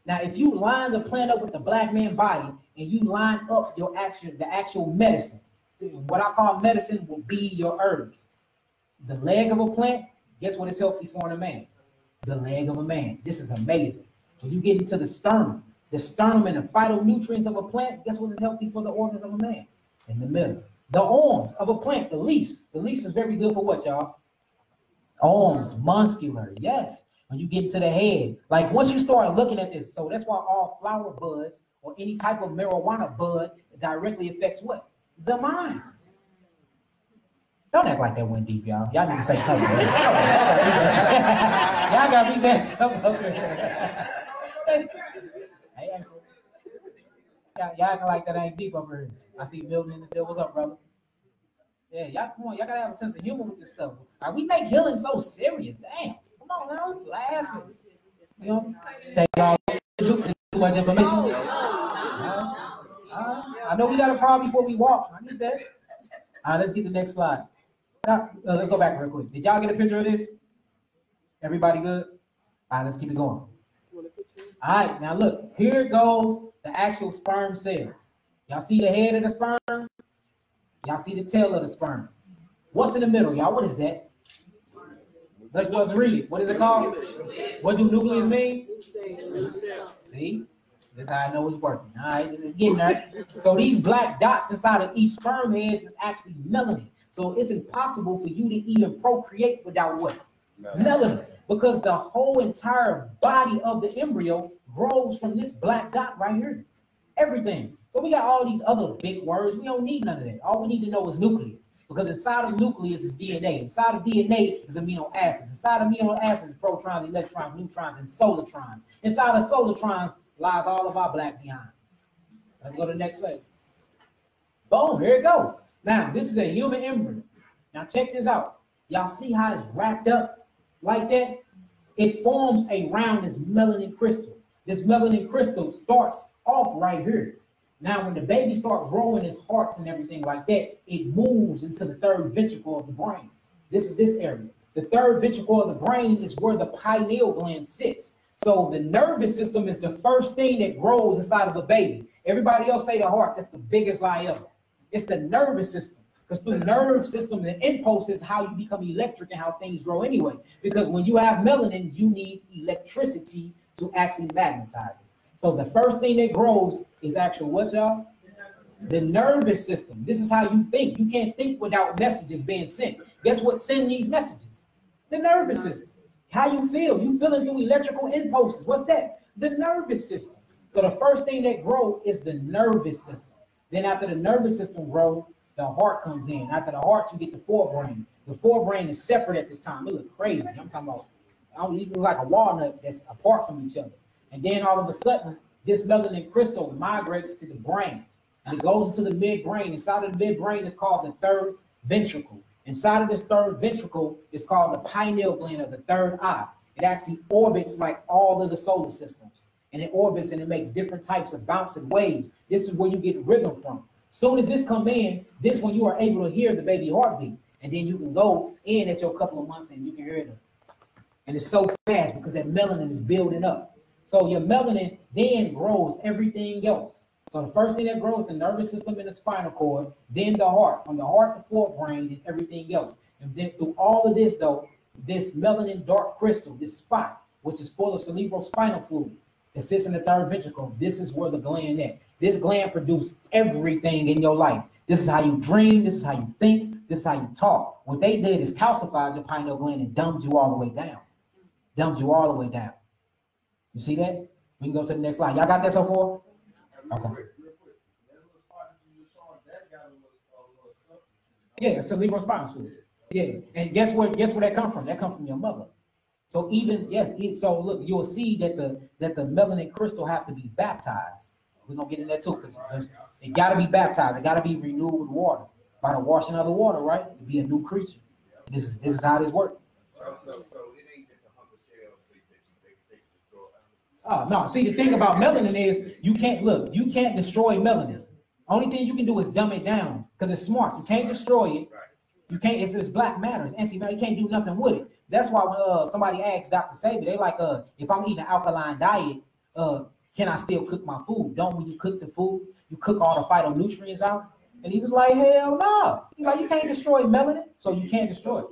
Now, if you line the plant up with the black man body and you line up the actual medicine, what I call medicine will be your herbs. The leg of a plant, guess what is healthy for in a man? The leg of a man. This is amazing. When you get into the sternum and the phytonutrients of a plant, guess what is healthy for the organs of a man? In the middle. The arms of a plant, the leaves. The leaves is very good for what, y'all? Arms, muscular, yes. When you get into the head, like once you start looking at this, so that's why all flower buds or any type of marijuana bud directly affects what? The mind. Don't act like that went deep, y'all. Y'all need to say something. Y'all got me messed up over here. Hey, y'all acting like that ain't deep over here. I see Milton in the field. What's up, brother? Yeah, y'all come on. Y'all gotta have a sense of humor with this stuff. We make healing so serious. Damn. Come on now, let's laugh. You know, take all too much information. I know we got a problem before we walk. I get that. All right, let's get the next slide. Let's go back real quick. Did y'all get a picture of this? Everybody good? All right, let's keep it going. All right, now look, here goes the actual sperm cells. Y'all see the head of the sperm? Y'all see the tail of the sperm. What's in the middle, y'all? What is that? Let's read it. What is it called? What do nucleus mean? See? This is how I know it's working. All right, this is getting there. So these black dots inside of each sperm head is actually melanin. So it's impossible for you to even procreate without what? Melanin. Because the whole entire body of the embryo grows from this black dot right here. Everything. So we got all these other big words. We don't need none of that. All we need to know is nucleus. Because inside of nucleus is DNA. Inside of DNA is amino acids. Inside of amino acids is protons, electrons, neutrons, and solitrons. Inside of solitrons lies all of our black behinds. Let's go to the next slide. Boom, here it goes. Now, this is a human embryo. Now, check this out. Y'all see how it's wrapped up like that? It forms around this melanin crystal. This melanin crystal starts off right here. Now, when the baby starts growing his hearts and everything like that, it moves into the third ventricle of the brain. This is this area. The third ventricle of the brain is where the pineal gland sits. So the nervous system is the first thing that grows inside of a baby. Everybody else say the heart. That's the biggest lie ever. It's the nervous system. Because through the nerve system, the impulse is how you become electric and how things grow anyway. Because when you have melanin, you need electricity to actually magnetize it. So the first thing that grows is actual what, y'all? The nervous system. This is how you think. You can't think without messages being sent. Guess what sends these messages? The nervous system. How you feel. You feeling through electrical impulses. What's that? The nervous system. So the first thing that grows is the nervous system. Then after the nervous system grows, the heart comes in. After the heart, you get the forebrain. The forebrain is separate at this time. It looks crazy. I'm talking about, it looks like a walnut that's apart from each other. And then all of a sudden, this melanin crystal migrates to the brain. And it goes into the midbrain. Inside of the midbrain is called the third ventricle. Inside of this third ventricle is called the pineal gland of the third eye. It actually orbits like all of the solar systems. And it orbits and it makes different types of bouncing waves. This is where you get rhythm from. Soon as this come in, this when you are able to hear the baby heartbeat. And then you can go in at your couple of months and you can hear it. And it's so fast because that melanin is building up. So your melanin then grows everything else. So the first thing that grows, the nervous system and the spinal cord, then the heart. From the heart, the forebrain, and everything else. And then through all of this, though, this melanin dark crystal, this spot, which is full of cerebral spinal fluid, that sits in the third ventricle, this is where the gland is. This gland produces everything in your life. This is how you dream. This is how you think. This is how you talk. What they did is calcified your pineal gland and dumbed you all the way down. Dumbed you all the way down. You see that? We can go to the next slide. Y'all got that so far? Okay. Yeah, cerebral spinal fluid. Yeah, and guess where that come from? That come from your mother. So even, yes, so look, you'll see that the melanin crystal have to be baptized. We're gonna get in that too, because it gotta be baptized, it gotta be renewed with water. By the washing of the water, right? To be a new creature. This is how this works. So it ain't just a hunk of shell that you destroy. No, see, the thing about melanin is you can't destroy melanin. Only thing you can do is dumb it down because it's smart. You can't destroy it. You can't, it's black matter, it's antimatter, you can't do nothing with it. That's why when somebody asks Dr. Sabi, they like, if I'm eating an alkaline diet, can I still cook my food? Don't when you cook the food, you cook all the phytonutrients out? And he was like, hell no. He's like, you can't destroy melanin, so you can't destroy it.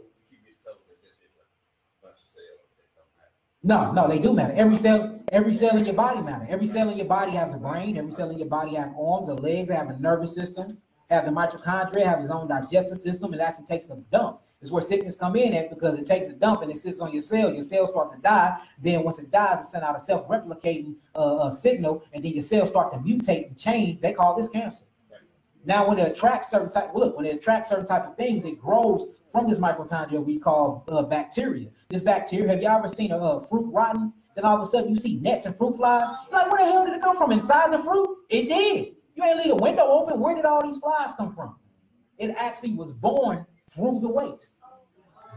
No, they do matter. Every cell in your body matter. Every cell in your body has a brain. Every cell in your body has arms or legs, have a nervous system, have the mitochondria, have its own digestive system. It actually takes a dump. It's where sickness come in at because it takes a dump and it sits on your cell. Your cells start to die. Then once it dies, it sends out a self-replicating signal, and then your cells start to mutate and change. They call this cancer. Now, when it attracts certain type of things, it grows from this mitochondria we call bacteria. This bacteria, have y'all ever seen a fruit rotten? Then all of a sudden you see nets and fruit flies. You're like, where the hell did it come from? Inside the fruit? It did. You ain't leave the window open. Where did all these flies come from? It actually was born through the waste.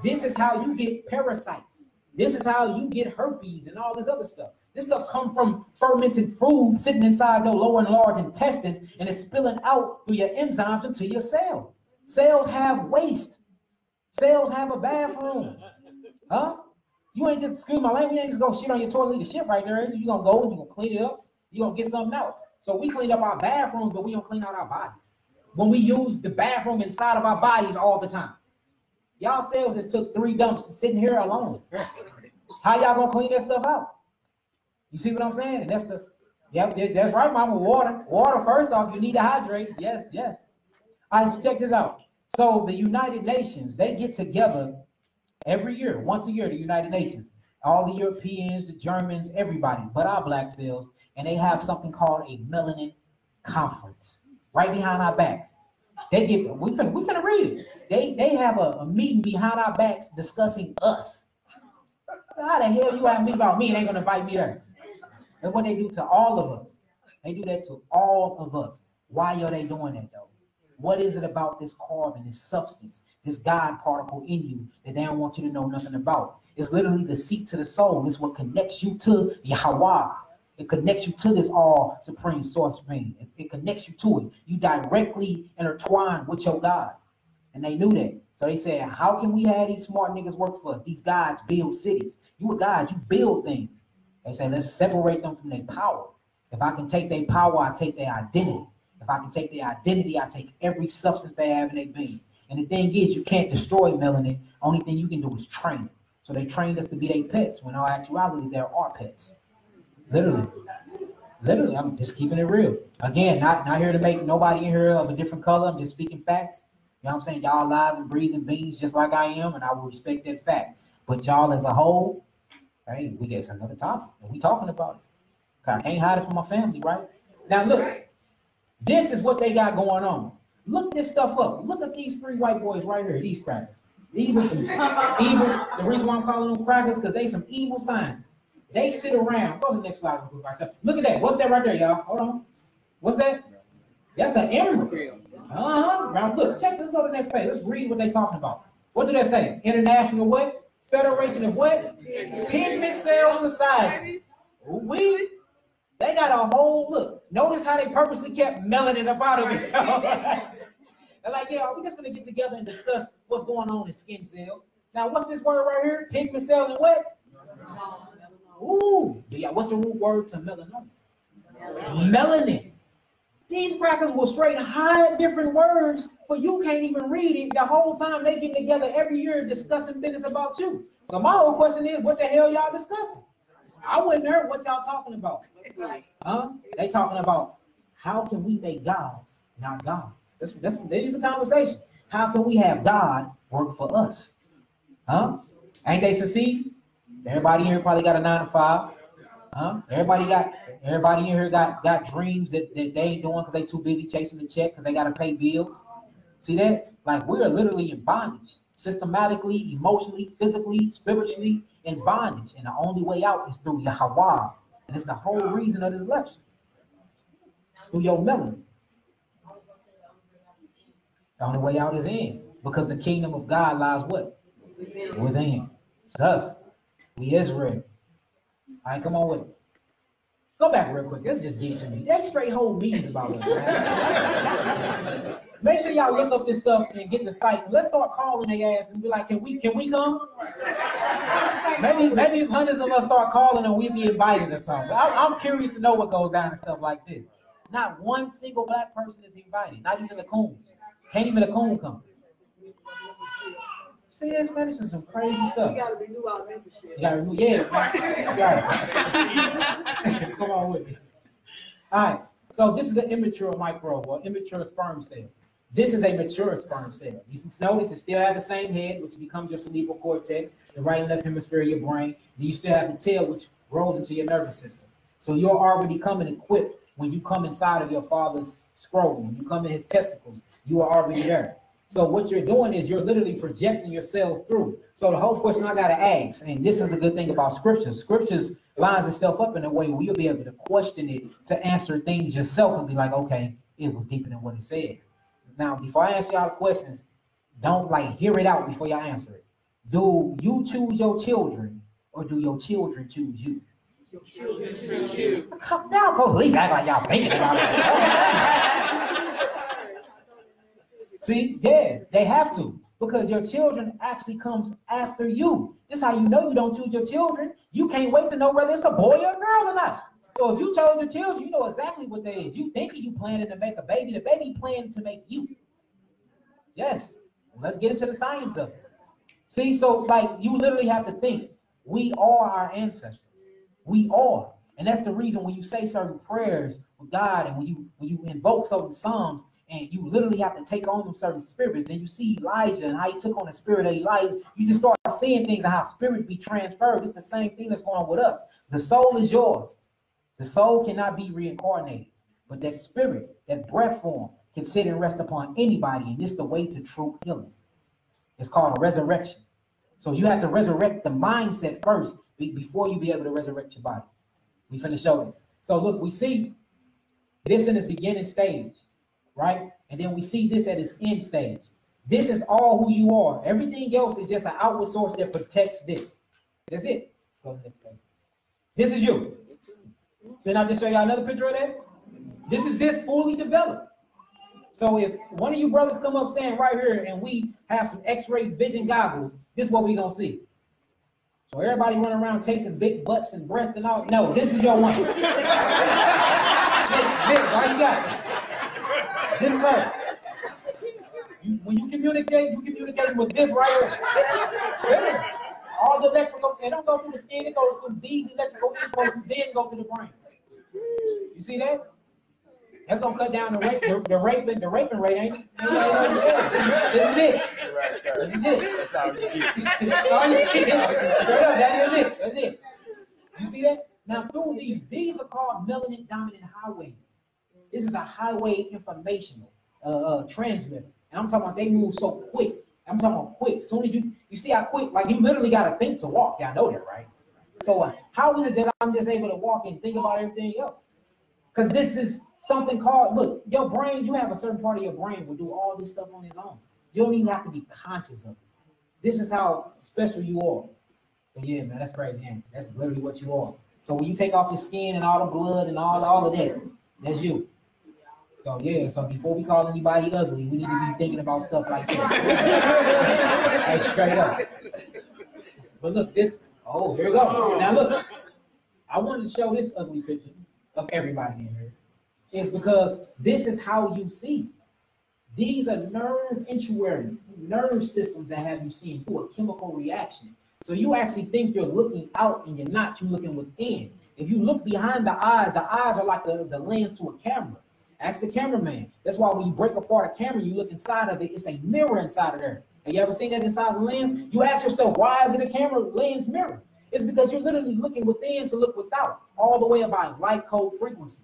This is how you get parasites. This is how you get herpes and all this other stuff. This stuff comes from fermented food sitting inside your lower and large intestines, and it's spilling out through your enzymes into your cells. Cells have waste. Cells have a bathroom. Huh? You ain't just, excuse my language, you ain't just gonna shit on your toilet, leave the shit right there. You're gonna go and you're gonna clean it up. You're gonna get something out. So we clean up our bathrooms, but we don't clean out our bodies. When we use the bathroom inside of our bodies all the time. Y'all cells just took 3 dumps sitting here alone. How y'all gonna clean that stuff out? You see what I'm saying? And that's that's right, mama. Water first off, you need to hydrate. Yes. All right, so check this out. So the United Nations, they get together every year, once a year, the United Nations, all the Europeans, the Germans, everybody, but our black cells, and they have something called a melanin conference right behind our backs. They get, we finna read it. They have a meeting behind our backs discussing us. How the hell you have me about me and ain't gonna invite me there? That's what they do to all of us. They do that to all of us. Why are they doing that though? What is it about this carbon, this substance, this God particle in you that they don't want you to know nothing about? It's literally the seat to the soul. It's what connects you to Yahweh. It connects you to this all supreme source being. It connects you to it. You directly intertwine with your God. And they knew that. So they said, how can we have these smart niggas work for us? These gods build cities. You a god, you build things. They say, let's separate them from their power. If I can take their power, I take their identity. If I can take their identity, I take every substance they have in their being. And the thing is, you can't destroy melanin. Only thing you can do is train it. So they trained us to be their pets, when in all actuality, there are pets. Literally, I'm just keeping it real. Again, not here to make nobody in here of a different color. I'm just speaking facts. You know what I'm saying? Y'all alive and breathing beings just like I am, and I will respect that fact. But y'all as a whole, hey, we get another topic, and we talking about it. I can't hide it from my family, right? Now look, this is what they got going on. Look this stuff up. Look at these 3 white boys right here, these crackers. These are some evil, the reason why I'm calling them crackers, because they some evil scientists. They sit around. Go to the next slide. Look at that. What's that right there, y'all? Hold on. What's that? That's an emerald. Now look, check. Let's go to the next page. Let's read what they're talking about. What do they say? International what? Federation of what? Pigment Cell Society. Ooh-wee. They got a whole look. Notice how they purposely kept melanin up out of it. They're like, yeah, we're just gonna get together and discuss what's going on in skin cells. Now, what's this word right here? Pigment cell and what? Ooh, yeah. What's the root word to melanoma? Melanin. These crackers will straight hide different words for you can't even read it. The whole time they get together every year discussing business about you. So my whole question is, what the hell y'all discussing? I wouldn't know what y'all talking about. Huh? They talking about how can we make gods not gods? That's the conversation. How can we have God work for us? Huh? Ain't they succeed? Everybody here probably got a 9 to 5. Huh? Everybody in here got dreams that they ain't doing because they too busy chasing the check because they gotta pay bills. See that? Like, we are literally in bondage. systematically, emotionally, physically, spiritually, in bondage. And the only way out is through Yahweh. And it's the whole reason of this lecture. Through your melanin. The only way out is in. Because the kingdom of God lies what? Within. It's us. We Israel. All right, come on with it. Go back real quick. That's just deep to me. That straight whole means about us, man. Make sure y'all look up this stuff and get the sites. Let's start calling their ass and be like, can we come? Maybe if hundreds of us start calling and we be invited or something. I'm curious to know what goes down and stuff like this. Not one single black person is invited. Not even the coons. Can't even the coon come. See this, man? This is some crazy stuff. You gotta renew our membership. You gotta renew, yeah. Come on with me. All right. So this is an immature microbe or immature sperm cell. This is a mature sperm cell. You notice it still have the same head, which becomes your cerebral cortex, the right and left hemisphere of your brain. Then you still have the tail, which rolls into your nervous system. So you're already coming equipped when you come inside of your father's scrotum. When you come in his testicles, you are already there. So what you're doing is you're literally projecting yourself through. So the whole question I got to ask, and this is the good thing about scriptures. Scriptures lines itself up in a way where you'll be able to question it to answer things yourself and be like, okay, it was deeper than what it said. Now, before I answer y'all the questions, don't like hear it out before y'all answer it. Do you choose your children or do your children choose you? Your children choose you. Come down, folks. At least act like y'all thinking about it. See, yeah, they have to, because your children actually comes after you. This is how you know you don't choose your children. You can't wait to know whether it's a boy or a girl or not. So if you chose your children, you know exactly what they is. You thinking you planning to make a baby, the baby planning to make you. Yes, let's get into the science of it. See, so like you literally have to think, we are our ancestors. We are. And that's the reason when you say certain prayers with God and when you invoke certain psalms, and you literally have to take on them certain spirits. Then you see Elijah and how he took on the spirit of Elijah. You just start seeing things and how spirit be transferred. It's the same thing that's going on with us. The soul is yours. The soul cannot be reincarnated. But that spirit, that breath form, can sit and rest upon anybody. And it's the way to true healing. It's called a resurrection. So you have to resurrect the mindset first before you be able to resurrect your body. We finna show this. So look, we see this in its beginning stage. Right? And then we see this at its end stage. This is all who you are. Everything else is just an outward source that protects this. That's it. Let's go to the next page. This is you. Then I'll just show y'all another picture of that. This is this fully developed. So if one of you brothers come up, stand right here, and we have some X-ray vision goggles, this is what we gonna see. So everybody running around chasing big butts and breasts and all. No, this is your one. This, why you got it? This right. When you communicate with this right here. All the electrical, they don't go through the skin, it goes through these electrical impulses, then go to the brain. You see that? That's gonna cut down the raping rate, ain't it? This is it. This is it. That's all you get. That is it. That's it. You see that? Now through these are called melanin dominant highways. This is a highway informational transmitter. And I'm talking about they move so quick. I'm talking about quick. As soon as you see how quick, like you literally got to think to walk. Y'all know that, right? So how is it that I'm just able to walk and think about everything else? Because this is something called, look, your brain, you have a certain part of your brain will do all this stuff on its own. You don't even have to be conscious of it. This is how special you are. But yeah, man, that's crazy. Man. That's literally what you are. So when you take off your skin and all the blood and all of that, that's you. So yeah, so before we call anybody ugly, we need to be thinking about stuff like that. Hey, straight up. But look, this, oh, here we go. Now look, I wanted to show this ugly picture of everybody in here. It's because this is how you see. These are nerve estuaries, nerve systems that have you seeing through a chemical reaction. So you actually think you're looking out and you're not, you're looking within. If you look behind the eyes are like the lens to a camera. Ask the cameraman. That's why when you break apart a camera, you look inside of it, it's a mirror inside of there. Have you ever seen that inside the lens? You ask yourself, why is it a camera lens mirror? It's because you're literally looking within to look without, all the way about light code frequency.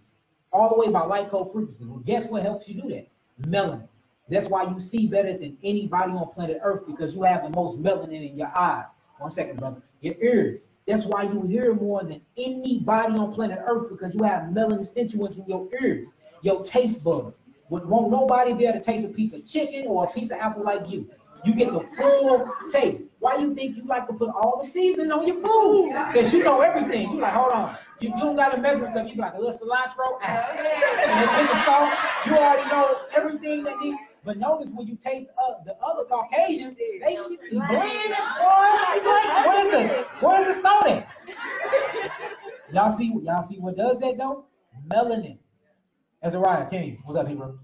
All the way by light code frequency. Well, guess what helps you do that? Melanin. That's why you see better than anybody on planet Earth, because you have the most melanin in your eyes. 1 second, brother. Your ears. That's why you hear more than anybody on planet Earth, because you have melanin constituents in your ears, your taste buds. Won't nobody be able to taste a piece of chicken or a piece of apple like you. You get the full taste. Why you think you like to put all the seasoning on your food? Because you know everything. You like, hold on. You don't got to measure it. You be like a little cilantro. And a bit of salt. You already know everything that needs. But notice when you taste the other Caucasians, they should be bland. Where's the salt at? Y'all see what does that though? Melanin. Azariah King. What's up, Hebrew?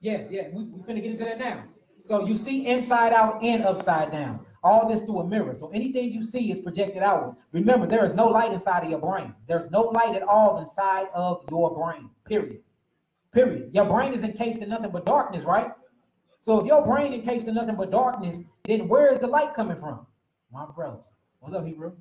Yes, we finna get into that now. So you see inside out and upside down. All this through a mirror. So anything you see is projected outward. Remember, there is no light inside of your brain. There's no light at all inside of your brain, period. Period. Your brain is encased in nothing but darkness, right? So if your brain encased in nothing but darkness, then where is the light coming from? My brother. What's up, Hebrew?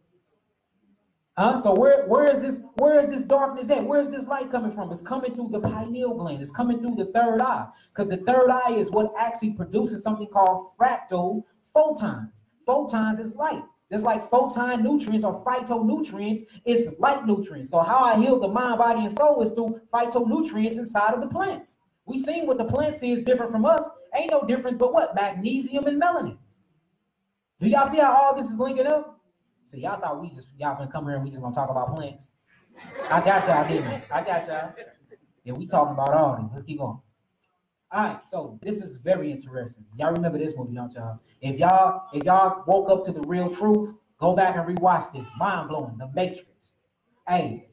So where is this darkness at? Where is this light coming from? It's coming through the pineal gland. It's coming through the third eye, because the third eye is what actually produces something called fractal photons. Photons is light. There's like photon nutrients or phytonutrients. It's light nutrients. So how I heal the mind, body, and soul is through phytonutrients inside of the plants. We seen what the plants is different from us. Ain't no difference but what? Magnesium and melanin. Do y'all see how all this is linking up? See, y'all thought y'all gonna come here and we just gonna talk about plants. I got y'all, didn't I? I got y'all. Yeah, we talking about all these. Let's keep going. All right, so this is very interesting. Y'all remember this movie, don't y'all? If y'all woke up to the real truth, go back and rewatch this. Mind blowing, The Matrix. Hey,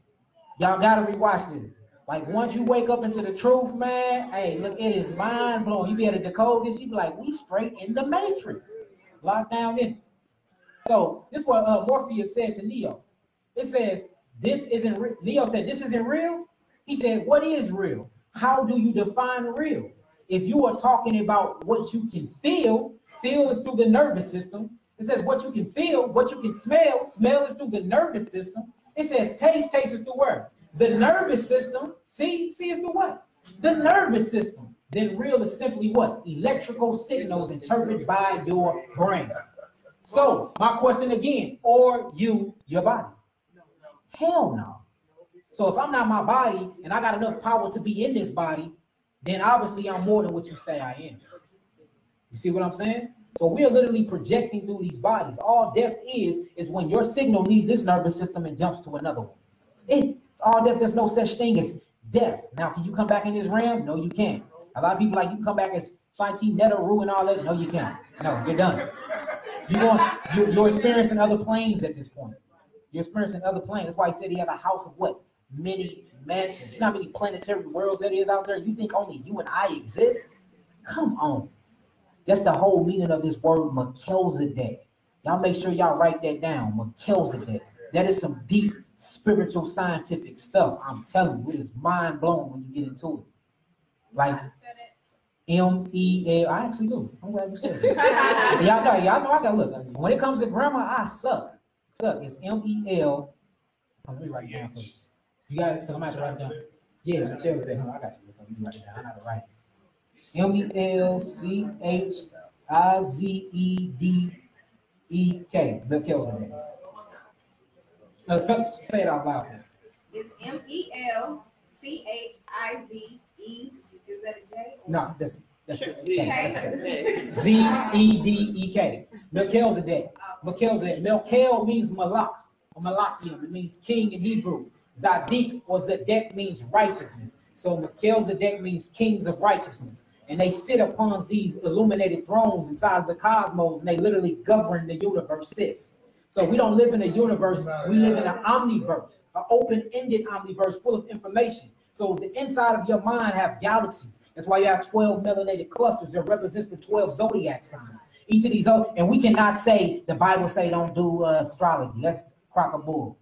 y'all gotta rewatch this. Like once you wake up into the truth, man, hey, look, it is mind blowing. You be able to decode this. You be like, we straight in the Matrix, locked down in it. So this is what Morpheus said to Neo. It says, this isn't real. Neo said, this isn't real. He said, what is real? How do you define real? If you are talking about what you can feel is through the nervous system. It says what you can feel, what you can smell is through the nervous system. It says taste is through where? The nervous system. See is through what? The nervous system. Then real is simply what? Electrical signals interpreted by your brain. So my question again, are you your body? Hell no. So if I'm not my body and I got enough power to be in this body, then obviously I'm more than what you say I am. You see what I'm saying? So we are literally projecting through these bodies. All death is when your signal leaves this nervous system and jumps to another one. It's all death. There's no such thing as death. Now, can you come back in this realm? No, you can't. A lot of people like, you come back as Shanti Netaru and all that. No, you can't. No, you're done. You're experiencing other planes at this point. You're experiencing other planes. That's why he said he had a house of what? Many mansions. You know how many planetary worlds that is out there? You think only you and I exist? Come on. That's the whole meaning of this word, Melchizedek. Y'all make sure y'all write that down, Melchizedek. That is some deep spiritual scientific stuff. I'm telling you, it is mind blowing when you get into it. Like M-E-L. I actually do. I'm glad you said that. y'all know I gotta look. When it comes to grammar, I suck. It's M-E-L. Let me write it down for you. You got it? I'm actually write it down. Yeah, Melchizedek. I got you. Let me write it down. I know how to write it. M-E-L-C-H-I-Z-E-D-E-K. Melchizedek. Say it out loud. It's M-E-L-C-H-I-Z-E. Is that a J? No, that's Z-E-D-E-K. Melchizedek. Melchizedek. Melchel means Malak, or Malachian. It means king in Hebrew. Zadik or Zedek means righteousness. So Melchizedek means kings of righteousness. And they sit upon these illuminated thrones inside of the cosmos, and they literally govern the universe. So we don't live in a universe, we live in an omniverse, an open-ended omniverse full of information. So the inside of your mind have galaxies. That's why you have 12 melinated clusters that represents the 12 zodiac signs. Each of these, and we cannot say the Bible say don't do astrology. That's crock of bull.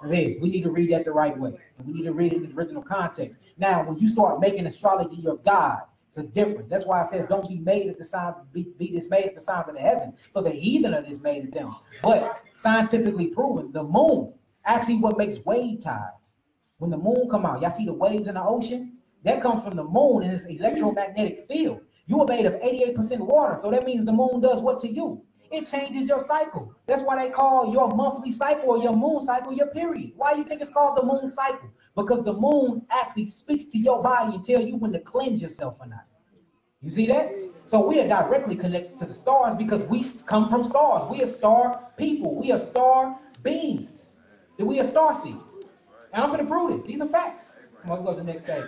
We need to read that the right way. And we need to read it in the original context. Now, when you start making astrology your God, it's a difference. That's why it says don't be made at the signs, be dismayed at the signs of the heaven. For the heathen are dismayed at them. But scientifically proven, the moon Actually, what makes wave tides? When the moon come out, y'all see the waves in the ocean? That comes from the moon and its electromagnetic field. You are made of 88% water, so that means the moon does what to you? It changes your cycle. That's why they call your monthly cycle or your moon cycle your period. Why do you think it's called the moon cycle? Because the moon actually speaks to your body and tell you when to cleanse yourself or not. You see that? So we are directly connected to the stars because we come from stars. We are star people. We are star beings. We are star seeds. And I'm going to prove this. These are facts. Let's go to the next page.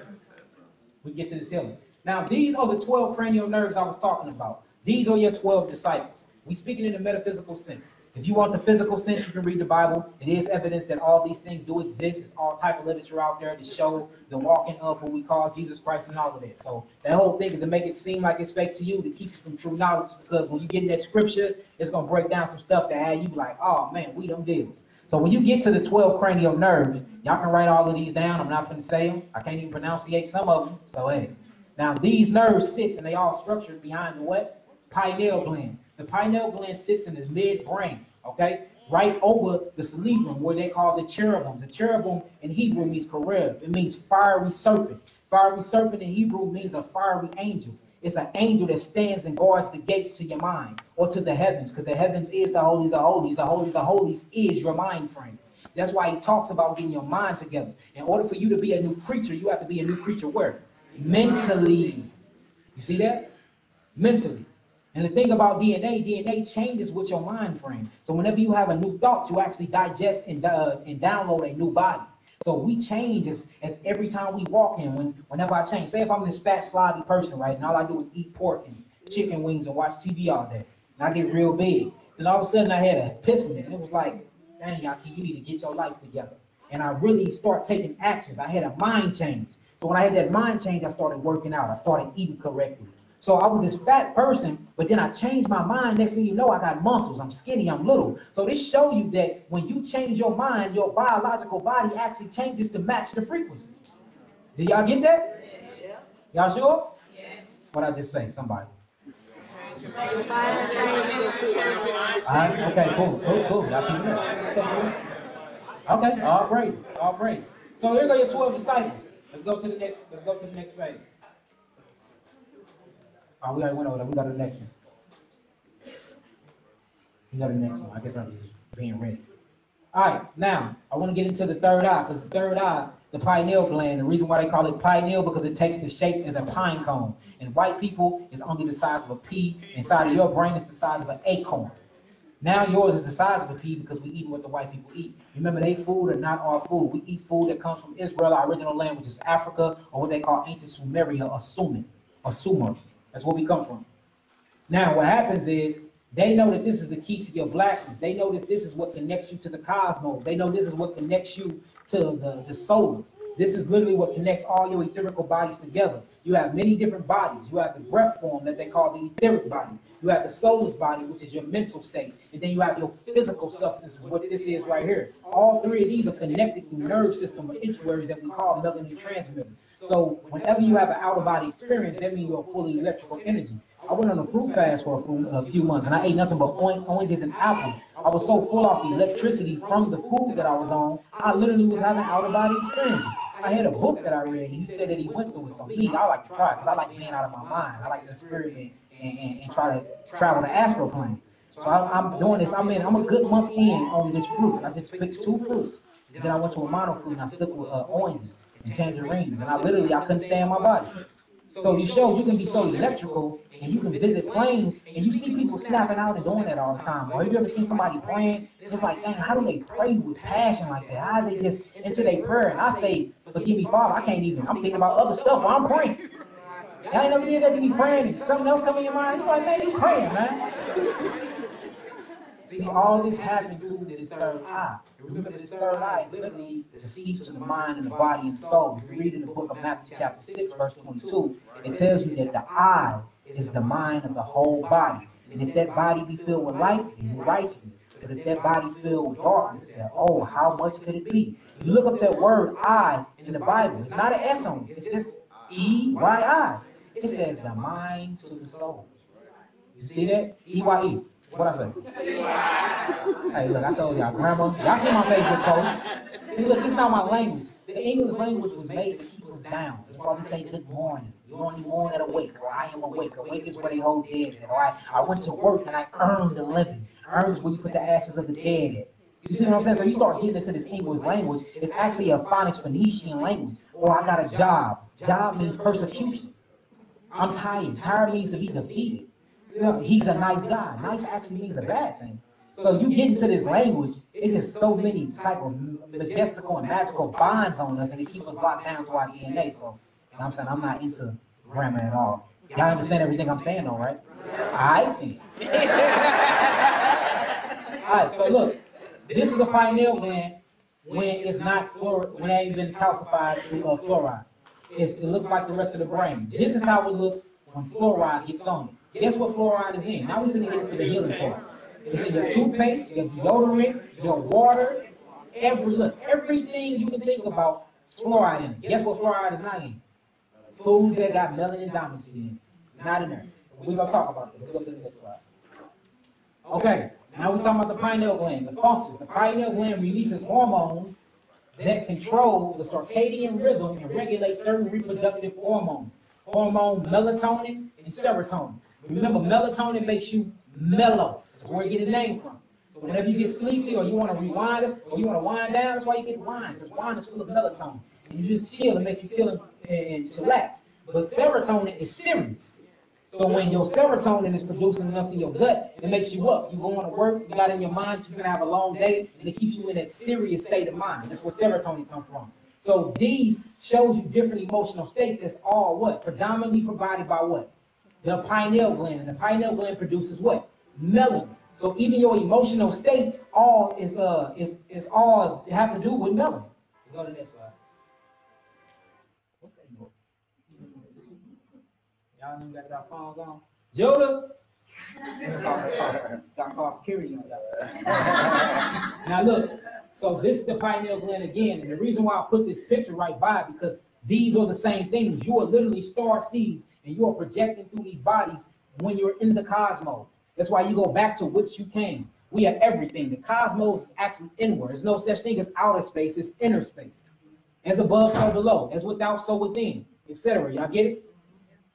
We get to this healing. Now, these are the 12 cranial nerves I was talking about. These are your 12 disciples. We're speaking in the metaphysical sense. If you want the physical sense, you can read the Bible. It is evidence that all these things do exist. It's all type of literature out there to show the walking of what we call Jesus Christ and all of that. So that whole thing is to make it seem like it's fake to you, to keep you from true knowledge, because when you get in that scripture, it's going to break down some stuff that had you like, oh man, we them deals. So when you get to the 12 cranial nerves, y'all can write all of these down. I'm not going to say them. I can't even pronunciate some of them. So hey, now these nerves sits and they all structured behind the what? Pineal gland. The pineal gland sits in the midbrain, okay? Right over the cerebrum, where they call the cherubim. The cherubim in Hebrew means kareb. It means fiery serpent. Fiery serpent in Hebrew means a fiery angel. It's an angel that stands and guards the gates to your mind or to the heavens, because the heavens is the holies of holies. The holies of holies is your mind frame. That's why he talks about getting your mind together. In order for you to be a new creature, you have to be a new creature where? Mentally. You see that? Mentally. And the thing about DNA changes with your mind frame. So whenever you have a new thought, you actually digest and download a new body. So we change as every time we walk in, whenever I change. Say if I'm this fat, sloppy person, right, and all I do is eat pork and chicken wings and watch TV all day, and I get real big. Then all of a sudden I had an epiphany, and it was like, dang, YAH'KI, you need to get your life together. And I really start taking actions. I had a mind change. So when I had that mind change, I started working out. I started eating correctly. So I was this fat person, but then I changed my mind. Next thing you know, I got muscles. I'm skinny. I'm little. So this shows you that when you change your mind, your biological body actually changes to match the frequency. Do y'all get that? Yeah. Y'all sure? Yeah. What I just say? Somebody. All right. Okay. Cool. Y'all keep it. Okay. All great. So here go your 12 disciples. Let's go to the next page. Oh, we already went over that. We got the next one. I guess I'm just being ready. All right, now I want to get into the third eye, because the third eye, the pineal gland, the reason why they call it pineal, because it takes the shape as a pine cone. And white people is only the size of a pea. Inside of your brain is the size of an acorn. Now yours is the size of a pea because we eat what the white people eat. Remember, they food are not our food. We eat food that comes from Israel, our original land, which is Africa, or what they call ancient Sumeria, or Sumer. That's where we come from. Now, what happens is they know that this is the key to your blackness. They know that this is what connects you to the cosmos. They know this is what connects you to the souls. This is literally what connects all your etherical bodies together. You have many different bodies. You have the breath form that they call the etheric body. You have the soulless body, which is your mental state. And then you have your physical substance, what this is right here. All three of these are connected through nerve system or intraways that we call melanin transmitters. So whenever you have an out-of-body experience, that means you're fully electrical energy. I went on a fruit fast for a few months, and I ate nothing but oranges and apples. I was so full off the electricity from the food that I was on, I literally was having out-of-body experiences. I had a book that I read, and he said that he went through it. So I like to try it, because I like being out of my mind. I like to experiment and try to travel the astral plane. So I'm doing this. I'm a good month in on this fruit. I just picked 2 fruits. And then I went to a mono fruit, and I stuck with oranges and tangerines. And I couldn't stay in my body. So you can be so electrical, and you can visit planes, and you see people snapping out and doing that all the time. Or have you ever seen somebody praying? It's just like, dang, how do they pray with passion like that? How is they just into their prayer? And I say, forgive me, Father, I can't even. I'm thinking about other stuff while I'm praying. Y'all ain't never did that to be praying, and something else come in your mind. You're like, man, you praying, man. See, all this happened through this third eye. Remember, this third eye is literally the seat of the mind and the body and the soul. If you read in the book of Matthew chapter 6, verse 22, it tells you that the eye is the mind of the whole body. And if that body be filled with light, then you're righteous. But if that body filled with darkness, say, oh, how much could it be? If you look up that word I in the Bible, it's not an S on it. It's just E-Y-I. It says the mind to the soul. You see that? E-Y-E. What I say? Hey, look, I told y'all, grandma. Y'all see my favorite quote. See, look, this is not my language. The English language was made to keep us down. That's why we say good morning. You only mourn at awake, or I am awake. Awake is where they hold dead at. Or I went to work and I earned a living. Earned is where you put the ashes of the dead at. You see what I'm saying? So you start getting into this English language. It's actually a phonics Phoenician language. Or I got a job. Job means persecution. I'm tired. Tired means to be defeated. He's a nice guy. Nice actually means a bad thing. So you get into this language, it's just so many type of majestical and magical bonds on us, and it keeps us locked down to our DNA. So, you know what I'm saying? I'm not into grammar at all. Y'all understand everything I'm saying though, right? Alright then. Alright, so look, this is a pineal gland when it's not when it ain't been calcified through fluoride. It looks like the rest of the brain. This is how it looks when fluoride gets on it. Guess what fluoride is in? Now we're going to get into the healing part. It's in your toothpaste, your deodorant, your water, everything you can think about is fluoride in it. Guess what fluoride is not in? Foods that got melanin dominancy in it. Not in there. We're going to talk about this. Let's go to the next slide. Okay, now we're talking about the pineal gland, the function. The pineal gland releases hormones that control the circadian rhythm and regulate certain reproductive hormones. Hormone melatonin and serotonin. Remember, melatonin makes you mellow. That's where you get its name from. So whenever you get sleepy or you want to rewind us or you want to wind down, that's why you get wine. Because wine is full of melatonin. And you just chill, it makes you chill and chillax. But serotonin is serious. So when your serotonin is producing enough in your gut, it makes you up. You going to work, you got in your mind, you're going to have a long day, and it keeps you in that serious state of mind. That's where serotonin comes from. So these shows you different emotional states. That's all what? Predominantly provided by what? The pineal gland. And the pineal gland produces what? Melanin. So even your emotional state all is all have to do with melanin. Let's go to the next slide. What's that book? Y'all know got y'all phones on? Judah! Got call security on y'all. Now look, so this is the pineal gland again, and the reason why I put this picture right by it, because these are the same things. You are literally star seeds, and you are projecting through these bodies when you're in the cosmos. That's why you go back to which you came. We have everything. The cosmos is actually inward. There's no such thing as outer space, it's inner space. As above, so below. As without, so within, etc. Y'all get it?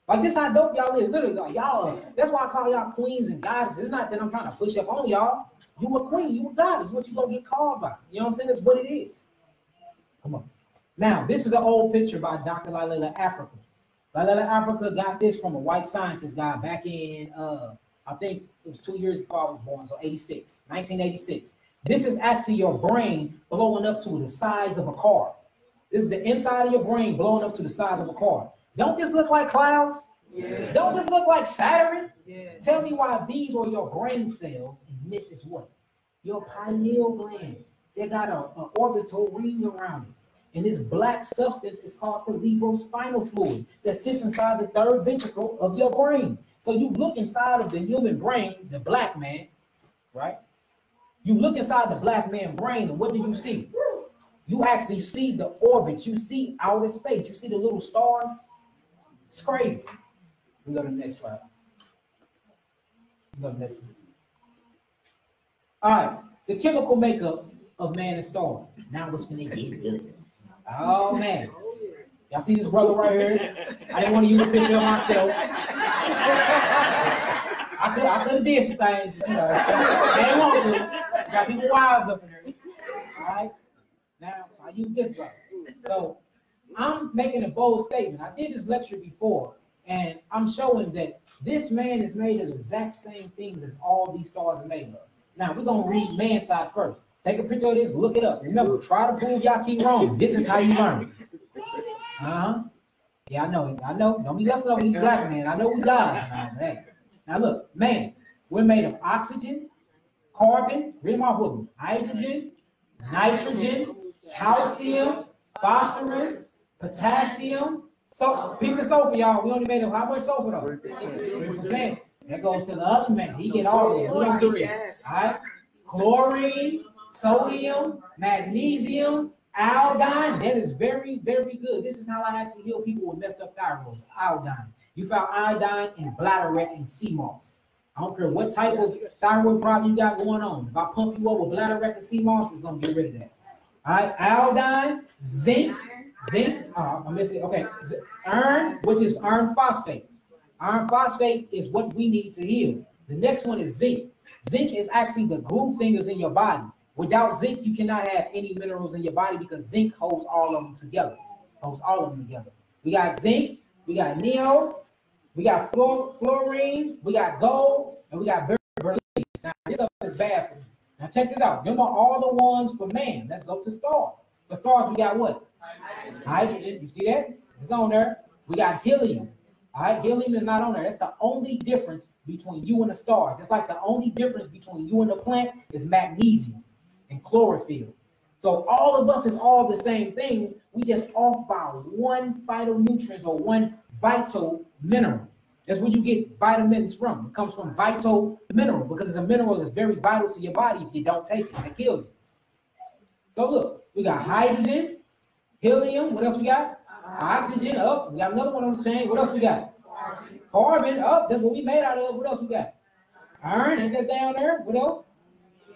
Like this how dope y'all is. Literally, like y'all, that's why I call y'all queens and goddesses. It's not that I'm trying to push up on y'all. You a queen, you a goddess. What you gonna get called by? You know what I'm saying? That's what it is. Come on. Now, this is an old picture by Dr. Lalela Africa. Lalela Africa got this from a white scientist guy back in, I think it was 2 years before I was born, so 1986. This is actually your brain blowing up to the size of a car. This is the inside of your brain blowing up to the size of a car. Don't this look like clouds? Yeah. Don't this look like Saturn? Yeah. Tell me why these are your brain cells, and this is what? Your pineal gland. They got an orbital ring around it. And this black substance is called cerebrospinal fluid that sits inside the third ventricle of your brain. So you look inside of the human brain, the black man, right? You look inside the black man's brain, and what do you see? You actually see the orbits. You see outer space. You see the little stars. It's crazy. We go to the next slide. Go to the next one. All right, the chemical makeup of man and stars. Now what's gonna get good? Oh man, y'all see this brother right here? I didn't want to use a picture of myself. I could have did some things, you know. I didn't want to. Got people wives up in there. All right. Now I use this brother. So I'm making a bold statement. I did this lecture before, and I'm showing that this man is made of the exact same things as all these stars are made of. Now we're gonna read man's side first. Take a picture of this, look it up. Remember, try to prove YAH'KI wrong. This is how you learn. Yeah, I know. Don't be listening over these black men. I know we guys. Now look, man, we're made of oxygen, carbon, read them off with me, hydrogen, nitrogen, calcium, phosphorus, potassium. So pick the sulfur, y'all. We only made of how much sulfur though? 3%. That goes to the other man. He get all of it. We don't do it. All right. Chlorine, sodium, magnesium, iodine. That is very, very good. This is how I actually heal people with messed up thyroids. Iodine. You found iodine in bladderwrack and sea moss. I don't care what type of thyroid problem you got going on. If I pump you up with bladder wreck and sea moss, it's gonna get rid of that. All right, iodine, zinc, I missed it. Okay, iron, which is iron phosphate. Iron phosphate is what we need to heal. The next one is zinc. Zinc is actually the glue fingers in your body. Without zinc, you cannot have any minerals in your body because zinc holds all of them together. We got zinc, we got neo, we got fluorine, we got gold, and we got beryllium. Now, this stuff is bad for you. Now, check this out. Remember all the ones for man. Let's go to stars. For stars, we got what? Hydrogen. You see that? It's on there. We got helium. All right, helium is not on there. That's the only difference between you and a star. Just like the only difference between you and the plant is magnesium and chlorophyll. So all of us is all the same things. We just off by one phytonutrient or one vital mineral. That's where you get vitamins from. It comes from vital mineral because it's a mineral that's very vital to your body. If you don't take it, it kills you. So look, we got hydrogen, helium. What else we got? Oxygen up. We got another one on the chain. What else we got? Carbon up. That's what we made out of. What else we got? Iron. Ain't that down there? What else?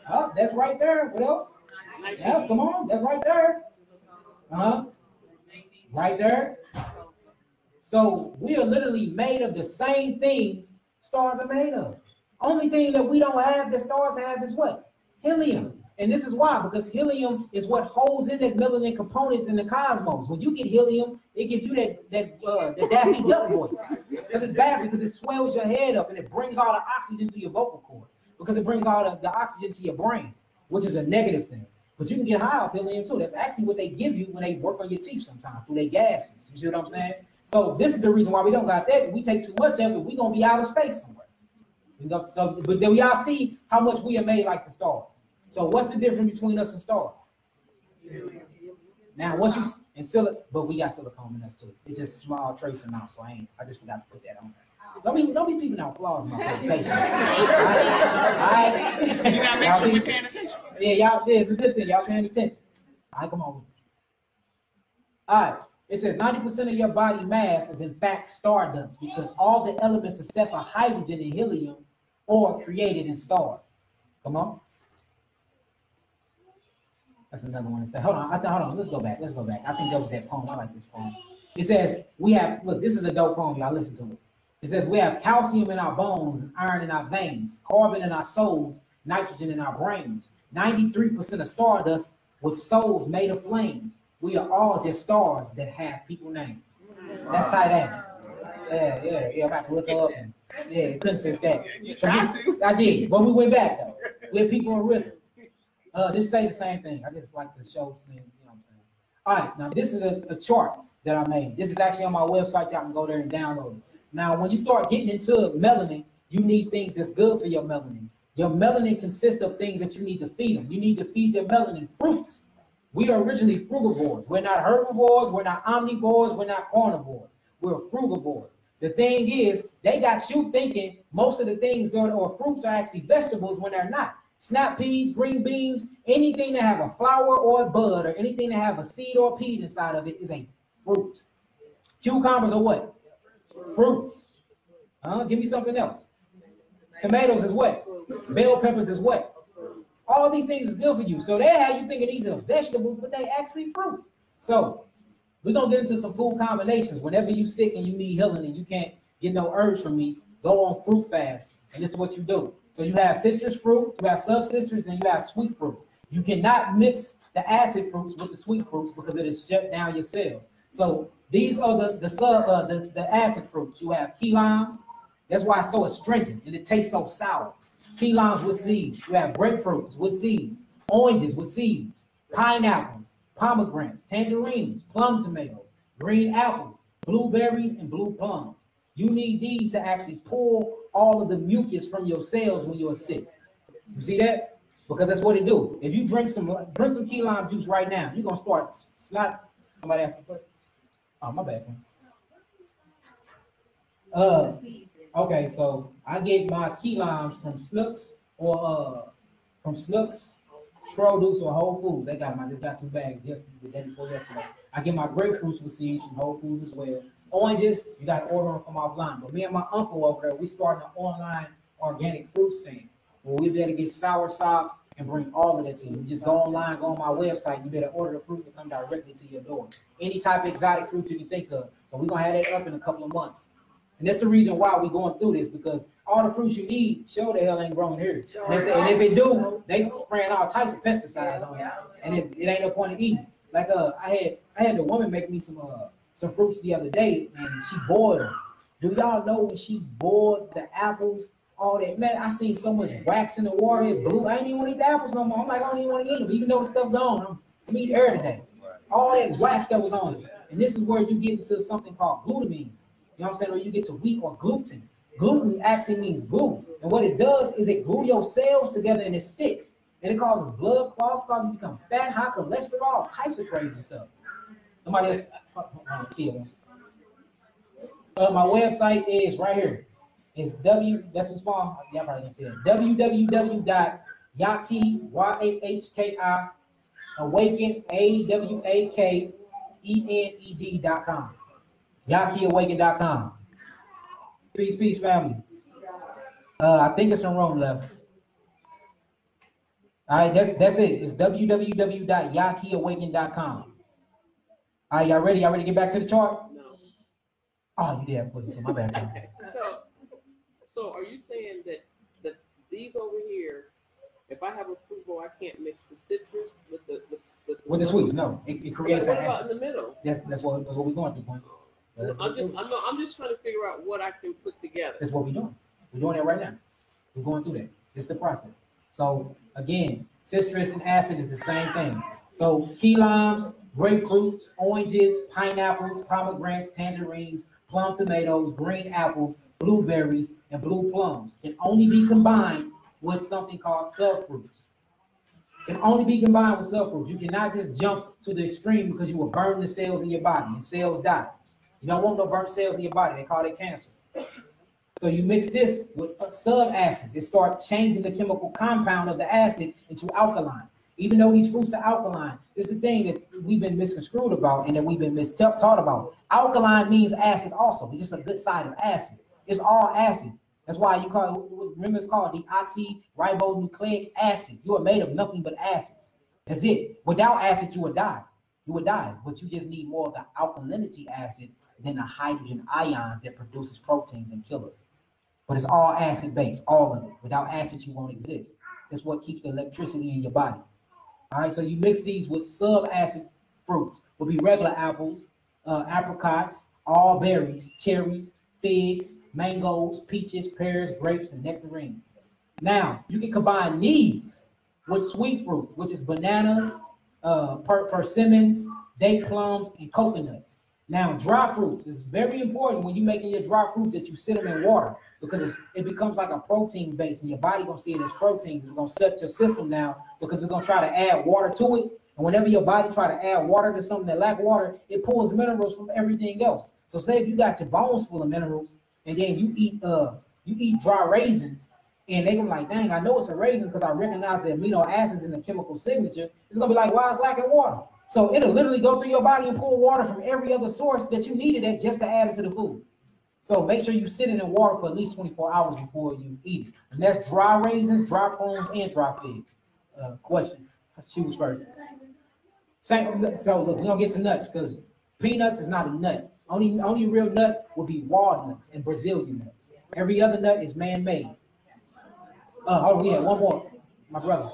Up. That's right there. What else? Yeah, come on. That's right there. Right there. So we are literally made of the same things stars are made of. Only thing that we don't have that stars have is what? Helium. And this is why, because helium is what holds in that melanin components in the cosmos. When you get helium, it gives you that Daffy Duck voice. Because it's bad because it swells your head up and it brings all the oxygen to your vocal cords. Because it brings all the oxygen to your brain, which is a negative thing. But you can get high off helium too. That's actually what they give you when they work on your teeth sometimes through their gases. You see what I'm saying? So this is the reason why we don't got that. If we take too much of it, we're going to be out of space somewhere. So, but then we all see how much we are made like the stars. So what's the difference between us and stars? Now, once you and but we got silicone in us too. It's just small trace amount, so I just forgot to put that on there. Don't be peeping out flaws in my presentation. All right. You gotta make sure we're paying attention. Yeah, y'all. Yeah, it's a good thing. Y'all paying attention. All right, come on. All right. It says 90% of your body mass is in fact stardust because all the elements except for hydrogen and helium are created in stars. Come on. That's another one. It says, hold on. Let's go back. I think that was that poem. I like this poem. It says, look, this is a dope poem. Y'all listen to it. It says, we have calcium in our bones and iron in our veins, carbon in our souls, nitrogen in our brains, 93% of stardust with souls made of flames. We are all just stars that have people names. That's tight end. Yeah. I'm about to look up and couldn't say that. You tried to. I did, but we went back though. We're people in rhythm. Just say the same thing. I just like the show thing, you know what I'm saying? All right, now this is a chart that I made. This is actually on my website. Y'all can go there and download it. Now, when you start getting into melanin, you need things that's good for your melanin. Your melanin consists of things that you need to feed them. You need to feed your melanin fruits. We are originally frugivores. We're not herbivores. We're not omnivores. We're not carnivores. We're frugivores. The thing is, they got you thinking most of the things or fruits are actually vegetables when they're not. Snap peas, green beans, anything that have a flower or a bud or anything that have a seed or a pea inside of it is a fruit. Cucumbers are what? Fruits. Give me something else. Tomatoes is what? Bell peppers is what? All these things is good for you. So they have you thinking these are vegetables, but they actually fruits. So we're going to get into some food combinations. Whenever you're sick and you need healing and you can't get no herbs from me, go on fruit fast. And this is what you do. So you have citrus fruit, you have subcitrus, and you have sweet fruits. You cannot mix the acid fruits with the sweet fruits because it is shut down your cells. So these are the acid fruits. You have key limes. That's why it's so astringent and it tastes so sour. Key limes with seeds. You have grapefruits with seeds, oranges with seeds, pineapples, pomegranates, tangerines, plum tomatoes, green apples, blueberries, and blue plums. You need these to actually pull all of the mucus from your cells when you're sick. You see that? Because that's what it do. If you drink some key lime juice right now, you're gonna start snot. Somebody asked me a question. Oh, my bad. Okay, so I get my key limes from Snooks or from Snooks Produce or Whole Foods. They got just got 2 bags the day before yesterday. I get my grapefruits with seeds from Whole Foods as well. Oranges, you got to order them from offline. But me and my uncle over there, we started an online organic fruit stand where we be able to get sour sop and bring all of that to you. You just go online, go on my website, you better order the fruit to come directly to your door. Any type of exotic fruit you can think of. So we're gonna have that up in a couple of months. And that's the reason why we're going through this, because all the fruits you need sure the hell ain't growing here. And if it do, they spraying all types of pesticides on it. And it ain't no point in eating. Like I had the woman make me some fruits the other day, and she boiled them. Do y'all know when she boiled the apples, all that? Man, I seen so much wax in the water, it blew. I ain't even want to eat the apples no more. I'm like, I don't even want to eat them, even though the stuff gone. I'm eating air today. All that wax that was on it. And this is where you get into something called glutamine. You know what I'm saying? Or you get to wheat or gluten. Gluten actually means glue. And what it does is it glue your cells together and it sticks. And it causes blood clots, causes you become fat, high cholesterol, all types of crazy stuff. Somebody else, my website is right here. It's that's too small. Y'all probably can see it. www.YAH'KI, YAHKI, awaken, AWAKENED.com. YAH'KIawaken.com. Peace, family. I think it's some room left. All right, that's it. It's www.YAH'KIawaken.com. All right, y'all ready? Y'all ready to get back to the chart? No. Oh, you did have to put it on my bad. Okay. So are you saying that these over here, if I have a fruit bowl, I can't mix the citrus with the sweets? No, it creates. What about in the middle? That's what we're going through, point. I'm just trying to figure out what I can put together. That's what we're doing. We're doing that right now. We're going through that. It's the process. So again, citrus and acid is the same thing. So key limes, grapefruits, oranges, pineapples, pomegranates, tangerines, plum tomatoes, green apples, blueberries, and blue plums can only be combined with something called subfruits. Can only be combined with subfruits. You cannot just jump to the extreme because you will burn the cells in your body and cells die. You don't want no burnt cells in your body. They call it cancer. So you mix this with sub-acids. It starts changing the chemical compound of the acid into alkaline. Even though these fruits are alkaline, this is the thing that we've been misconstrued about and that we've been taught about. Alkaline means acid also. It's just a good side of acid. It's all acid. That's why you call it, remember it's called deoxyribonucleic acid. You are made of nothing but acids. That's it. Without acid, you would die. You would die, but you just need more of the alkalinity acid than the hydrogen ions that produces proteins and killers. But it's all acid based, all of it. Without acid, you won't exist. That's what keeps the electricity in your body. All right, so you mix these with sub-acid fruits. Will be regular apples, apricots, all berries, cherries, figs, mangoes, peaches, pears, grapes, and nectarines. Now, you can combine these with sweet fruit, which is bananas, persimmons, date plums, and coconuts. Now, dry fruits is very important when you're making your dry fruits that you sit them in water, because it becomes like a protein base, and your body gonna see it as proteins. It's gonna set your system down because it's gonna try to add water to it. And whenever your body try to add water to something that lack water, it pulls minerals from everything else. So say if you got your bones full of minerals, and then you eat dry raisins, and they gonna be like, dang, I know it's a raisin because I recognize the amino acids in the chemical signature. It's gonna be like, why it's lacking water? So it'll literally go through your body and pull water from every other source that you needed it just to add it to the food. So make sure you sit it in water for at least 24 hours before you eat it. And that's dry raisins, dry plums, and dry figs. Question. She was first. Same. So look, we're gonna get to nuts because peanuts is not a nut. Only real nut would be walnuts and Brazilian nuts. Every other nut is man-made. Oh, we had one more, my brother.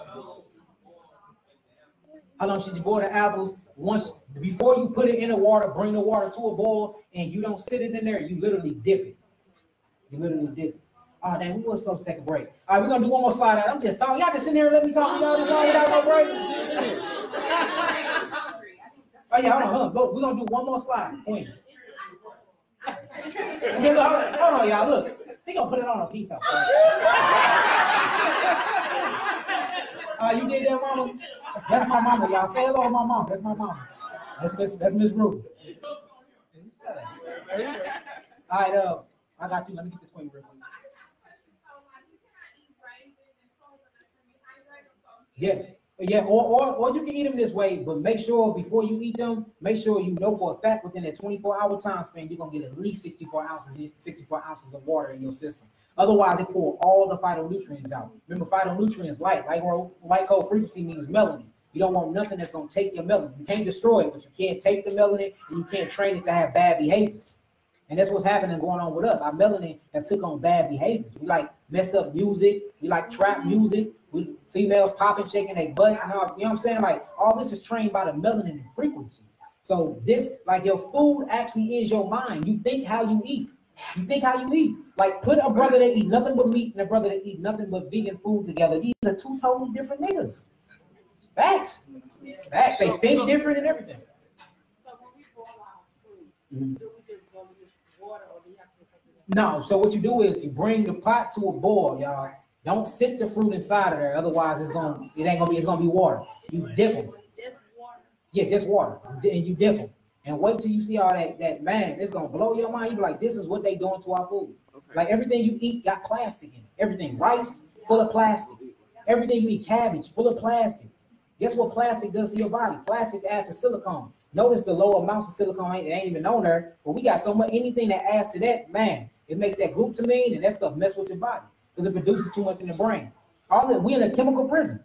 How long should you boil the apples? Once before you put it in the water, bring the water to a boil, and you don't sit it in there. You literally dip it. You literally dip it. Oh, dang, we were supposed to take a break. All right, we're gonna do one more slide out. I'm just talking. Y'all just sitting here and let me talk to y'all this long without no break. Oh yeah, hold on. Look, we're gonna do one more slide. Queen. Hold on, y'all. Look, he gonna put it on a piece of. You did that, mama? That's my mama, y'all. Say hello to my mom. That's my mama. That's Miss Ruth. All right, I got you. Let me get this for you real quick. Yes. Yeah, or you can eat them this way, but make sure before you eat them, make sure you know for a fact within that 24-hour time span, you're gonna get at least 64 ounces of water in your system. Otherwise, they pull all the phytonutrients out. Remember, phytonutrients, light code frequency means melanin. You don't want nothing that's going to take your melanin. You can't destroy it, but you can't take the melanin, and you can't train it to have bad behaviors. And that's what's happening going on with us. Our melanin have took on bad behaviors. We like messed up music. We like trap music. We females popping, shaking their butts and all. You know what I'm saying? Like all this is trained by the melanin frequencies. So this, like your food actually is your mind. You think how you eat. You think how you eat. Like put a brother that eat nothing but meat and a brother that eat nothing but vegan food together. These are two totally different niggas. Facts. Facts. They think different and everything. So when we boil our food, do we just boil with water or do you have to put something else? No, so what you do is you bring the pot to a boil, y'all. Don't sit the fruit inside of there, otherwise it's gonna be water. You dip them. Just water. Yeah, just water. And you dip them. And wait till you see all that man, it's gonna blow your mind. You be like, this is what they doing to our food. Okay. Like everything you eat got plastic in it. Everything, rice, full of plastic. Everything you eat, cabbage, full of plastic. Guess what plastic does to your body? Plastic adds to silicone. Notice the low amounts of silicone ain't even on there, but we got so much, anything that adds to that, man, it makes that glutamine and that stuff mess with your body because it produces too much in the brain. We in a chemical prison.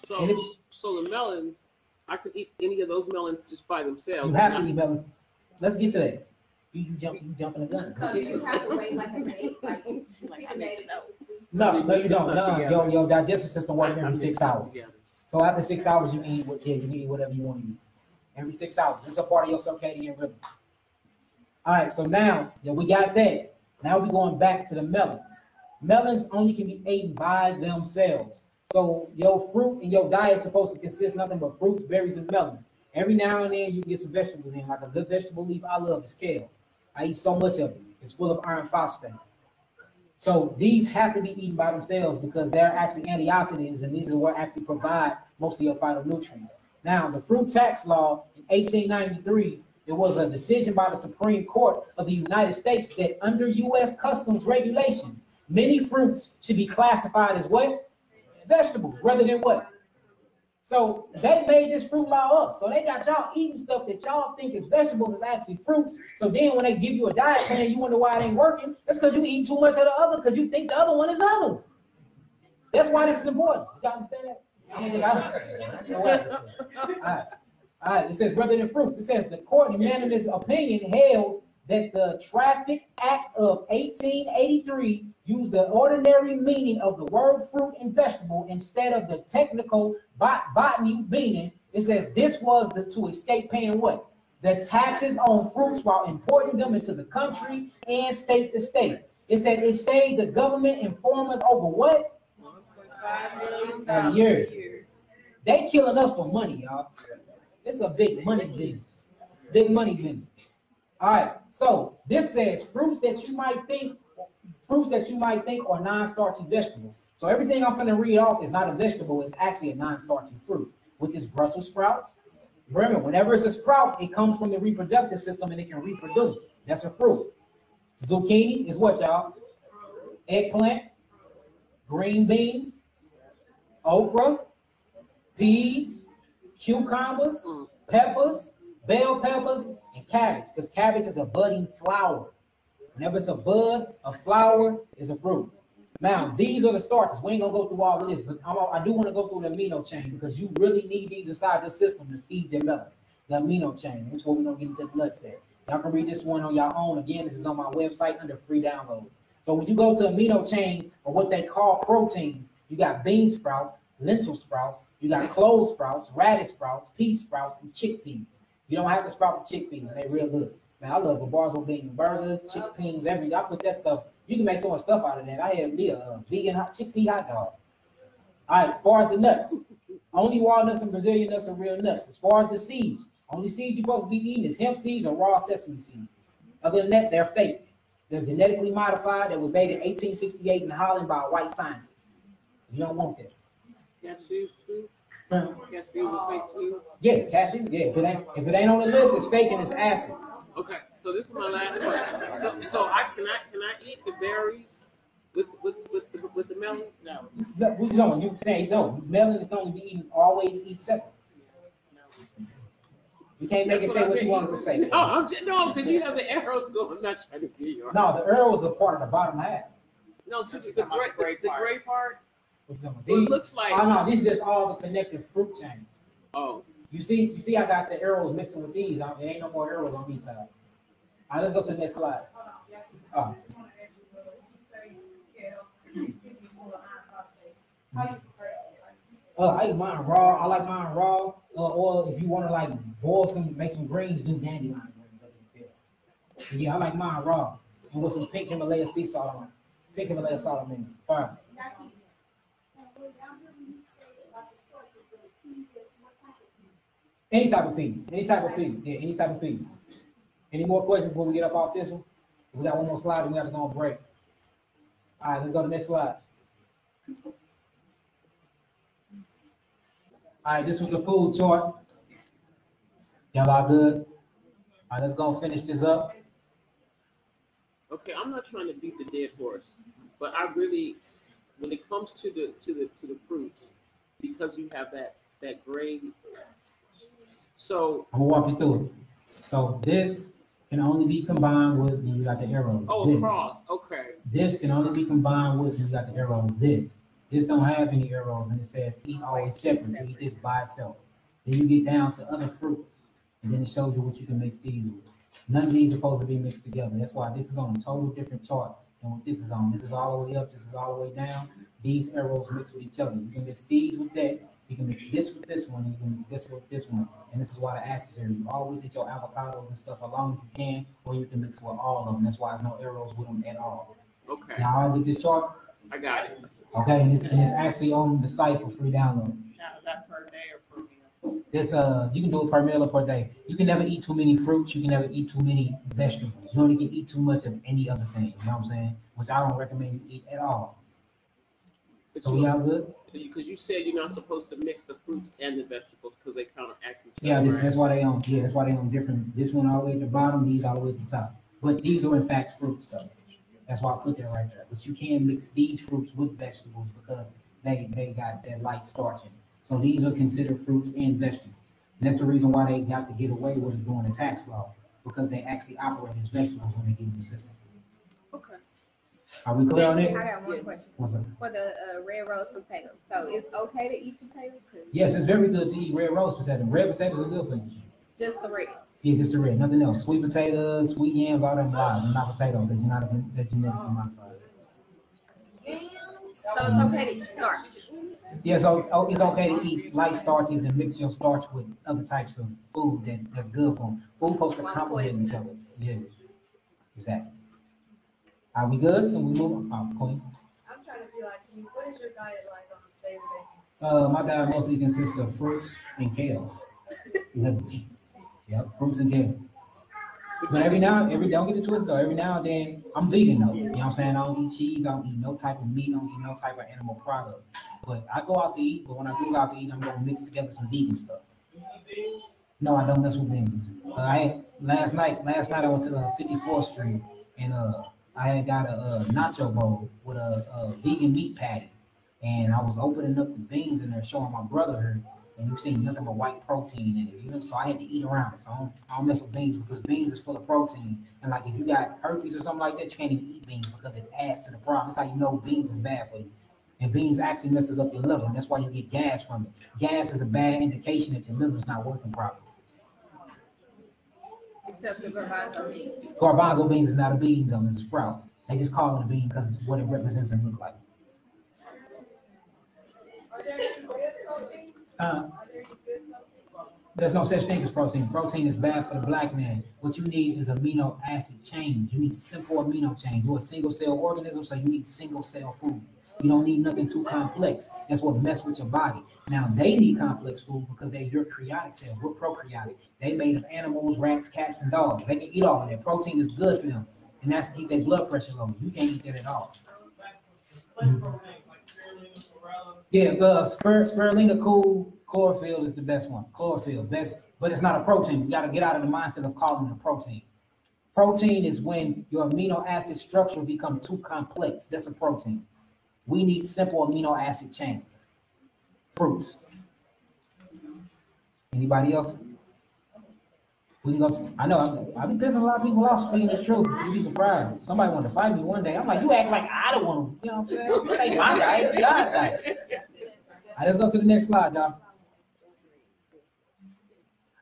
So the melons, I could eat any of those melons just by themselves. You have to eat melons. Let's get to that. You jumping the gun. So do you have to wait like a day, like No, you don't. No, your digestive system works every 6 hours. So after 6 hours, you can eat what you can eat whatever you want to eat. Every 6 hours. It's a part of your circadian rhythm. All right, so now we got that. Now we're going back to the melons. Melons only can be eaten by themselves. So your fruit and your diet is supposed to consist nothing but fruits, berries, and melons. Every now and then you get some vegetables in, like a good vegetable leaf I love is kale. I eat so much of it. It's full of iron phosphate. So these have to be eaten by themselves because they're actually antioxidants, and these are what actually provide most of your phytonutrients. Now, the fruit tax law in 1893, it was a decision by the Supreme Court of the United States that under U.S. customs regulations, many fruits should be classified as what? Vegetables, rather than what? So they made this fruit law up. So they got y'all eating stuff that y'all think is vegetables is actually fruits. So then when they give you a diet plan, you wonder why it ain't working. That's because you eat too much of the other because you think the other one is other. That's why this is important. Y'all understand that? I don't think I understand. All right. It says rather than fruits. It says the court unanimous opinion held that the Traffic Act of 1883 used the ordinary meaning of the word fruit and vegetable instead of the technical botany meaning. It says this was to escape paying what? The taxes on fruits while importing them into the country and state to state. It said it saved the government and farmers over what? $1.5 million a year. They killing us for money, y'all. It's a big money business. Big money business. All right. So this says fruits that you might think are non-starchy vegetables. So everything I'm going to read off is not a vegetable. It's actually a non-starchy fruit, which is Brussels sprouts. Remember, whenever it's a sprout, it comes from the reproductive system and it can reproduce. That's a fruit. Zucchini is what, y'all? Eggplant, green beans, okra, peas, cucumbers, peppers, bell peppers, and cabbage, because cabbage is a budding flower. Whenever it's a bud, a flower is a fruit. Now, these are the starters. We ain't gonna go through all of this, but I do want to go through the amino chain because you really need these inside the system to feed your melon. The amino chain. That's what we're gonna get into the nuts at. Y'all can read this one on your own. Again, this is on my website under free download. So when you go to amino chains, or what they call proteins, you got bean sprouts, lentil sprouts, you got clove sprouts, radish sprouts, pea sprouts, and chickpeas. You don't have to sprout the chickpeas. They're real good. Man, I love barzo bean burgers, chickpeas, everything. I put that stuff. You can make so much stuff out of that. I had me a vegan chickpea hot dog. All right, as far as the nuts, only walnuts and Brazilian nuts are real nuts. As far as the seeds, only seeds you're supposed to be eating is hemp seeds or raw sesame seeds. Other than that, they're fake. They're genetically modified. That was made in 1868 in Holland by a white scientist. You don't want that. Cashew too? Cashew is fake too? Yeah, cashew. Yeah, if it ain't on the list, it's fake and it's acid. Okay, so this is my last question. So can I eat the berries with the melons? No. No, you say no. Melon is going to be eaten, always eat separate. You can't make it say what you wanted to say. No, because you have the arrows going. I'm not trying to get you. No, the arrow is a part of the bottom half. No, so the gray part. What you talking about? So it looks like. Oh no, this is just all the connective fruit chain. Oh. You see, I got the arrows mixing with these. There ain't no more arrows on these side. All right, let's go to the next slide. Oh. I eat mine raw. I like mine raw. Or if you want to like boil some, make some greens, do dandelion greens. Yeah, I like mine raw. And with some pink Himalaya sea salt on it. Pink Himalaya salt on it. Fire. Any type of peas. Any type of peas. Yeah, any type of peas. Any more questions before we get up off this one? We got one more slide and we have to go on break. All right, let's go to the next slide. All right, this was the food chart. Y'all are good? All right, let's go finish this up. Okay, I'm not trying to beat the dead horse, but I really, when it comes to the fruits, because you have that gray. So I'm gonna walk you through it. So this can only be combined with when you got the arrows. Oh, across. Okay. This can only be combined with when you got the arrows. This don't have any arrows, and it says eat always separate. So eat this by itself. Then you get down to other fruits, and then it shows you what you can mix these with. None of these are supposed to be mixed together. That's why this is on a total different chart than what this is on. This is all the way up. This is all the way down. These arrows mix with each other. You can mix these with that. You can mix this with this one. You can mix this with this one. And this is why the acids are. You always eat your avocados and stuff alone if you can, or you can mix with all of them. That's why there's no arrows with them at all. Okay. Now, all with this chart? I got it. Okay, and it's actually on the site for free download. Now, is that per day or per meal? This you can do it per meal or per day. You can never eat too many fruits. You can never eat too many vegetables. You only can eat too much of any other thing. You know what I'm saying? Which I don't recommend you eat at all. But So we all good? Because you said you're not supposed to mix the fruits and the vegetables because they counteract each other. Yeah, right? that's why they on. Yeah, that's why they on different. This one all the way at the bottom. These all the way at the top. But these are in fact fruits though. That's why I put that right there. But you can mix these fruits with vegetables because they got that light starch in it. So these are considered fruits and vegetables. And that's the reason why they got to get away with doing the tax law, because they actually operate as vegetables when they get in the system. Okay. Are we clear on I it? got one question. What's up? For the red rose potatoes. So it's okay to eat potatoes? Yes, it's very good to eat red roast potatoes. Red potatoes are good for you. Just the red. Yeah, just the red, nothing else. Sweet potatoes, sweet yams, all them lies. They're not potatoes. They're genetically modified. So it's okay to eat starch? Yeah, so it's okay to eat light starches and mix your starch with other types of food that's good for them. Food supposed to complement each other. Yeah, exactly. Are we good? Can we move on? Queen. I'm trying to be like you. What is your diet like on a daily basis? My diet mostly consists of fruits and kale. Yep, fruits and kale. But don't get it twisted though. Every now and then, I'm vegan though. You know what I'm saying? I don't eat cheese. I don't eat no type of meat. I don't eat no type of animal products. But I go out to eat. But when I do go out to eat, I'm gonna mix together some vegan stuff. No, I don't mess with beans. Last night I went to 54th Street and I had got a nacho bowl with a vegan meat patty, and I was opening up the beans in there, showing my brother her. And you've seen nothing but white protein in it, you know. So I had to eat around it. So I don't mess with beans because beans is full of protein. And like if you got herpes or something like that, you can't even eat beans because it adds to the problem. That's how you know beans is bad for you. And beans actually messes up your liver, and that's why you get gas from it. Gas is a bad indication that your liver is not working properly. Except the garbanzo beans. Garbanzo beans is not a bean, though. It's a sprout. They just call it a bean because it's what it represents and look like. Are there any good proteins? Are there any good proteins? There's no such thing as protein. Protein is bad for the black man. What you need is amino acid change. You need simple amino change. You're a single cell organism, so you need single cell food. You don't need nothing too complex. That's what messes with your body. Now, they need complex food because they're eukaryotic cells. We're prokaryotic. They made of animals, rats, cats, and dogs. They can eat all of that. Protein is good for them. And that's to keep their blood pressure low. You can't eat that at all. Yeah, spirulina, cool. Chlorophyll is the best one. Chlorophyll, best, but it's not a protein. You got to get out of the mindset of calling it a protein. Protein is when your amino acid structure become too complex. That's a protein. We need simple amino acid chains. Fruits. Anybody else? We can go. I know. I've been pissing a lot of people off speaking the truth. You'd be surprised. Somebody wanted to fight me one day. I'm like, you act like I don't want to. You know what I'm saying? Say my guy, it's God's guy. All right, let's go to the next slide, y'all.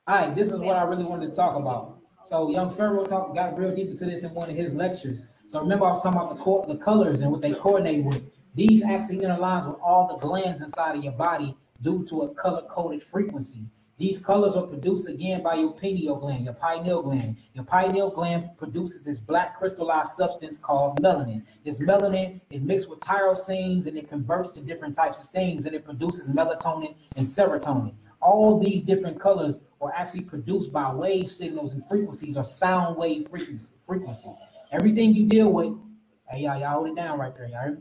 All right, this is what I really wanted to talk about. So, young Pharaoh got real deep into this in one of his lectures. So remember, I was talking about the colors and what they coordinate with. These actually interlines with all the glands inside of your body due to a color-coded frequency. These colors are produced again by your pineal gland, your pineal gland. Your pineal gland produces this black crystallized substance called melanin. This melanin is mixed with tyrosines and it converts to different types of things and it produces melatonin and serotonin. All these different colors are actually produced by wave signals and frequencies or sound wave frequencies. Everything you deal with, hey, y'all hold it down right there, y'all.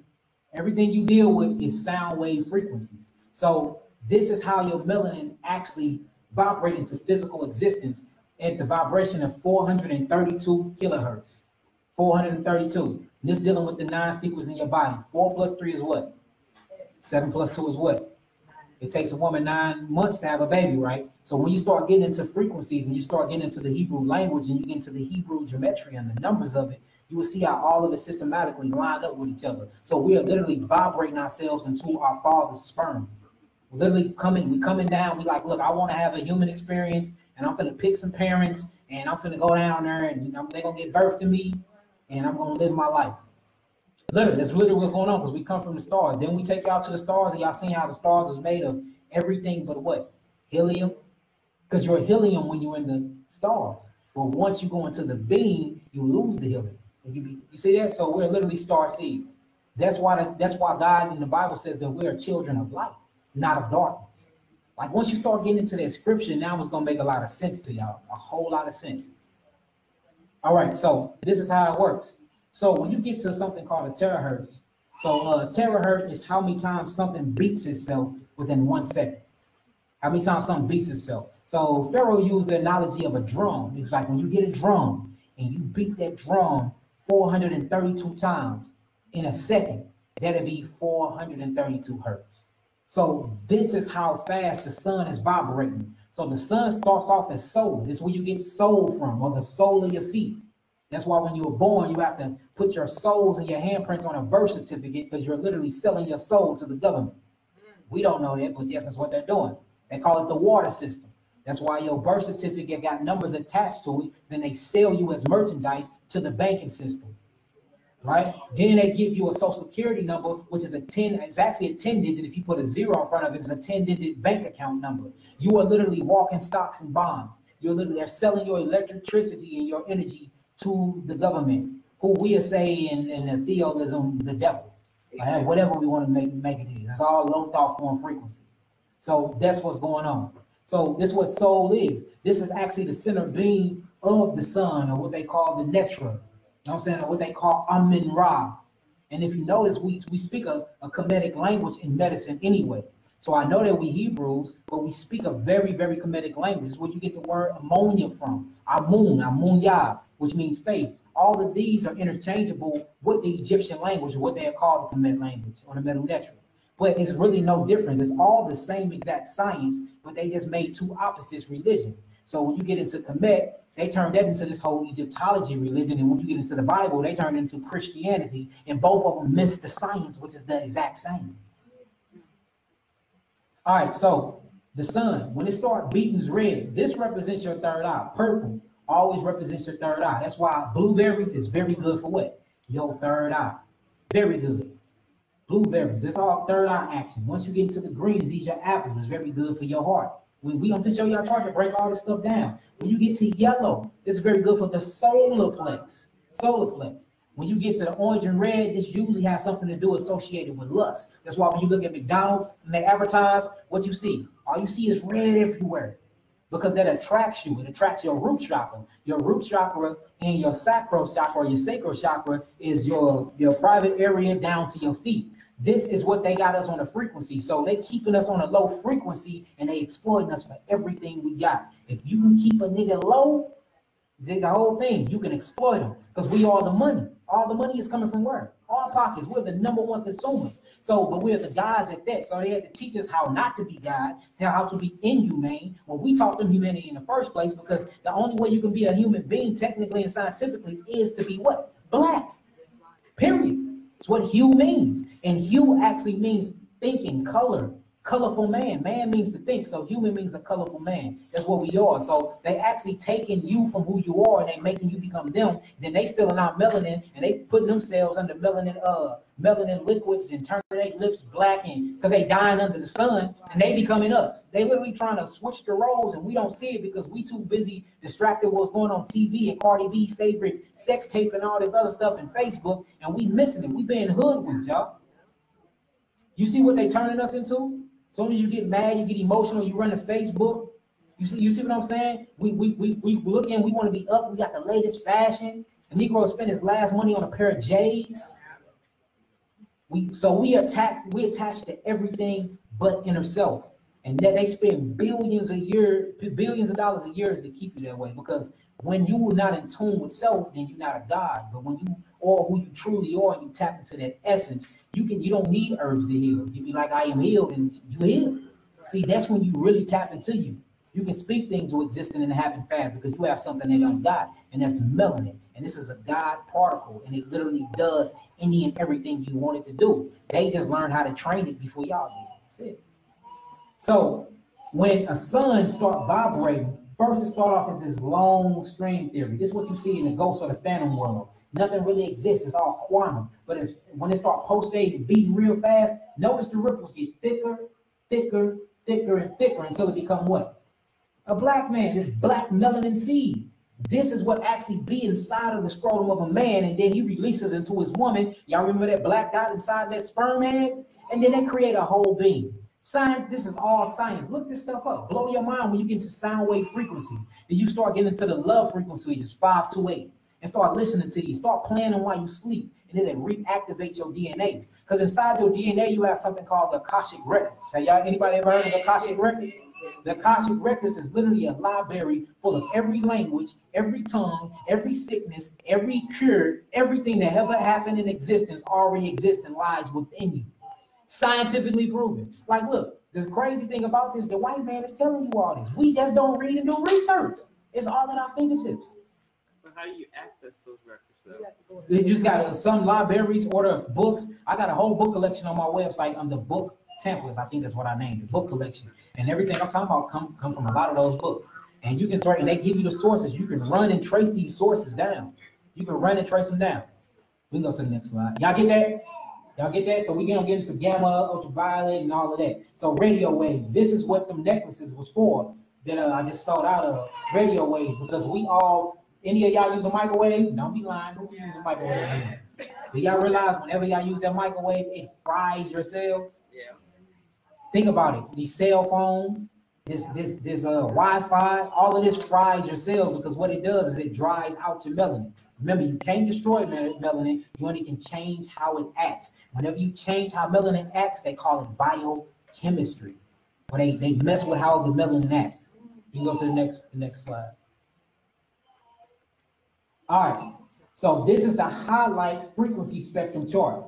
Everything you deal with is sound wave frequencies. So this is how your melanin actually vibrates into physical existence at the vibration of 432 kilohertz. 432. This dealing with the 9 sequence in your body. 4 plus 3 is what? 7 plus 2 is what? It takes a woman 9 months to have a baby, right? So when you start getting into frequencies and you start getting into the Hebrew language and you get into the Hebrew geometry and the numbers of it, you will see how all of it systematically lined up with each other. So we are literally vibrating ourselves into our father's sperm. Literally coming down. We like, look, I want to have a human experience, and I'm gonna pick some parents, and I'm gonna go down there, and they're gonna give birth to me, and I'm gonna live my life. Literally, that's literally what's going on because we come from the stars. Then we take y'all to the stars, and y'all seen how the stars is made of everything but what? Helium. Because you're helium when you're in the stars. But once you go into the beam, you lose the helium. You see that? So we're literally star seeds. That's why God in the Bible says that we are children of light, not of darkness. Like once you start getting into that scripture, now it's gonna make a lot of sense to y'all, a whole lot of sense. All right, so this is how it works. So when you get to something called a terahertz, so terahertz is how many times something beats itself within 1 second. How many times something beats itself. So Pharaoh used the analogy of a drum. It's like when you get a drum and you beat that drum 432 times in a second, that'd be 432 hertz. So this is how fast the sun is vibrating. So the sun starts off as soul. This is where you get soul from, or the sole of your feet. That's why when you were born, you have to put your souls and your handprints on a birth certificate because you're literally selling your soul to the government. We don't know that, but yes, that's what they're doing. They call it the water system. That's why your birth certificate got numbers attached to it. Then they sell you as merchandise to the banking system, right? Then they give you a social security number, which is it's actually a 10 digit. If you put a 0 in front of it, it's a 10-digit bank account number. You are literally walking stocks and bonds. They're selling your electricity and your energy to the government, who we say in the theism, the devil, right? Whatever we want to make it is. It's all low thought form frequency. So that's what's going on. So this is what soul is. This is actually the center beam of the sun, or what they call the netra. You know what I'm saying? Or what they call Amin Ra. And if you notice, we speak a Kemetic language in medicine anyway. So I know that we Hebrews, but we speak a very, very Kemetic language. It's where you get the word ammonia from. Amunya, which means faith. All of these are interchangeable with the Egyptian language, what they are called the Kemetic language, or the Medu Netra. But it's really no difference. It's all the same exact science, but they just made two opposites religion. So when you get into Kemet, they turned that into this whole Egyptology religion. And when you get into the Bible, they turned it into Christianity. And both of them miss the science, which is the exact same. All right, so the sun, when it starts beating red, this represents your third eye. Purple always represents your third eye. That's why blueberries is very good for what? Your third eye. Very good. Blueberries, it's all third eye action. Once you get into the greens, these are apples. It's very good for your heart. When we gonna show you our chart to break all this stuff down. When you get to yellow, this is very good for the solar plex. Solar plex. When you get to the orange and red, this usually has something to do associated with lust. That's why when you look at McDonald's and they advertise, what you see? All you see is red everywhere. Because that attracts you. It attracts your root chakra. Your root chakra and your sacral chakra, or your sacral chakra, is your private area down to your feet. This is what they got us on a frequency. So they keeping us on a low frequency and they exploiting us for everything we got. If you can keep a nigga low, The whole thing, you can exploit them because we are the money. All the money is coming from where? Our pockets. We're the #1 consumers. So, but we're the guys at that. So they had to teach us how not to be God, how to be inhumane. Well, we taught them humanity in the first place because the only way you can be a human being technically and scientifically is to be what? Black. Period. It's what hue means. And hue actually means thinking, color. Colorful man. Man means to think. So human means a colorful man. That's what we are. So they actually taking you from who you are and they making you become them. Then they stealing out melanin and they putting themselves under melanin liquids and turning their lips black and because they dying under the sun and they becoming us. They literally trying to switch the roles and we don't see it because we too busy distracted what's going on TV and Cardi B favorite sex tape and all this other stuff in Facebook and we missing it. We being hoodwinked, y'all. You see what they turning us into? As soon as you get mad, you get emotional, you run to Facebook. You see what I'm saying? We looking, we want to be up, we got the latest fashion. A Negro spent his last money on a pair of J's. We attached to everything but inner self. And that they spend billions of dollars a year to keep you that way. Because when you are not in tune with self, then you're not a God. But when you are who you truly are and you tap into that essence, you don't need herbs to heal. You be like, I am healed, and you healed. See, that's when you really tap into you. You can speak things to existing and happen fast because you have something they don't got, and that's melanin. And this is a God particle, and it literally does any and everything you want it to do. They just learned how to train it before y'all did. That's it. So when a sun starts vibrating, first it starts off as this long string theory. This is what you see in the ghost or the phantom world. Nothing really exists. It's all quantum. But when it starts pulsating and beating real fast, notice the ripples get thicker, thicker, thicker, and thicker until it becomes what? A black man, this black melanin seed. This is what actually be inside of the scrotum of a man, and then he releases into his woman. Y'all remember that black dot inside that sperm head? And then they create a whole being. Science, this is all science. Look this stuff up. Blow your mind when you get to sound wave frequencies. Then you start getting into the love frequency, which is 528. And start listening to you. Start planning while you sleep. And then it reactivate your DNA. Because inside your DNA, you have something called the Akashic Records. Have y'all, anybody ever heard of the Akashic Records? The Akashic Records is literally a library full of every language, every tongue, every sickness, every cure, everything that ever happened in existence already exists and lies within you. Scientifically proven. Like, look, the crazy thing about this, the white man is telling you all this. We just don't read and do research. It's all at our fingertips. But how do you access those records, though? You just got some libraries order books. I got a whole book collection on my website under book templates. I think that's what I named it, book collection. And everything I'm talking about come from a lot of those books. And you can try, and they give you the sources. You can run and trace these sources down. You can run and trace them down. We can go to the next slide. Y'all get that? Y'all get that? So we're gonna get into gamma, ultraviolet, and all of that. So radio waves. This is what them necklaces was for that I just sold out of radio waves because we all. Any of y'all use a microwave? Don't be lying. Who use a microwave? Do y'all realize whenever y'all use that microwave, it fries your cells? Yeah. Think about it. These cell phones, this Wi-Fi, all of this fries your cells because what it does is it dries out your melanin. Remember, you can't destroy melanin. You only can change how it acts. Whenever you change how melanin acts, they call it biochemistry. Or they mess with how the melanin acts. You can go to the next slide. All right, so this is the highlight frequency spectrum chart.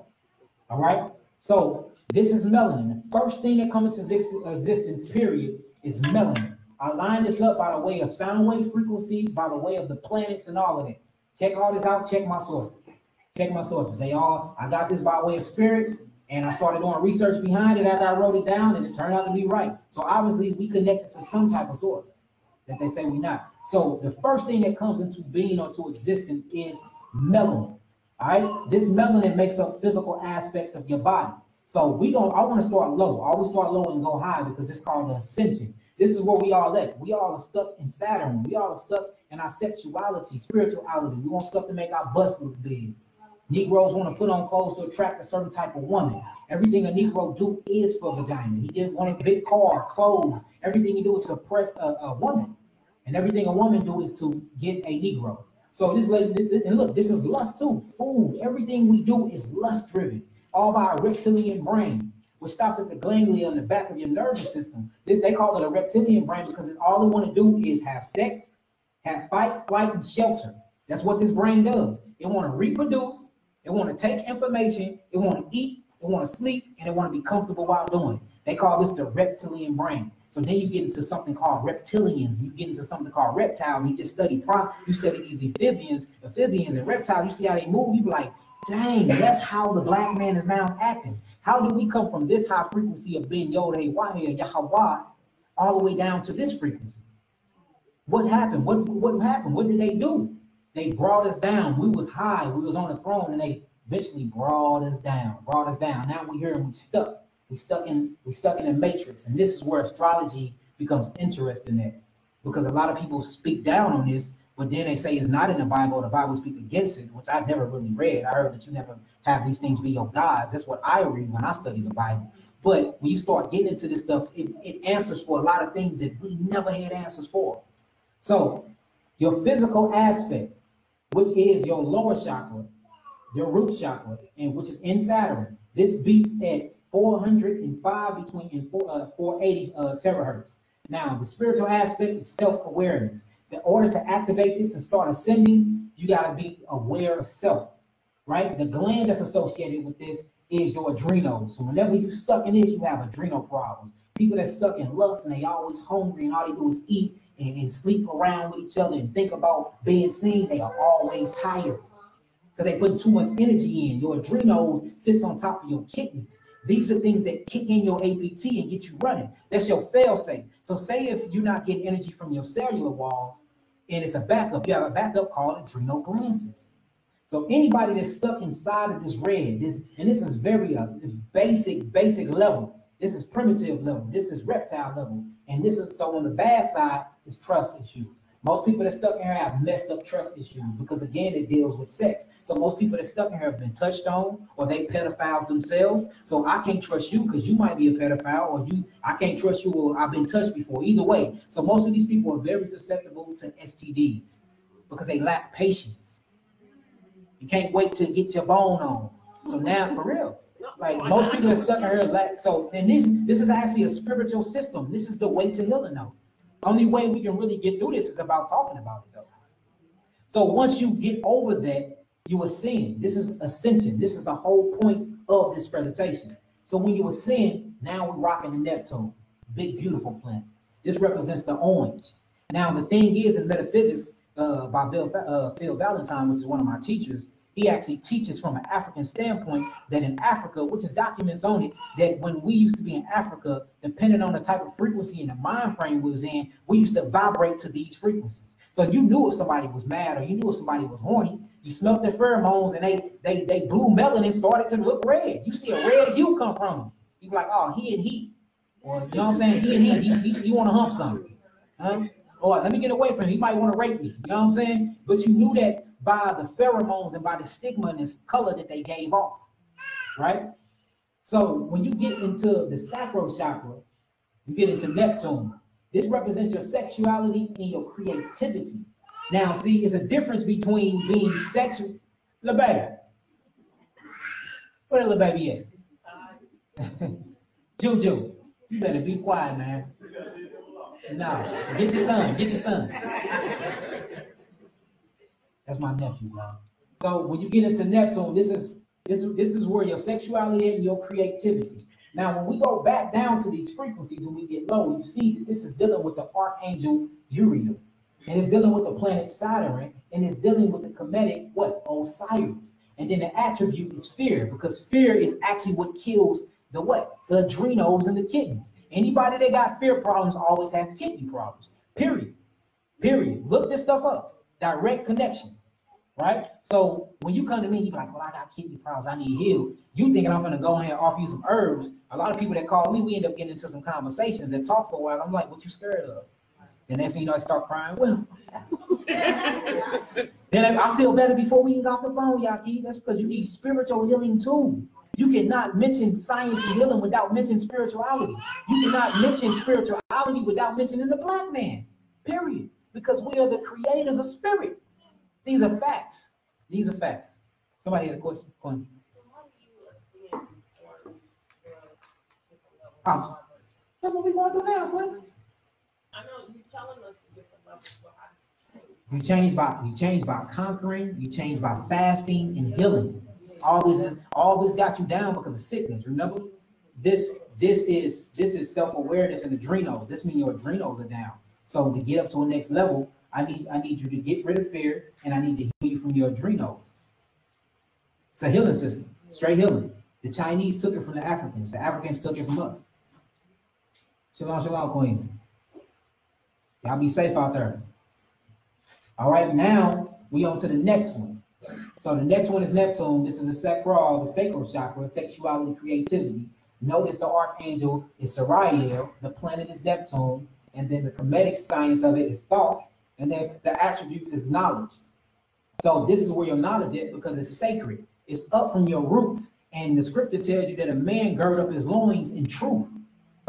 All right, so this is melanin. The first thing that comes into existence, period, is melanin. I line this up by the way of sound wave frequencies, by the way of the planets and all of that. Check all this out, check my sources. Check my sources. I got this by way of spirit, and I started doing research behind it after I wrote it down, and it turned out to be right. So obviously we connected to some type of source that they say we're not. So the first thing that comes into being or to existence is melanin. All right, this melanin makes up physical aspects of your body. So I want to start low. I always start low and go high because it's called the Ascension. This is where we all at. We all are stuck in Saturn. We all are stuck in our sexuality, spirituality. We want stuff to make our butts look big. Negroes want to put on clothes to attract a certain type of woman. Everything a Negro do is for vagina. He didn't want a big car, clothes. Everything he do is to oppress a woman. And everything a woman do is to get a Negro. So this lady, and look, this is lust too. Food, everything we do is lust driven. All by our reptilian brain, which stops at the ganglia in the back of your nervous system. They call it a reptilian brain because all they want to do is have sex, have fight, flight, and shelter. That's what this brain does. It want to reproduce. It want to take information. It want to eat. It want to sleep, and it want to be comfortable while doing it. They call this the reptilian brain. So then you get into something called reptilians. You get into something called reptile. You just study these amphibians and reptiles. You see how they move. You be like, dang, that's how the black man is now acting. How do we come from this high frequency of Ben Yod, YAH'KI, all the way down to this frequency? What happened? What happened? What did they do? They brought us down. We was high. We was on the throne, and they eventually brought us down. Now we're here and we stuck. We stuck in a matrix. And this is where astrology becomes interesting at. Because a lot of people speak down on this, but then they say it's not in the Bible. The Bible speaks against it, which I've never really read. I heard that you never have these things be your gods. That's what I read when I study the Bible. But when you start getting into this stuff, it answers for a lot of things that we never had answers for. So your physical aspect, which is your lower chakra, your root chakra, and which is in Saturn, this beats at 405 between 480 terahertz. Now, the spiritual aspect is self-awareness. In order to activate this and start ascending, you got to be aware of self, right? The gland that's associated with this is your adrenals. So whenever you're stuck in this, you have adrenal problems. People that's stuck in lust and they always hungry and all they do is eat and sleep around with each other and think about being seen, they are always tired because they put too much energy in. Your adrenals sits on top of your kidneys. These are things that kick in your APT and get you running. That's your fail-safe. So say if you're not getting energy from your cellular walls and it's a backup, you have a backup called adrenal glands. So anybody that's stuck inside of this red, and this is very basic level. This is primitive level. This is reptile level. And this is, so on the bad side is trust issues. Most people that stuck in here have messed up trust issues because, again, it deals with sex. So most people that stuck in here have been touched on, or they pedophiles themselves. So I can't trust you because you might be a pedophile, or I can't trust you, or I've been touched before. Either way. So most of these people are very susceptible to STDs because they lack patience. You can't wait to get your bone on. So now, for real, like most people that stuck in here lack. So, and this is actually a spiritual system. This is the way to healing, though. Only way we can really get through this is about talking about it, though. So once you get over that, you ascend. This is ascension. This is the whole point of this presentation. So when you ascend, now we're rocking the Neptune, big beautiful planet. This represents the orange. Now the thing is, in metaphysics, by Phil Valentine, which is one of my teachers, he actually teaches from an African standpoint that in Africa, which is documents on it, that when we used to be in Africa, depending on the type of frequency and the mind frame we was in, we used to vibrate to these frequencies. So you knew if somebody was mad or you knew if somebody was horny, you smelled their pheromones and they blue melanin started to look red. You see a red hue come from them. You be like, oh, he in heat. Or, you know what I'm saying? He in heat. He want to hump something. Huh? Or let me get away from him. He might want to rape me. You know what I'm saying? But you knew that by the pheromones and by the stigma and this color that they gave off, right? So when you get into the sacral chakra, you get into Neptune. This represents your sexuality and your creativity. Now, see, it's a difference between being sexual. Lil' baby. Where the little baby at? Juju, you better be quiet, man. No, get your son. That's my nephew, bro. So when you get into Neptune, this is where your sexuality and your creativity. Now, when we go back down to these frequencies, when we get low, you see that this is dealing with the archangel Uriel, and it's dealing with the planet Saturn, and it's dealing with the Kemetic, Osiris. And then the attribute is fear, because fear is actually what kills the The adrenals and the kidneys. Anybody that got fear problems always have kidney problems. Period. Look this stuff up. Direct connection. Right? So when you come to me, you be like, well, I got kidney problems, I need healed. You thinking I'm gonna go ahead and offer you some herbs. A lot of people that call me, we end up getting into some conversations and talk for a while. I'm like, what you scared of? The next thing you know, I start crying. Well, then I feel better before we even got off the phone, YAH'KI. That's because you need spiritual healing too. You cannot mention science and healing without mentioning spirituality. You cannot mention spirituality without mentioning the black man, period. Because we are the creators of spirit. These are facts. Somebody had a question. That's what we're going through now, boy. I know you're telling us the different levels, but You change by conquering, you change by fasting and healing. All this got you down because of sickness. Remember? This is self-awareness and adrenals. This means your adrenals are down. So to get up to a next level, I need you to get rid of fear, and I need to heal you from your adrenals. It's a healing system, straight healing. The Chinese took it from the Africans. The Africans took it from us. Shalom, shalom, queen. Y'all be safe out there. All right, now we on to the next one. So the next one is Neptune. This is the sacral, the sacral chakra, sexuality, creativity. Notice the archangel is Sariel, the planet is Neptune, and then the comedic science of it is thought, and then the attributes is knowledge. So this is where your knowledge is because it's sacred. It's up from your roots, and the scripture tells you that a man gird up his loins in truth.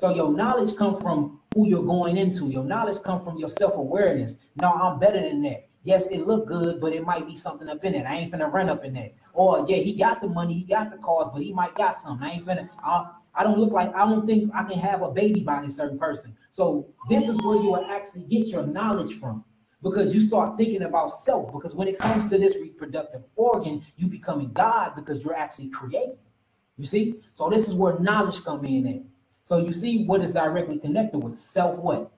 So your knowledge comes from who you're going into. Your knowledge comes from your self-awareness. No, I'm better than that. Yes, it look good, but it might be something up in it. I ain't finna run up in that. Or yeah, he got the money, he got the cars, but he might got something. I ain't finna. I don't think I can have a baby by this certain person. So this is where you will actually get your knowledge from, because you start thinking about self. Because when it comes to this reproductive organ, you becoming God because you're actually creating. You see? So this is where knowledge come in at. So you see what is directly connected with self what?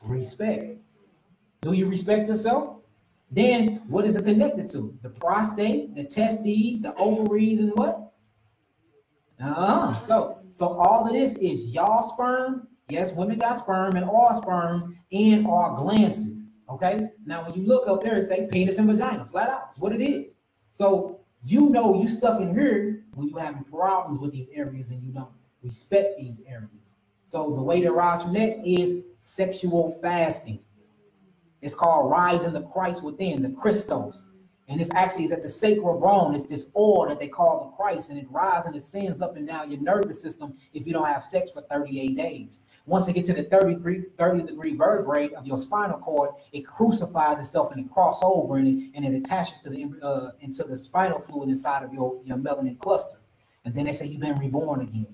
Respect. Do you respect yourself? Then what is it connected to? The prostate, the testes, the ovaries, and what? So all of this is y'all sperm. Yes, women got sperm and all sperms and all glances. Okay. Now when you look up there and say penis and vagina, flat out, it's what it is. So you know you stuck in here when you having problems with these areas and you don't respect these areas. So the way to rise from that is sexual fasting. It's called rising the Christ within, the Christos. And this actually is at the sacral bone. It's this oil that they call the Christ, and it rises and it sends up and down your nervous system if you don't have sex for 38 days. Once it gets to the 30 degree vertebrae of your spinal cord, it crucifies itself and it crosses over and it attaches to the into the spinal fluid inside of your melanin clusters. And then they say you've been reborn again.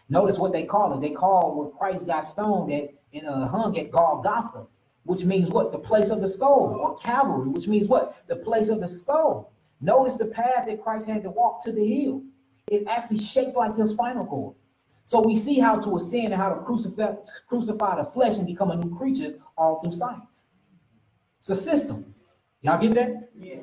Notice what they call it. They call where Christ got stoned at and hung at Golgotha, which means what? The place of the skull, or Calvary, which means what? The place of the skull. Notice the path that Christ had to walk to the hill. It actually shaped like your spinal cord. So we see how to ascend and how to crucify the flesh and become a new creature all through science. It's a system. Y'all get that? Yeah.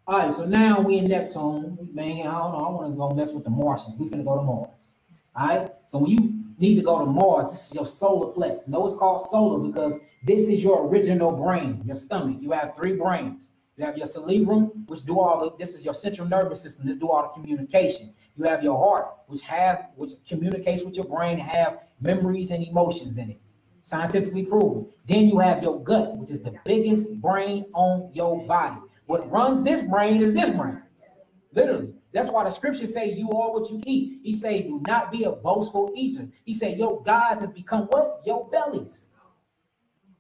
All right, so now we in Neptune. Man, I don't know. I want to go mess with the Martians. We finna go to Mars. All right, so when you need to go to Mars, this is your solar plex. No, it's called solar because this is your original brain, your stomach. You have 3 brains. You have your cerebrum, which do all the, this is your central nervous system. This do all the communication. You have your heart, which communicates with your brain and have memories and emotions in it. Scientifically proven. Then you have your gut, which is the biggest brain on your body. What runs this brain is this brain. Literally. That's why the scriptures say you are what you eat. He say, do not be a boastful eater. He said, your guys have become what? Your bellies.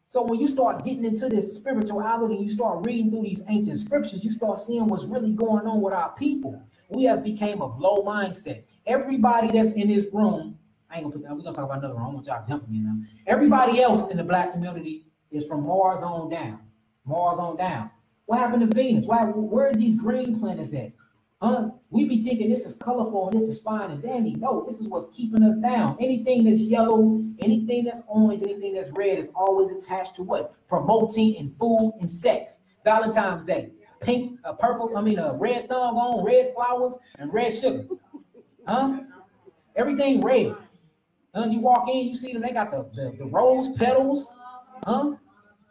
So when you start getting into this spirituality, you start reading through these ancient scriptures, you start seeing what's really going on with our people. We have became of low mindset. Everybody that's in this room, I ain't gonna put that, we're gonna talk about another one. I don't want y'all jumping in now. Everybody else in the black community is from Mars on down. Mars on down. What happened to Venus? Where's these green planets at? We be thinking this is colorful and this is fine and dandy. No, this is what's keeping us down. Anything that's yellow, anything that's orange, anything that's red is always attached to what? Promoting and food and sex. Valentine's Day, pink, a red thumb on, red flowers and red sugar. Everything red. You walk in, you see them, they got the rose petals. You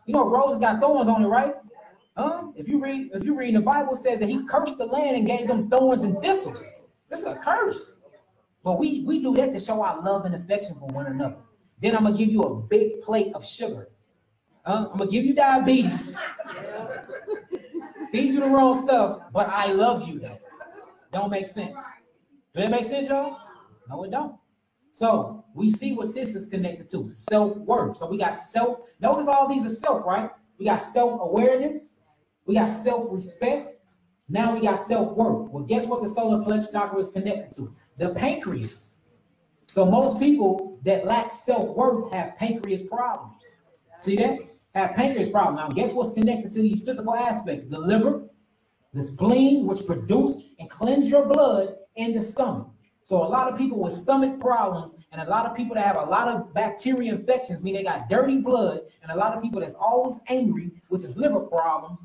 know roses got thorns on it, right? If you read the Bible, says that he cursed the land and gave them thorns and thistles. This is a curse. But we do that to show our love and affection for one another. Then I'm gonna give you a big plate of sugar. I'm gonna give you diabetes. Feed you the wrong stuff, but I love you though. Don't make sense. Do that make sense, y'all? No, it don't. So we see what this is connected to. Self-worth. So we got self. Notice all these are self, right? We got self-awareness. We got self-respect. Now we got self-worth. Well, guess what the solar plexus chakra is connected to? The pancreas. So most people that lack self-worth have pancreas problems. See that? have pancreas problem. Now, guess what's connected to these physical aspects? The liver, the spleen, which produce and cleanse your blood, and the stomach. So a lot of people with stomach problems and a lot of people that have a lot of bacteria infections, mean they got dirty blood, and a lot of people that's always angry, which is liver problems,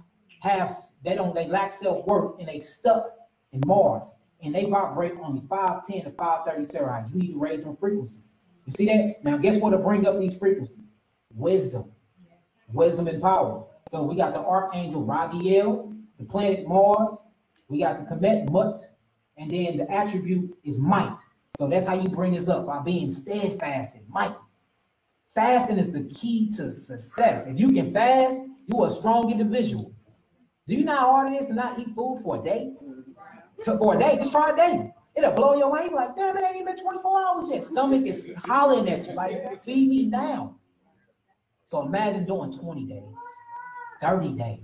they lack self-worth and they stuck in Mars. And they vibrate only 510 to 530 terahertz. You need to raise them frequencies. You see that? Now, guess what will bring up these frequencies? Wisdom. Wisdom and power. So we got the archangel Raphael, the planet Mars. We got the comet Mut, and then the attribute is might. So that's how you bring this up, by being steadfast and might. Fasting is the key to success. If you can fast, you are a strong individual. Do you know how hard it is to not eat food for a day? For a day, just try a day. It'll blow your mind. You're like, damn, it ain't even been 24 hours yet. Stomach is hollering at you, like, feed me now. So imagine doing 20 days, 30 days.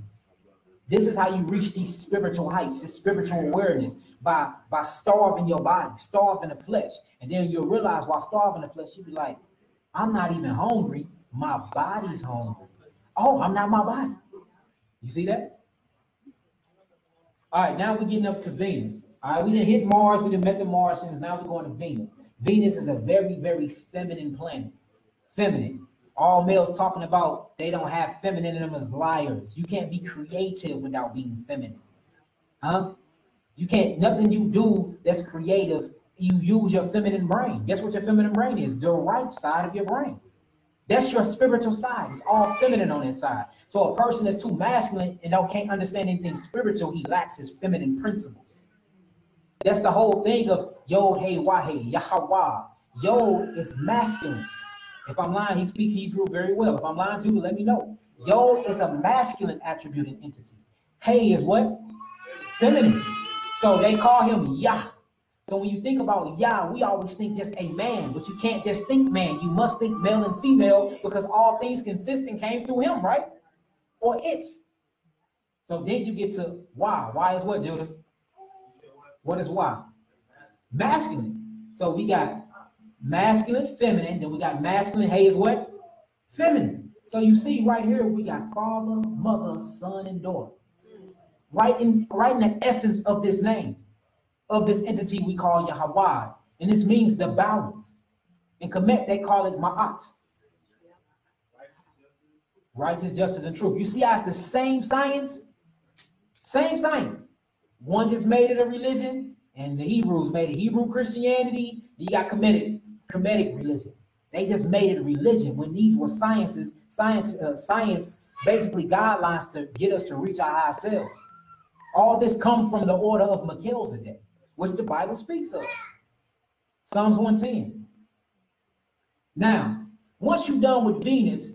This is how you reach these spiritual heights, this spiritual awareness, by starving your body, starving the flesh. And then you'll realize while starving the flesh, you'll be like, I'm not even hungry. My body's hungry. Oh, I'm not my body. You see that? All right, now we're getting up to Venus. All right, we didn't hit Mars, we didn't met the Martians, now we're going to Venus. Venus is a very, very feminine planet. Feminine. All males talking about they don't have feminine in them as liars. You can't be creative without being feminine. Huh? You can't, nothing you do that's creative, you use your feminine brain. Guess what your feminine brain is? The right side of your brain. That's your spiritual side. It's all feminine on that side. So a person that's too masculine and can't understand anything spiritual, he lacks his feminine principles. That's the whole thing of YAH'KI, Yahweh. Yod is masculine. If I'm lying, he speaks Hebrew very well. If I'm lying to you, let me know. Yod is a masculine attribute and entity. Hey is what? Feminine. So they call him Yah. So when you think about Yah, we always think just a man, but you can't just think man. You must think male and female, because all things consistent came through him, right? Or it. So then you get to Y. Y is what, Judah? What is Y? Masculine. So we got masculine, feminine, then we got masculine. Hey is what? Feminine. So you see right here, we got father, mother, son, and daughter. Right in the essence of this name, of this entity we call Yahweh. And this means the balance. In Kemet, they call it Ma'at. Righteous, justice, and truth. You see how it's the same science? Same science. One just made it a religion, and the Hebrews made it Hebrew Christianity. You got Kemetic religion. They just made it a religion when these were science basically guidelines to get us to reach our higher selves. All this comes from the order of Melchizedek, which the Bible speaks of. Psalms 110. Now, once you're done with Venus,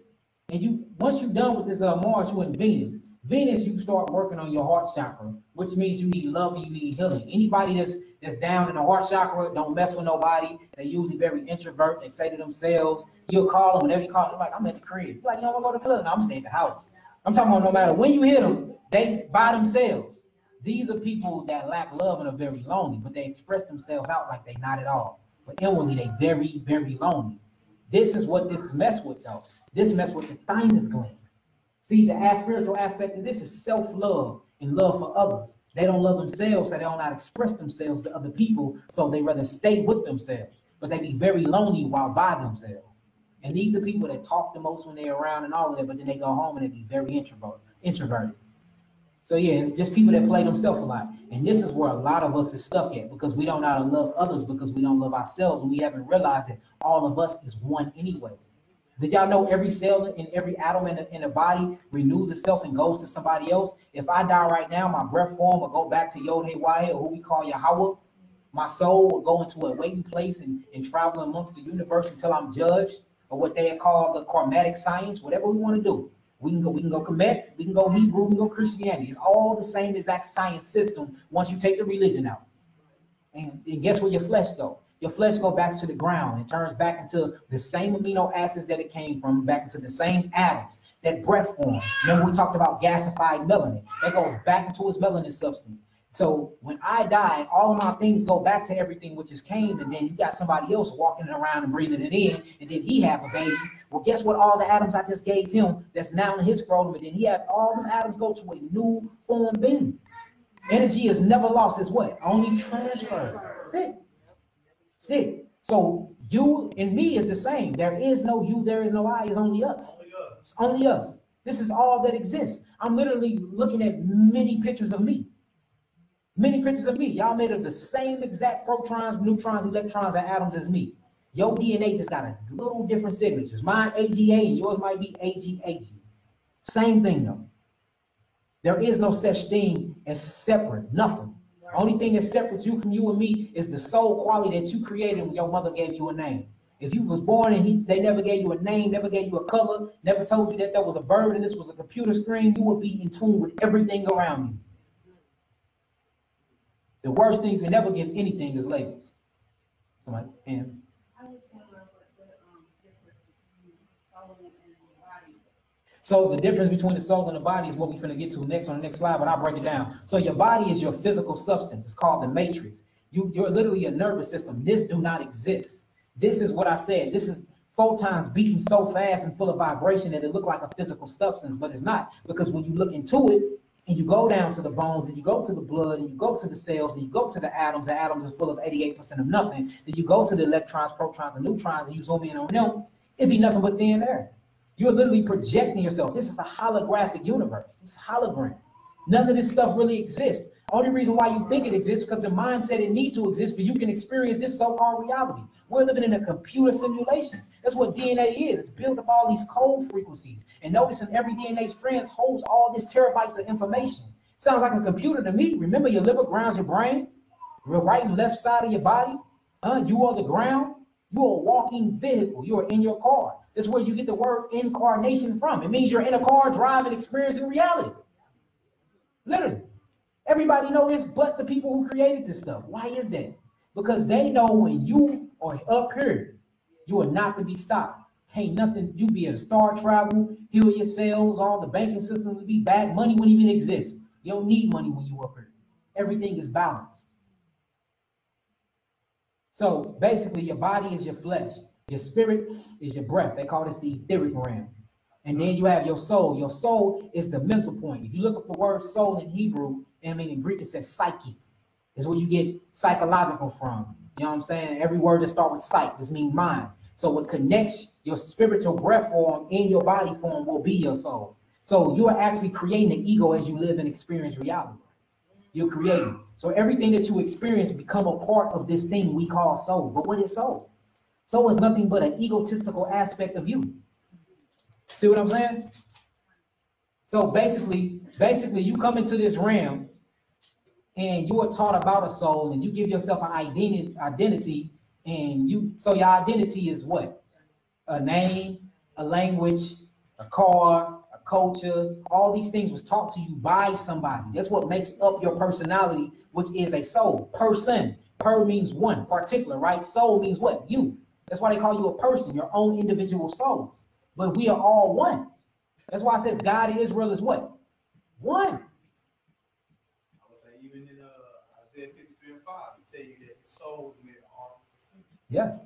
and once you're done with this Mars, you're in Venus. Venus, you start working on your heart chakra, which means you need love and you need healing. Anybody that's down in the heart chakra, don't mess with nobody. They're usually very introvert. They say to themselves, you'll call them, whenever you call them, like, I'm at the crib. You're like, you don't want to go to the club? No, I'm staying at the house. I'm talking about no matter when you hit them, they by themselves. These are people that lack love and are very lonely, but they express themselves out like they not at all. But inwardly, they very, very lonely. This is what this is messed with, though. This mess with the thymus gland. See, the spiritual aspect of this is self-love and love for others. They don't love themselves, so they don't know how to express themselves to other people, so they rather stay with themselves. But they be very lonely while by themselves. And these are people that talk the most when they're around and all of that, but then they go home and they be very introverted. So yeah, just people that play themselves a lot. And this is where a lot of us is stuck at, because we don't know how to love others because we don't love ourselves, and we haven't realized that all of us is one anyway. Did y'all know every cell in every atom in the body renews itself and goes to somebody else? If I die right now, my breath form will go back to YAH'KI, or who we call Yahweh. My soul will go into a waiting place and travel amongst the universe until I'm judged, or what they call the karmatic science, whatever we want to do. We can go Kemet, we can go Hebrew, we can go Christianity. It's all the same exact science system once you take the religion out. And guess where your flesh go? Your flesh go back to the ground and turns back into the same amino acids that it came from, back into the same atoms that breath forms. Remember we talked about gasified melanin. That goes back into its melanin substance. So when I die, all of my things go back to everything which is came, and then you got somebody else walking around and breathing it in, and then he have a baby. Well, guess what? All the atoms I just gave him, that's now in his scrotum, and then he have all the atoms go to a new form being. Energy is never lost. It's what? Only transferred. That's it. That's it. So you and me is the same. There is no you, there is no I, it's only us. It's only us. This is all that exists. I'm literally looking at many pictures of me. Many pictures of me. Y'all made of the same exact protons, neutrons, electrons, and atoms as me. Your DNA just got a little different signatures. Mine AGA and yours might be AGAG. Same thing though. There is no such thing as separate, nothing. Only thing that separates you from you and me is the soul quality that you created when your mother gave you a name. If you was born and they never gave you a name, never gave you a color, never told you that there was a bird and this was a computer screen, you would be in tune with everything around you. The worst thing you can never give anything is labels. Somebody, and I was wondering what the difference between soul and body is. so the difference between the soul and the body is what we're going to get to next on the next slide, but I'll break it down. So your body is your physical substance. It's called the matrix. You're literally a nervous system. This do not exist. This is what I said. This is photons beating so fast and full of vibration that it look like a physical substance, but it's not. Because when you look into it, and you go down to the bones, and you go to the blood, and you go to the cells, and you go to the atoms is full of 88% of nothing. Then you go to the electrons, protons, and neutrons, and you zoom in on them, it'd be nothing but thin air. You're literally projecting yourself. This is a holographic universe. It's a hologram. None of this stuff really exists. Only reason why you think it exists because the mind said it needs to exist for you can experience this so-called reality. We're living in a computer simulation. That's what DNA is. It's built up all these code frequencies. And noticing every DNA strand holds all this terabytes of information. Sounds like a computer to me. Remember, your liver grounds your brain. Your right and left side of your body. You are the ground. You are a walking vehicle. You are in your car. This is where you get the word incarnation from. It means you're in a car driving, experiencing reality. Literally. Everybody know this but the people who created this stuff. Why is that? Because they know when you are up here, you are not to be stopped. Ain't nothing, you be able to star travel, heal your cells, all the banking system will be back. Money wouldn't even exist. You don't need money when you up here. Everything is balanced. So basically your body is your flesh. Your spirit is your breath. They call this the etheric realm. And then you have your soul. Your soul is the mental point. If you look up the word soul in Hebrew, I mean in Greek it says psyche. Is where you get psychological from. You know what I'm saying? Every word that starts with psych, this means mind. So what connects your spiritual breath form in your body form will be your soul. So you are actually creating an ego as you live and experience reality. You're creating. So everything that you experience become a part of this thing we call soul. But what is soul? Soul is nothing but an egotistical aspect of you. See what I'm saying? So basically you come into this realm and you are taught about a soul and you give yourself an identity and so your identity is what? A name, a language, a car, a culture. All these things was taught to you by somebody. That's what makes up your personality, which is a soul. Person. Per means one, particular, right? Soul means what? You. That's why they call you a person, your own individual souls. But we are all one. That's why it says God and Israel is what? One. I would say even in Isaiah 53 and 5, it tell you that his soul is made of all the. Yeah.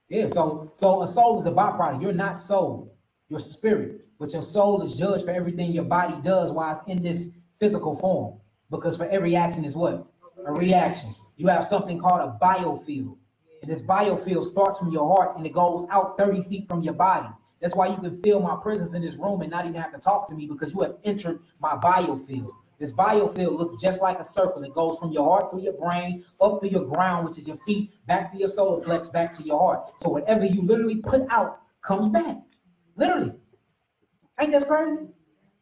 Yeah, so a soul is a byproduct. You're not soul. You're spirit. But your soul is judged for everything your body does while it's in this physical form. Because for every action is what? A reaction. You have something called a biofield. And this biofield starts from your heart and it goes out 30 feet from your body. That's why you can feel my presence in this room and not even have to talk to me because you have entered my biofield. This biofield looks just like a circle. It goes from your heart through your brain, up through your ground, which is your feet, back to your solar plex, back to your heart. So whatever you literally put out comes back. Literally. Ain't that crazy?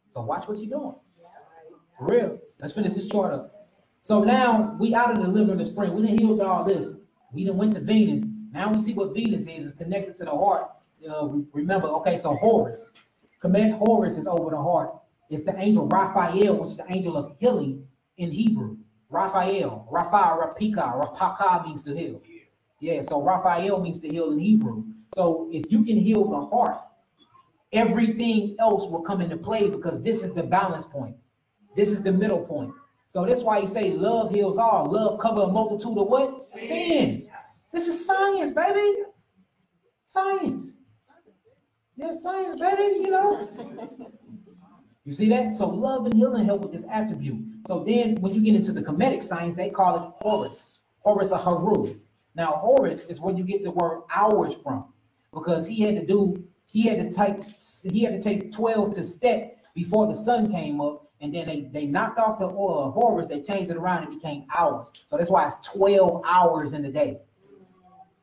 So watch what you're doing. For real. Let's finish this chart up. So now we out of the liver in the spring. We done healed all this. We done went to Venus. Now we see what Venus is. It's connected to the heart. Remember, okay, so Horus. Horus is over the heart. It's the angel Raphael, which is the angel of healing in Hebrew. Raphael, Rapaka means to heal. Yeah, so Raphael means to heal in Hebrew. So if you can heal the heart, everything else will come into play because this is the balance point. This is the middle point. So that's why you say love heals all. Love covers a multitude of what? Sins. This is science, baby. Science. Yeah, science, baby, you know. You see that? So love and healing help with this attribute. So then when you get into the Kemetic science, they call it Horus. Horus or Haru. Now Horus is where you get the word hours from, because he had to take 12 to step before the sun came up, and then they knocked off the Horus, they changed it around and became hours. So that's why it's 12 hours in the day.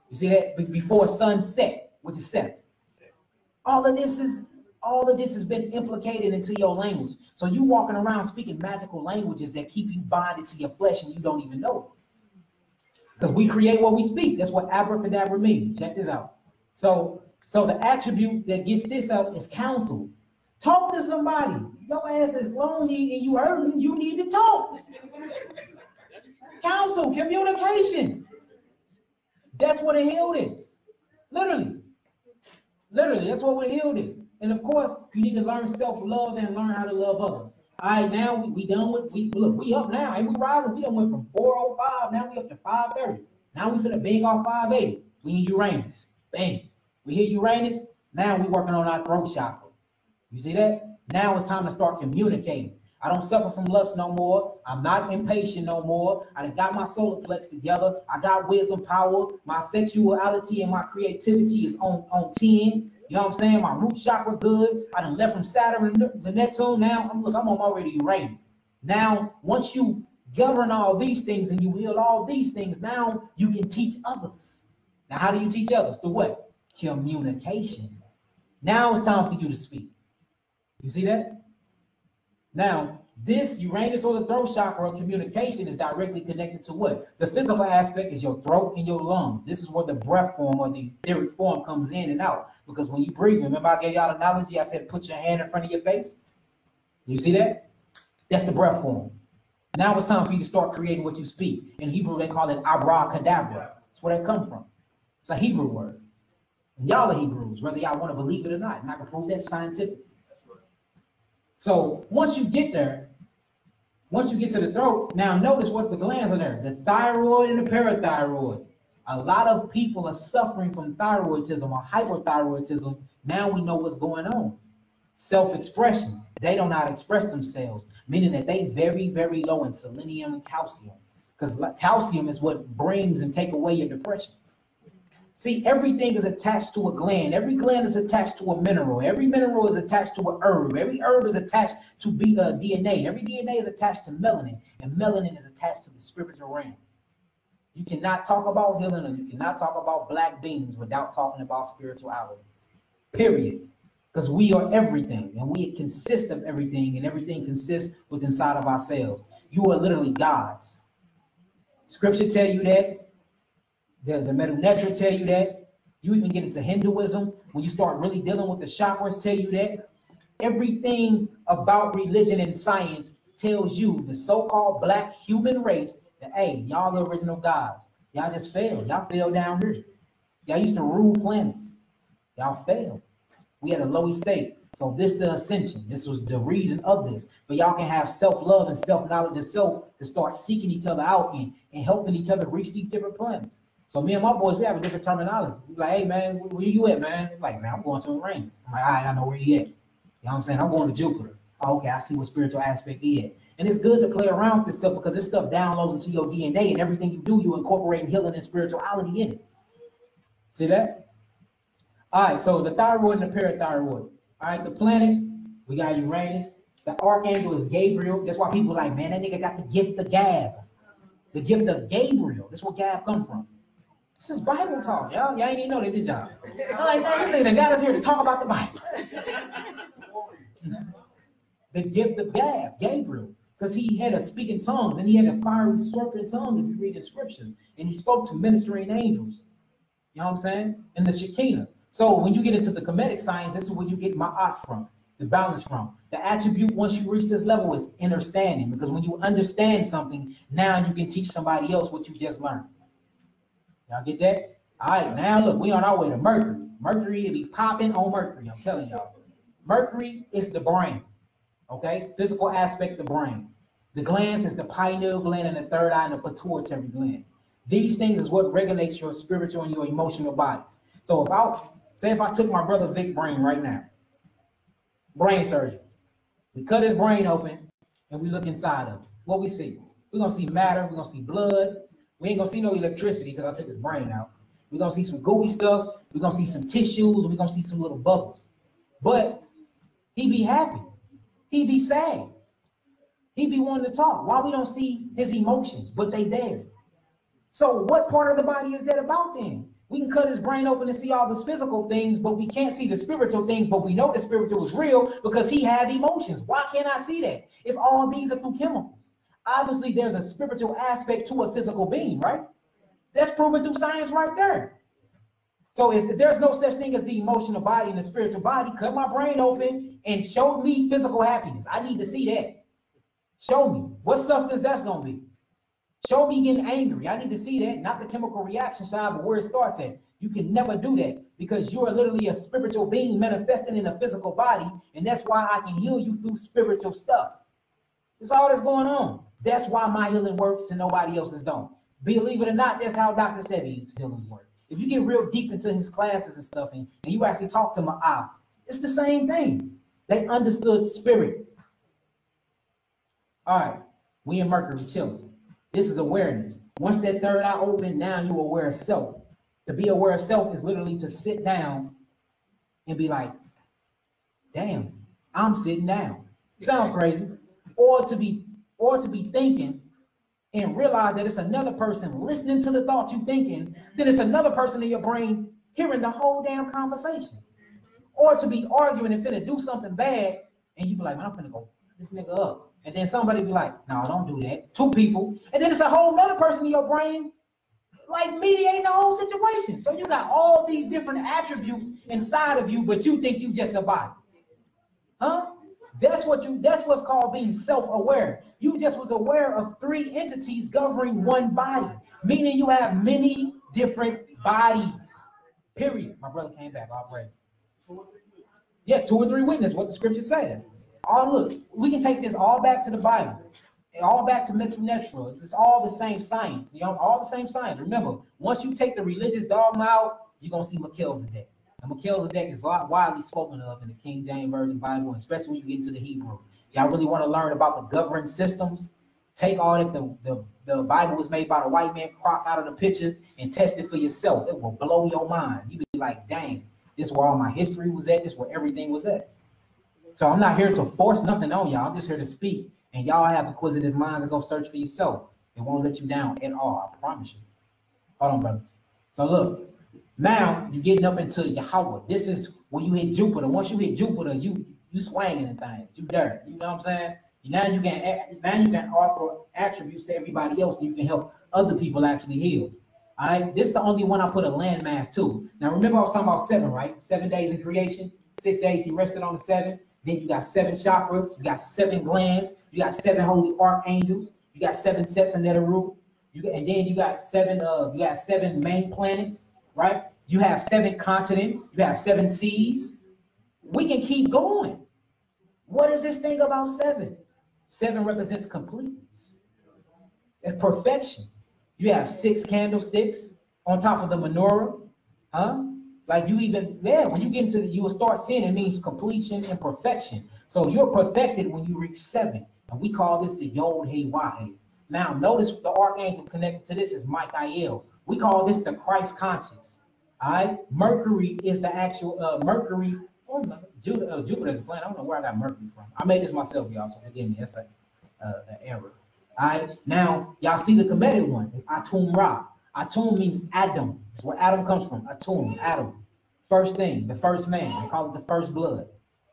You see that? Before sunset, which is set. All of this has been implicated into your language. So you walking around speaking magical languages that keep you bonded to your flesh and you don't even know it. Because we create what we speak. That's what abracadabra means. Check this out. So the attribute that gets this out is counsel. Talk to somebody. Your ass is lonely and you hurting. You need to talk. Counsel, communication. That's what a healed is. Literally, that's what a healed is. And of course, you need to learn self-love and learn how to love others. All right, now we done with, we up now. Ain't we rising? We done went from 405, now we up to 530. Now we finna bang off 580. We in Uranus. Bang. We hit Uranus. Now we working on our throat chakra. You see that? Now it's time to start communicating. I don't suffer from lust no more. I'm not impatient no more. I done got my solar plex together. I got wisdom, power. My sexuality and my creativity is on 10. You know what I'm saying? My root chakra good. I done left from Saturn to Neptune. Now I'm on my way to Uranus. Now, once you govern all these things and you heal all these things, now you can teach others. Now, how do you teach others? Through what? Communication. Now it's time for you to speak. You see that? Now, this Uranus or the throat chakra communication is directly connected to what? The physical aspect is your throat and your lungs. This is where the breath form or the etheric form comes in and out. Because when you breathe, remember I gave y'all the analogy, I said put your hand in front of your face. You see that? That's the breath form. Now it's time for you to start creating what you speak. In Hebrew, they call it abracadabra. That's where that comes from. It's a Hebrew word. And y'all are Hebrews, whether y'all want to believe it or not. And I can prove that scientifically. So once you get there, once you get to the throat, now notice what the glands are there. The thyroid and the parathyroid. A lot of people are suffering from thyroidism or hypothyroidism. Now we know what's going on. Self-expression. They don't know how to express themselves, meaning that they very, very low in selenium and calcium. Because calcium is what brings and take away your depression. See, everything is attached to a gland. Every gland is attached to a mineral. Every mineral is attached to an herb. Every herb is attached to DNA. Every DNA is attached to melanin. And melanin is attached to the spiritual realm. You cannot talk about healing or you cannot talk about black beings without talking about spirituality. Period. Because we are everything. And we consist of everything. And everything consists within inside of ourselves. You are literally gods. Scripture tell you that. The Melanin tell you that. You even get into Hinduism, when you start really dealing with the chakras, tell you that. Everything about religion and science tells you, the so-called black human race, that, hey, y'all the original gods. Y'all just failed. Y'all failed down here. Y'all used to rule planets. Y'all failed. We had a low state. So this is the ascension. This was the reason of this. For y'all can have self-love and self-knowledge of self to start seeking each other out and helping each other reach these different planets. So me and my boys, we have a different terminology. We like, hey man, where you at, man? Like, man, I'm going to Uranus. I'm like, all right, I know where you at. You know what I'm saying? I'm going to Jupiter. Oh, okay, I see what spiritual aspect is. And it's good to play around with this stuff because this stuff downloads into your DNA, and everything you do, you incorporate healing and spirituality in it. See that? All right, so the thyroid and the parathyroid. All right, the planet, we got Uranus. The archangel is Gabriel. That's why people are like, man, that nigga got the gift of Gab. The gift of Gabriel. That's where Gab come from. This is Bible talk, y'all. Y'all ain't even know that, did y'all? I'm like, man, this nigga got us here to talk about the Bible. The gift of Gab, Gabriel, because he had a speaking tongues and he had a fiery serpent tongue, if you read the scripture, and he spoke to ministering angels. You know what I'm saying? And the Shekinah. So when you get into the Kemetic science, this is where you get Ma'at from, the balance from. The attribute, once you reach this level, is understanding, because when you understand something, now you can teach somebody else what you just learned. Y'all get that? All right, now look, we on our way to Mercury. Mercury, it be popping on Mercury, I'm telling y'all. Mercury is the brain, okay? Physical aspect of the brain. The glands is the pineal gland and the third eye and the pituitary gland. These things is what regulates your spiritual and your emotional bodies. So if I took my brother Vic's brain right now, brain surgery, we cut his brain open and we look inside of it. What we see? We're gonna see matter, we're gonna see blood. We ain't gonna see no electricity because I took his brain out. We're gonna see some gooey stuff, we're gonna see some tissues, we're gonna see some little bubbles. But he be happy, he be sad, he be wanting to talk. Why we don't see his emotions, but they there. So what part of the body is that about then? We can cut his brain open and see all the physical things, but we can't see the spiritual things, but we know the spiritual is real because he had emotions. Why can't I see that if all of these are through chemicals? Obviously, there's a spiritual aspect to a physical being, right? That's proven through science right there. So if there's no such thing as the emotional body and the spiritual body, cut my brain open and show me physical happiness. I need to see that. Show me. What substance that's going to be? Show me getting angry. I need to see that, not the chemical reaction side, but where it starts at. You can never do that because you are literally a spiritual being manifesting in a physical body, and that's why I can heal you through spiritual stuff. That's all that's going on. That's why my healing works and nobody else's don't. Believe it or not, that's how Dr. Sebi's healing works. If you get real deep into his classes and stuff, and you actually talk to Ma'ah, it's the same thing. They understood spirit. All right, we in Mercury chilling. This is awareness. Once that third eye open, now you're aware of self. To be aware of self is literally to sit down and be like, damn, I'm sitting down. Sounds crazy. Or to be thinking and realize that it's another person listening to the thoughts you're thinking, then it's another person in your brain hearing the whole damn conversation. Or to be arguing and finna do something bad, and you be like, man, I'm finna go this nigga up. And then somebody be like, no, don't do that. Two people. And then it's a whole other person in your brain, like mediating the whole situation. So you got all these different attributes inside of you, but you think you just a body. Huh? That's what's called being self-aware. You just was aware of three entities governing one body, meaning you have many different bodies. Period. My brother came back. All right. Yeah, 2 or 3 witnesses, what the scripture says. Oh, look, we can take this all back to the Bible, all back to mental natural. It's all the same science, you know, all the same science. Remember, once you take the religious dogma out, you're going to see Melchizedek. And Melchizedek is widely spoken of in the King James Version Bible, especially when you get into the Hebrew. Y'all really want to learn about the governing systems? Take all that the Bible was made by the white man, crop out of the picture, and test it for yourself. It will blow your mind. You'll be like, dang, this is where all my history was at. This is where everything was at. So I'm not here to force nothing on y'all. I'm just here to speak. And y'all have inquisitive minds and go search for yourself. It won't let you down at all. I promise you. Hold on, brother. So look, now you're getting up into Yahweh. This is when you hit Jupiter. Once you hit Jupiter, you swinging and things. You there. You know what I'm saying? Now you can offer attributes to everybody else, and you can help other people actually heal. All right. This is the only one I put a landmass to. Now remember I was talking about 7, right? 7 days in creation. 6 days he rested on the 7. Then you got 7 chakras, you got 7 glands, you got 7 holy archangels, you got 7 sets of Netaru, and then you got 7 main planets, right? You have 7 continents, you have 7 seas. We can keep going. What is this thing about 7? 7 represents completeness. It's perfection. You have 6 candlesticks on top of the menorah, huh? Like you even, yeah, when you get into you will start seeing it means completion and perfection. So you're perfected when you reach 7. And we call this the YAH'KI. Now notice the archangel connected to this is Michael. We call this the Christ conscious. All right. Mercury is the actual Mercury. Oh, Jupiter is a planet. I don't know where I got Mercury from. I made this myself, y'all, so forgive me. That's an error. All right. Now y'all see the Kemetic one. It's Atum Ra. Atum means Adam. It's where Adam comes from. Atum, Adam. First thing, the first man. They call it the first blood.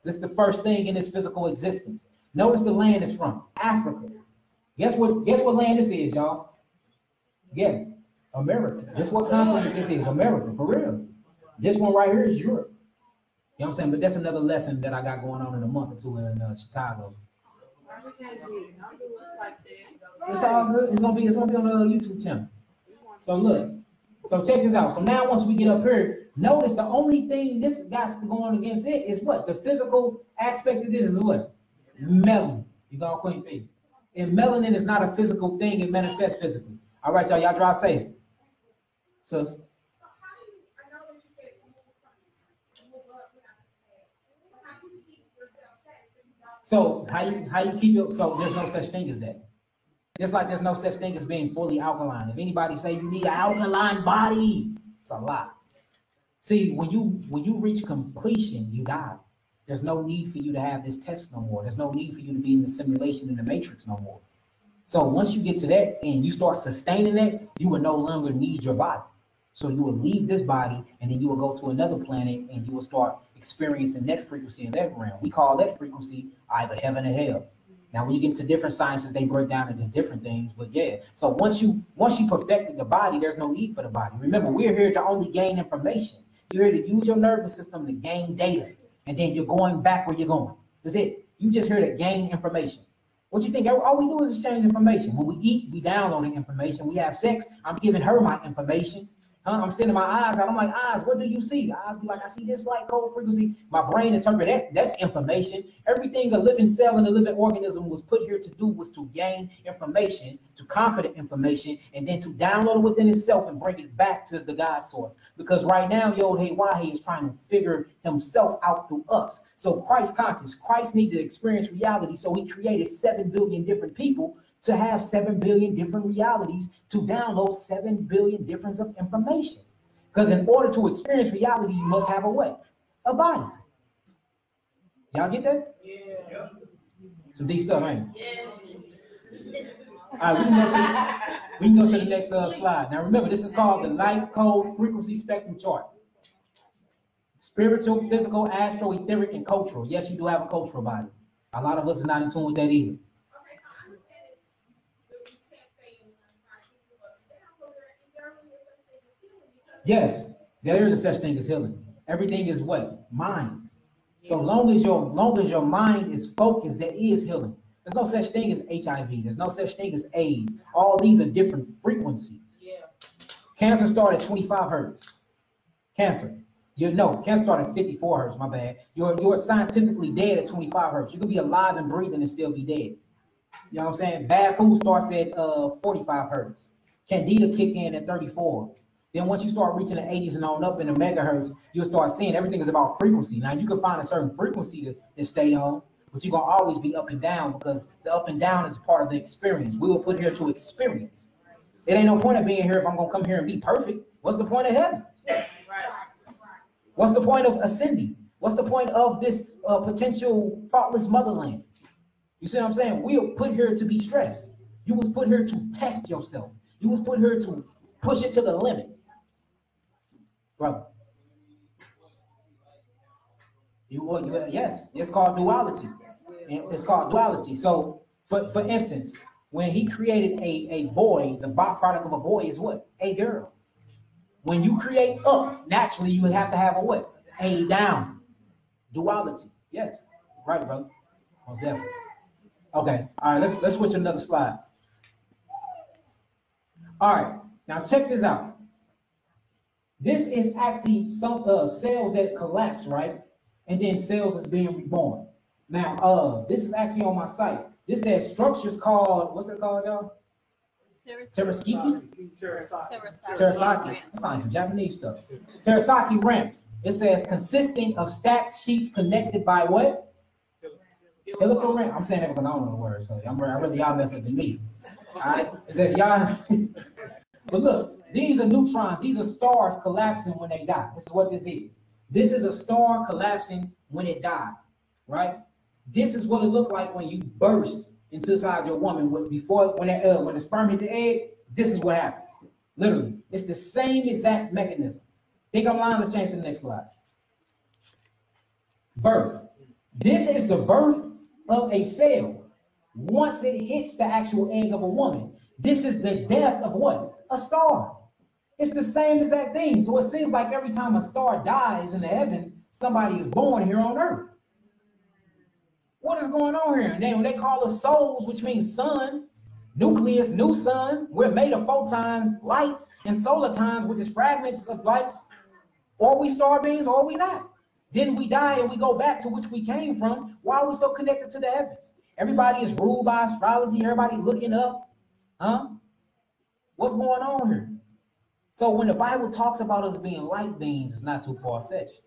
This is the first thing in this physical existence. Notice the land is from Africa. Guess what land this is, y'all? Yes, America. Guess what continent this is? America, for real. This one right here is Europe. You know what I'm saying? But that's another lesson that I got going on in a month or two in Chicago. It's all good. It's gonna be on the YouTube channel. So look. So check this out. So now once we get up here, notice the only thing this got going against it is what? The physical aspect of this is what? Melanin. You got Queen Peace. And melanin is not a physical thing, it manifests physically. All right, y'all drive safe. So how you keep your, so there's no such thing as that. Just like there's no such thing as being fully alkaline. If anybody say you need an alkaline body, it's a lie. See, when you reach completion, you die. There's no need for you to have this test no more. There's no need for you to be in the simulation in the matrix no more. So once you get to that and you start sustaining that, you will no longer need your body. So you will leave this body and then you will go to another planet and you will start experiencing that frequency in that realm. We call that frequency either heaven or hell. Now, when you get into different sciences, they break down into different things. But yeah, so once you perfected the body, there's no need for the body. Remember, we're here to only gain information. You're here to use your nervous system to gain data. And then you're going back where you're going. That's it. You just here to gain information. What you think? All we do is exchange information. When we eat, we download information. We have sex. I'm giving her my information. I'm sending my eyes out. I'm like, eyes, what do you see? The eyes be like, I see this light cold frequency. My brain interpret that. That's information. Everything a living cell and a living organism was put here to do was to gain information, to conquer the information, and then to download it within itself and bring it back to the God source. Because right now, YAH'KI is trying to figure himself out through us. So Christ conscious, Christ needed to experience reality. So he created 7 billion different people to have 7 billion different realities, to download 7 billion difference of information. Because in order to experience reality, you must have a what? A body. Y'all get that? Yeah. Some deep stuff, ain't it? Yeah. All right, we can go to the next slide. Now remember, this is called the light code frequency spectrum chart. Spiritual, physical, astral, etheric, and cultural. Yes, you do have a cultural body. A lot of us are not in tune with that either. Yes, there is a such thing as healing. Everything is what? Mind. So long as your mind is focused, there is healing. There's no such thing as HIV. There's no such thing as AIDS. All these are different frequencies. Yeah. Cancer started at 25 hertz. Cancer. Cancer started at 54 hertz, my bad. You're scientifically dead at 25 hertz. You could be alive and breathing and still be dead. You know what I'm saying? Bad food starts at 45 hertz. Candida kick in at 34. Then once you start reaching the 80s and on up in the megahertz, you'll start seeing everything is about frequency. Now you can find a certain frequency to stay on, but you're gonna always be up and down because the up and down is part of the experience. We were put here to experience. It ain't no point of being here if I'm gonna come here and be perfect. What's the point of heaven? What's the point of ascending? What's the point of this potential faultless motherland? You see what I'm saying? We are put here to be stressed. You was put here to test yourself. You was put here to push it to the limit. Brother. Yes, it's called duality. It's called duality. So, for instance, when he created a boy, the byproduct of a boy is what? A girl. When you create up, naturally, you have to have a what? A down. Duality. Yes. Right, brother. Most definitely. Okay. All right, let's switch to another slide. All right. Now check this out. This is actually some cells that collapse, right? And then cells that's being reborn. Now, this is actually on my site. This says structures called, what's it called, y'all? Terasaki? Terasaki. That sounds like some Japanese stuff. Terasaki ramps. It says consisting of stacked sheets connected by what? Helical ramp. I'm saying that because I don't know the word, so I'm really y'all messing with me. All right? Is that y'all? But look, these are neutrons. These are stars collapsing when they die. This is what this is. This is a star collapsing when it died, right? This is what it looked like when you burst inside your woman. When the sperm hit the egg, this is what happens. Literally, it's the same exact mechanism. Think I'm lying? Let's change to the next slide. Birth. This is the birth of a cell. Once it hits the actual egg of a woman, this is the death of what? A star. It's the same exact thing. So it seems like every time a star dies in the heaven, somebody is born here on earth. What is going on here? And then when they call us souls, which means sun, nucleus, new sun, we're made of photons, lights, and solitons, which is fragments of lights. Or we star beings, or we not. Then we die and we go back to which we came from. Why are we so connected to the heavens? Everybody is ruled by astrology. Everybody looking up. Huh? What's going on here? So when the Bible talks about us being light beings, it's not too far-fetched.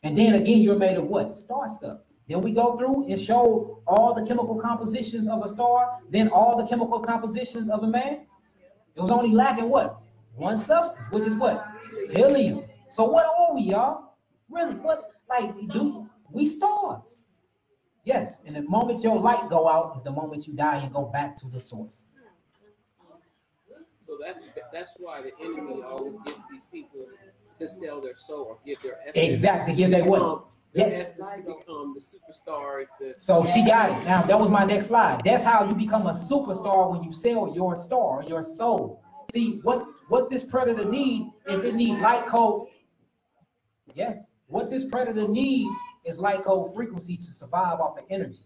And then again, you're made of what? Star stuff. Then we go through and show all the chemical compositions of a star, then all the chemical compositions of a man. It was only lacking what? One substance, which is what? Helium. So what are we, y'all? Really, what? Like, we stars. Yes, and the moment your light go out is the moment you die and go back to the source. So that's why the enemy always gets these people to sell their soul or give their essence. Exactly, give their what? Their essence to become the superstars. So she got it. Now that was my next slide. That's how you become a superstar, when you sell your star, your soul. See, what this predator need is it need light code. Yes. What this predator needs is light code frequency to survive off of energy.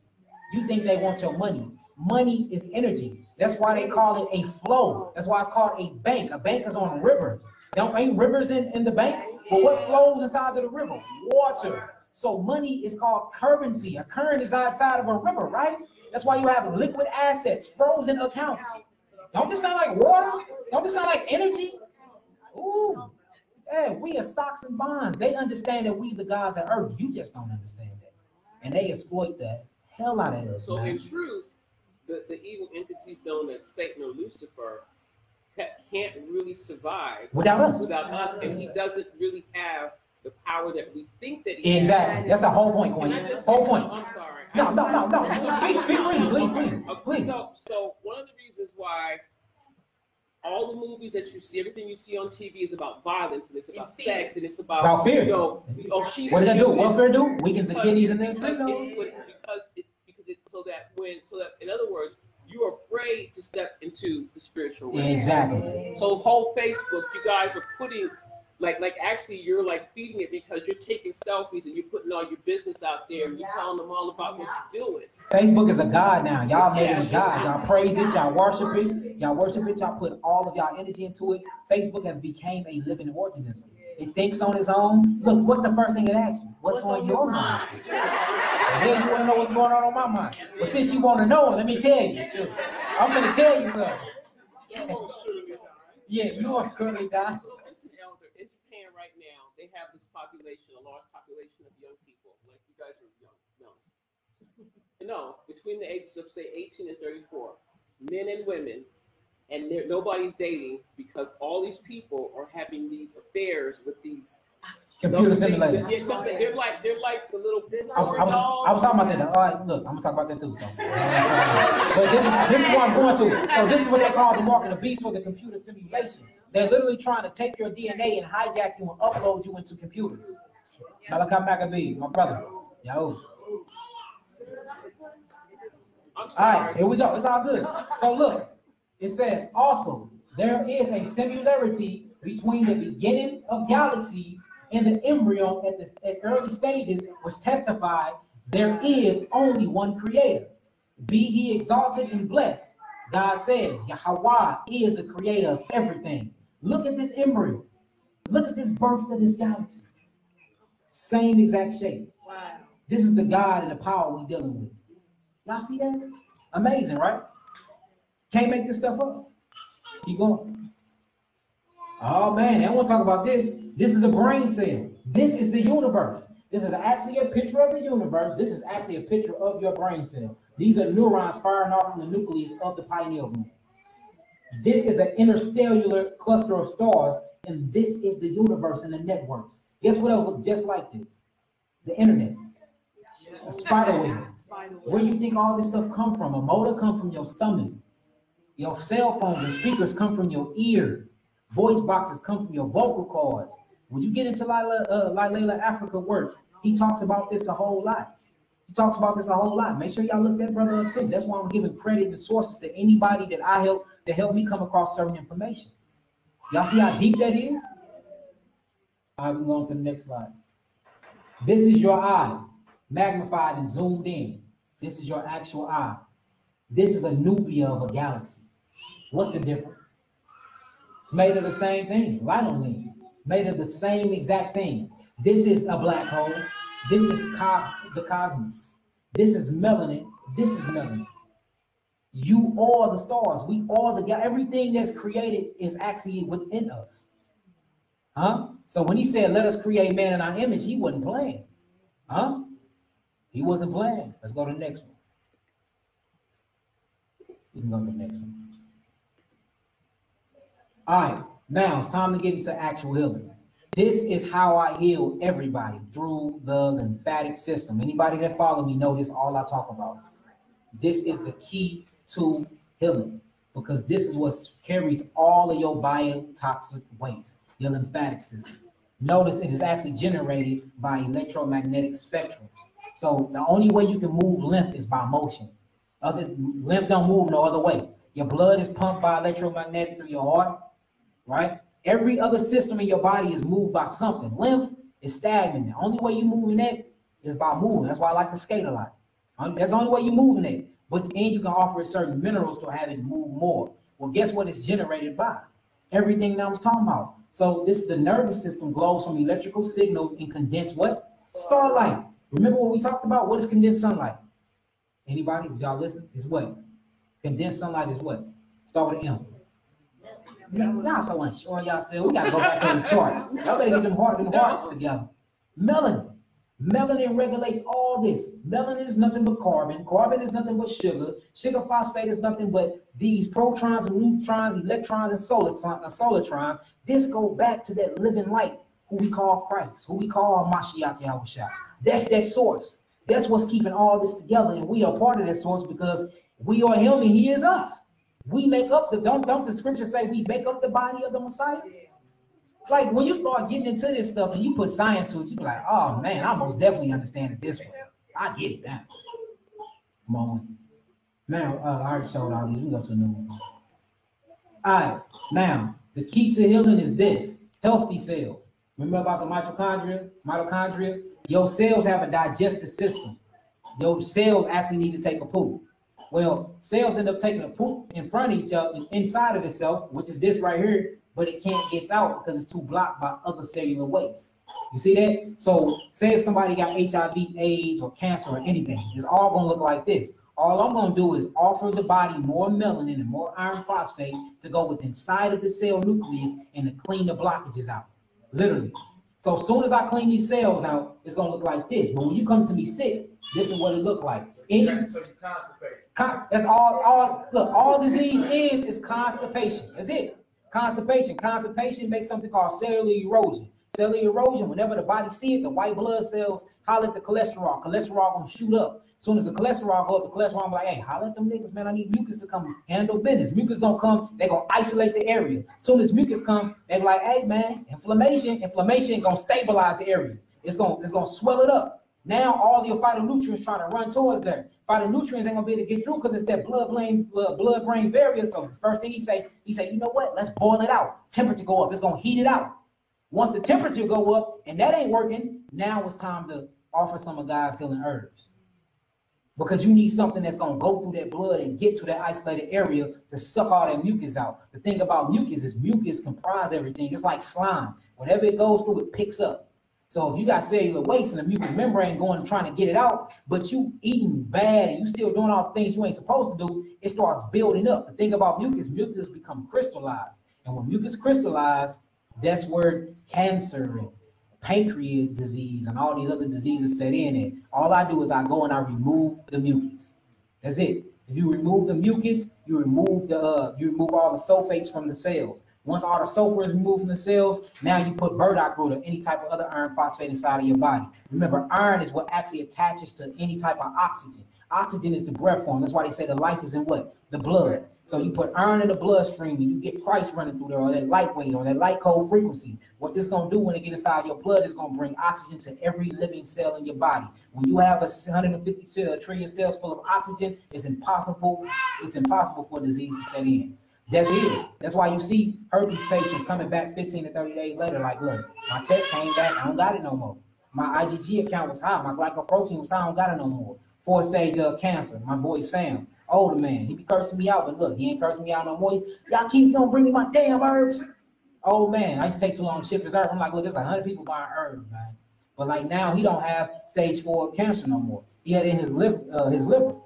You think they want your money. Money is energy. That's why they call it a flow. That's why it's called a bank. A bank is on rivers. Ain't rivers in the bank? But what flows inside of the river? Water. So money is called currency. A current is outside of a river, right? That's why you have liquid assets, frozen accounts. Don't this sound like water? Don't this sound like energy? Ooh. Yeah, we are stocks and bonds. They understand that we the gods of earth. You just don't understand that. And they exploit the hell out of us. So man. in truth, the evil entities known as Satan or Lucifer can't really survive without us. And he doesn't really have the power that we think that he exactly. has. That's the whole point, Queen. Whole point. I'm sorry. No. Speak freely, please. So one of the reasons why all the movies that you see, everything you see on TV is about violence, and it's about sex, and it's about fear. You know, she's what does that do? What fear do? Weakens the kidneys and then because in other words, you're afraid to step into the spiritual realm. Exactly. So whole Facebook, you guys are putting like actually you're like feeding it because you're taking selfies and you're putting all your business out there and you're telling them all about what you're doing. Facebook is a god now. Y'all made it a god. Y'all praise it. Y'all worship it. Y'all put all of y'all energy into it. Facebook has became a living organism. It thinks on its own. Look, what's the first thing it asks you? What's on your mind? Then you want to know what's going on my mind. But since you want to know, let me tell you. I'm going to tell you something. Yeah, you will surely die. So listen, Elder, in Japan right now, they have this population, a large population of young people. Like you guys are young. No, between the ages of say 18 and 34, men and women, and nobody's dating because all these people are having these affairs with these computer simulators. They're like the little. I was talking about that. All right, look, I'm gonna talk about that too. So, but this is what I'm going to. So this is what they call the mark of the beast for the computer simulation. They're literally trying to take your DNA and hijack you and upload you into computers. Malachi Maccabee, my brother. Yo. All right, here we go. It's all good. So look, it says also there is a similarity between the beginning of galaxies and the embryo at early stages, which testify there is only one creator. Be he exalted and blessed. God says, YAH'KI is the creator of everything. Look at this embryo. Look at this birth of this galaxy. Same exact shape. Wow. This is the God and the power we're dealing with. Y'all see that? Amazing, right? Can't make this stuff up. Let's keep going. Oh man, I want to talk about this. This is a brain cell. This is the universe. This is actually a picture of the universe. This is actually a picture of your brain cell. These are neurons firing off from the nucleus of the pineal gland. This is an interstellar cluster of stars, and this is the universe and the networks. Guess what else looks just like this? The internet. A spider web. Where you think all this stuff come from? A motor come from your stomach. Your cell phones and speakers come from your ear. Voice boxes come from your vocal cords. When you get into Layla Africa work, he talks about this a whole lot. Make sure y'all look that brother up too. That's why I'm giving credit and sources to anybody that I help to help me come across certain information. Y'all see how deep that is? All right, we're going to the next slide. This is your eye, magnified and zoomed in. This is your actual eye. This is a nubia of a galaxy. What's the difference? It's made of the same thing, light-on-lean, made of the same exact thing. This is a black hole. This is the cosmos. This is melanin. This is melanin. You are the stars. We are the guy. Everything that's created is actually within us. Huh? So when he said, let us create man in our image, he wasn't playing. Huh? He wasn't playing. Let's go to the next one. We can go to the next one. All right. Now it's time to get into actual healing. This is how I heal everybody through the lymphatic system. Anybody that follow me know this all I talk about. This is the key to healing because this is what carries all of your biotoxic waste, your lymphatic system. Notice it is actually generated by electromagnetic spectrums. So the only way you can move lymph is by motion. Lymph don't move no other way. Your blood is pumped by electromagnetic through your heart, right? Every other system in your body is moved by something. Lymph is stagnant. The only way you moving that is by moving. That's why I like to skate a lot. That's the only way you're moving it. But and you can offer it certain minerals to have it move more. Well, guess what it's generated by? Everything that I was talking about. So this is the nervous system glows from electrical signals and condensed what? Starlight. Remember what we talked about? What is condensed sunlight? Anybody? Did y'all listen? Is what? Condensed sunlight is what? Start with an M. Y'all so unsure. Y'all said we gotta go back to the chart. Y'all better get them hearts together. Melanin. Melanin regulates all this. Melanin is nothing but carbon. Carbon is nothing but sugar. Sugar phosphate is nothing but these protons and neutrons, electrons and solartrons. This go back to that living light, who we call Christ, who we call Mashiach Yahushua. That's that source. That's what's keeping all this together, and we are part of that source because we are Him and He is us. We make up the don't the scripture say we make up the body of the Messiah? Like when you start getting into this stuff and you put science to it, you be like, oh man, I most definitely understand it this way. I get it now. Come on. Now, I already showed all these. We can go to a new one. All right. Now, the key to healing is this. Healthy cells. Remember about the mitochondria? Mitochondria? Your cells have a digestive system. Your cells actually need to take a poop. Well, cells end up taking a poop in front of each other, inside of itself, which is this right here, but it can't get out because it's too blocked by other cellular waste. You see that? So say if somebody got HIV, AIDS, or cancer or anything, it's all gonna look like this. All I'm gonna do is offer the body more melanin and more iron phosphate to go with inside of the cell nucleus and to clean the blockages out, literally. So as soon as I clean these cells out, it's gonna look like this. But when you come to me sick, this is what it look like. So you constipate. That's all. Look, all disease is constipation. That's it. Constipation. Constipation makes something called cellular erosion. Cellular erosion, whenever the body see it, the white blood cells holler at the cholesterol. Cholesterol gonna shoot up. As soon as the cholesterol go up, the cholesterol be like, hey, holler at them niggas, man. I need mucus to come handle business. Mucus gonna come, they gonna isolate the area. As soon as mucus come, they be like, hey man, inflammation gonna stabilize the area. It's gonna swell it up. Now all your phytonutrients trying to run towards there. Phytonutrients ain't gonna be able to get through because it's that blood-brain barrier. So the first thing he say, you know what? Let's boil it out. Temperature go up. It's gonna heat it out. Once the temperature go up and that ain't working, now it's time to offer some of God's healing herbs. Because you need something that's gonna go through that blood and get to that isolated area to suck all that mucus out. The thing about mucus is mucus comprise everything. It's like slime. Whatever it goes through, it picks up. So if you got cellular waste and the mucous membrane going and trying to get it out, but you eating bad and you still doing all the things you ain't supposed to do, it starts building up. The thing about mucus become crystallized. And when mucus crystallized, that's where cancer and pancreas disease and all these other diseases set in it. All I do is I go and I remove the mucus. That's it. If you remove the mucus, you remove all the sulfates from the cells. Once all the sulfur is removed from the cells, now you put burdock root or any type of other iron phosphate inside of your body. Remember, iron is what actually attaches to any type of oxygen. Oxygen is the breath form. That's why they say the life is in what? The blood. So you put iron in the bloodstream and you get Christ running through there, or that light wave, or that light cold frequency. What this is going to do when it gets inside your blood is going to bring oxygen to every living cell in your body. When you have 150 trillion cells full of oxygen, it's impossible for disease to set in. That's it. That's why you see herpes patients coming back 15 to 30 days later, like, look, my test came back, I don't got it no more. My IgG account was high, my glycoprotein was high, I don't got it no more. 4th stage of cancer, my boy Sam, older man, he be cursing me out, but look, he ain't cursing me out no more. Y'all keep don't bring me my damn herbs. Old man, I used to take too long to ship his herbs. I'm like, look, there's 100 people buying herbs, man. But like now, he don't have stage 4 cancer no more. He had it in his liver.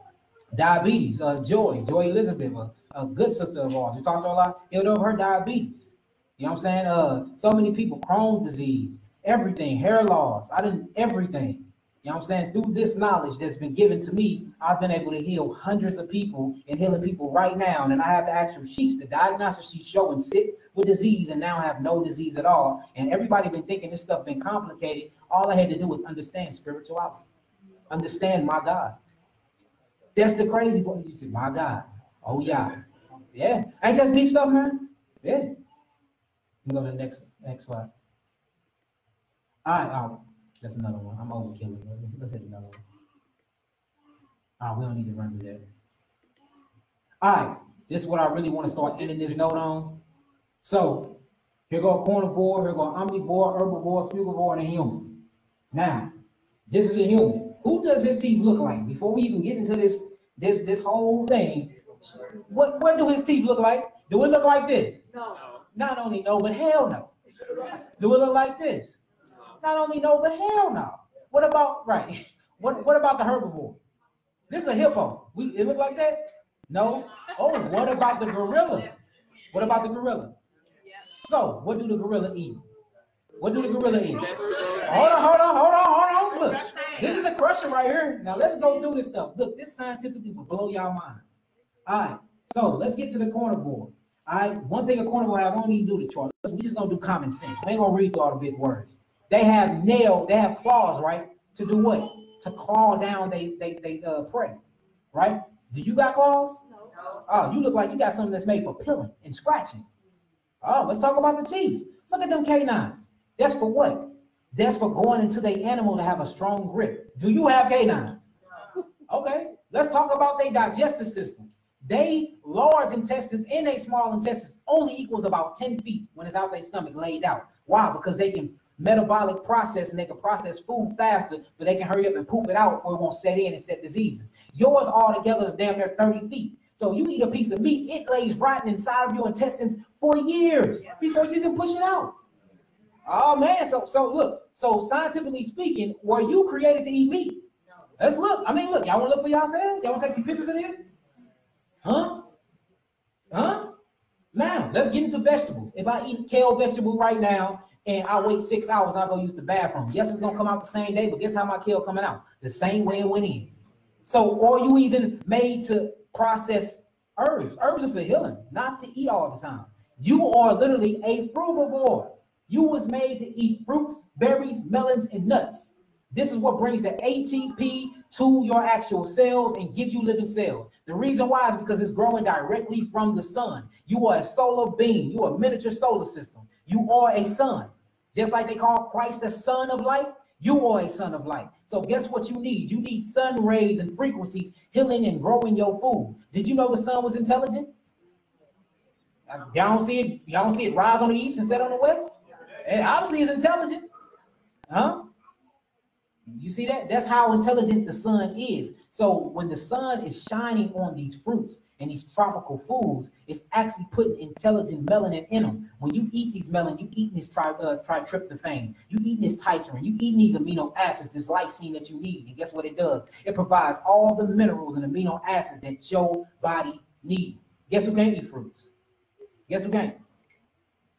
Diabetes, Joy Elizabeth, a good sister of ours. We talked to her a lot. Healed over her diabetes. You know what I'm saying? So many people, Crohn's disease, everything, hair loss. Everything. You know what I'm saying? Through this knowledge that's been given to me, I've been able to heal hundreds of people and healing people right now. And I have the actual sheets, the diagnostic sheets showing sick with disease and now have no disease at all. And everybody been thinking this stuff been complicated. All I had to do was understand spirituality, understand my God. That's the crazy part. You say, my God. Oh, yeah. Yeah. Ain't that deep stuff, man? Yeah. You go to the next slide. All right. That's another one. I'm overkilling. Let's hit another one. All right, we don't need to run through that. All right, this is what I really want to start ending this note on. So here go carnivore, here go omnivore, herbivore, frugivore, and a human. Now, this is a human. Who does his teeth look like? Before we even get into this whole thing, what do his teeth look like? Do it look like this? No. Not only no, but hell no. Do it look like this? Not only no, but hell no. What about, right? What about the herbivore? This is a hippo. It look like that? No. Oh, what about the gorilla? What about the gorilla? So, what do the gorilla eat? What do the gorilla eat? Hold on. Look, this is a question right here. Now, let's go through this stuff. Look, this scientifically will blow y'all mind. All right, so let's get to the carnivores. All right, one thing a carnivore have, I don't need to do the chart. We just gonna do common sense. We ain't gonna read through all the big words. They have claws, right? To do what? To claw down they prey, right? Do you got claws? No. Oh, you look like you got something that's made for peeling and scratching. Oh, let's talk about the teeth. Look at them canines. That's for what? That's for going into the animal to have a strong grip. Do you have canines? No. Okay, let's talk about their digestive system. They large intestines and they small intestines only equals about 10 feet when it's out their stomach laid out. Why? Because they can metabolic process and they can process food faster, but they can hurry up and poop it out before it won't set in and set diseases. Yours altogether is damn near 30 feet. So you eat a piece of meat, it lays rotten inside of your intestines for years before you can push it out. Oh man, so look, so scientifically speaking, were you created to eat meat? Let's look. I mean, look, y'all want to look for yourselves? Y'all want to take some pictures of this? Huh? Now, let's get into vegetables. If I eat kale vegetable right now, and I wait 6 hours and I go use the bathroom. Yes, it's gonna come out the same day, but guess how my kale coming out? The same way it went in. So, or you even made to process herbs. Herbs are for healing, not to eat all the time. You are literally a frugivore. You was made to eat fruits, berries, melons, and nuts. This is what brings the ATP to your actual cells and give you living cells. The reason why is because it's growing directly from the sun. You are a solar being. You are a miniature solar system. You are a sun. Just like they call Christ the son of light, you are a son of light. So guess what you need? You need sun rays and frequencies healing and growing your food. Did you know the sun was intelligent? Y'all don't see it rise on the east and set on the west? It obviously is intelligent. Huh? You see that? That's how intelligent the sun is. So when the sun is shining on these fruits and these tropical foods, it's actually putting intelligent melanin in them. When you eat these melanin, you eat this tryptophan, you eat this tycerin, you eat these amino acids, this lysine that you need. And guess what it does? It provides all the minerals and amino acids that your body needs. Guess who can't eat fruits? Guess who can't?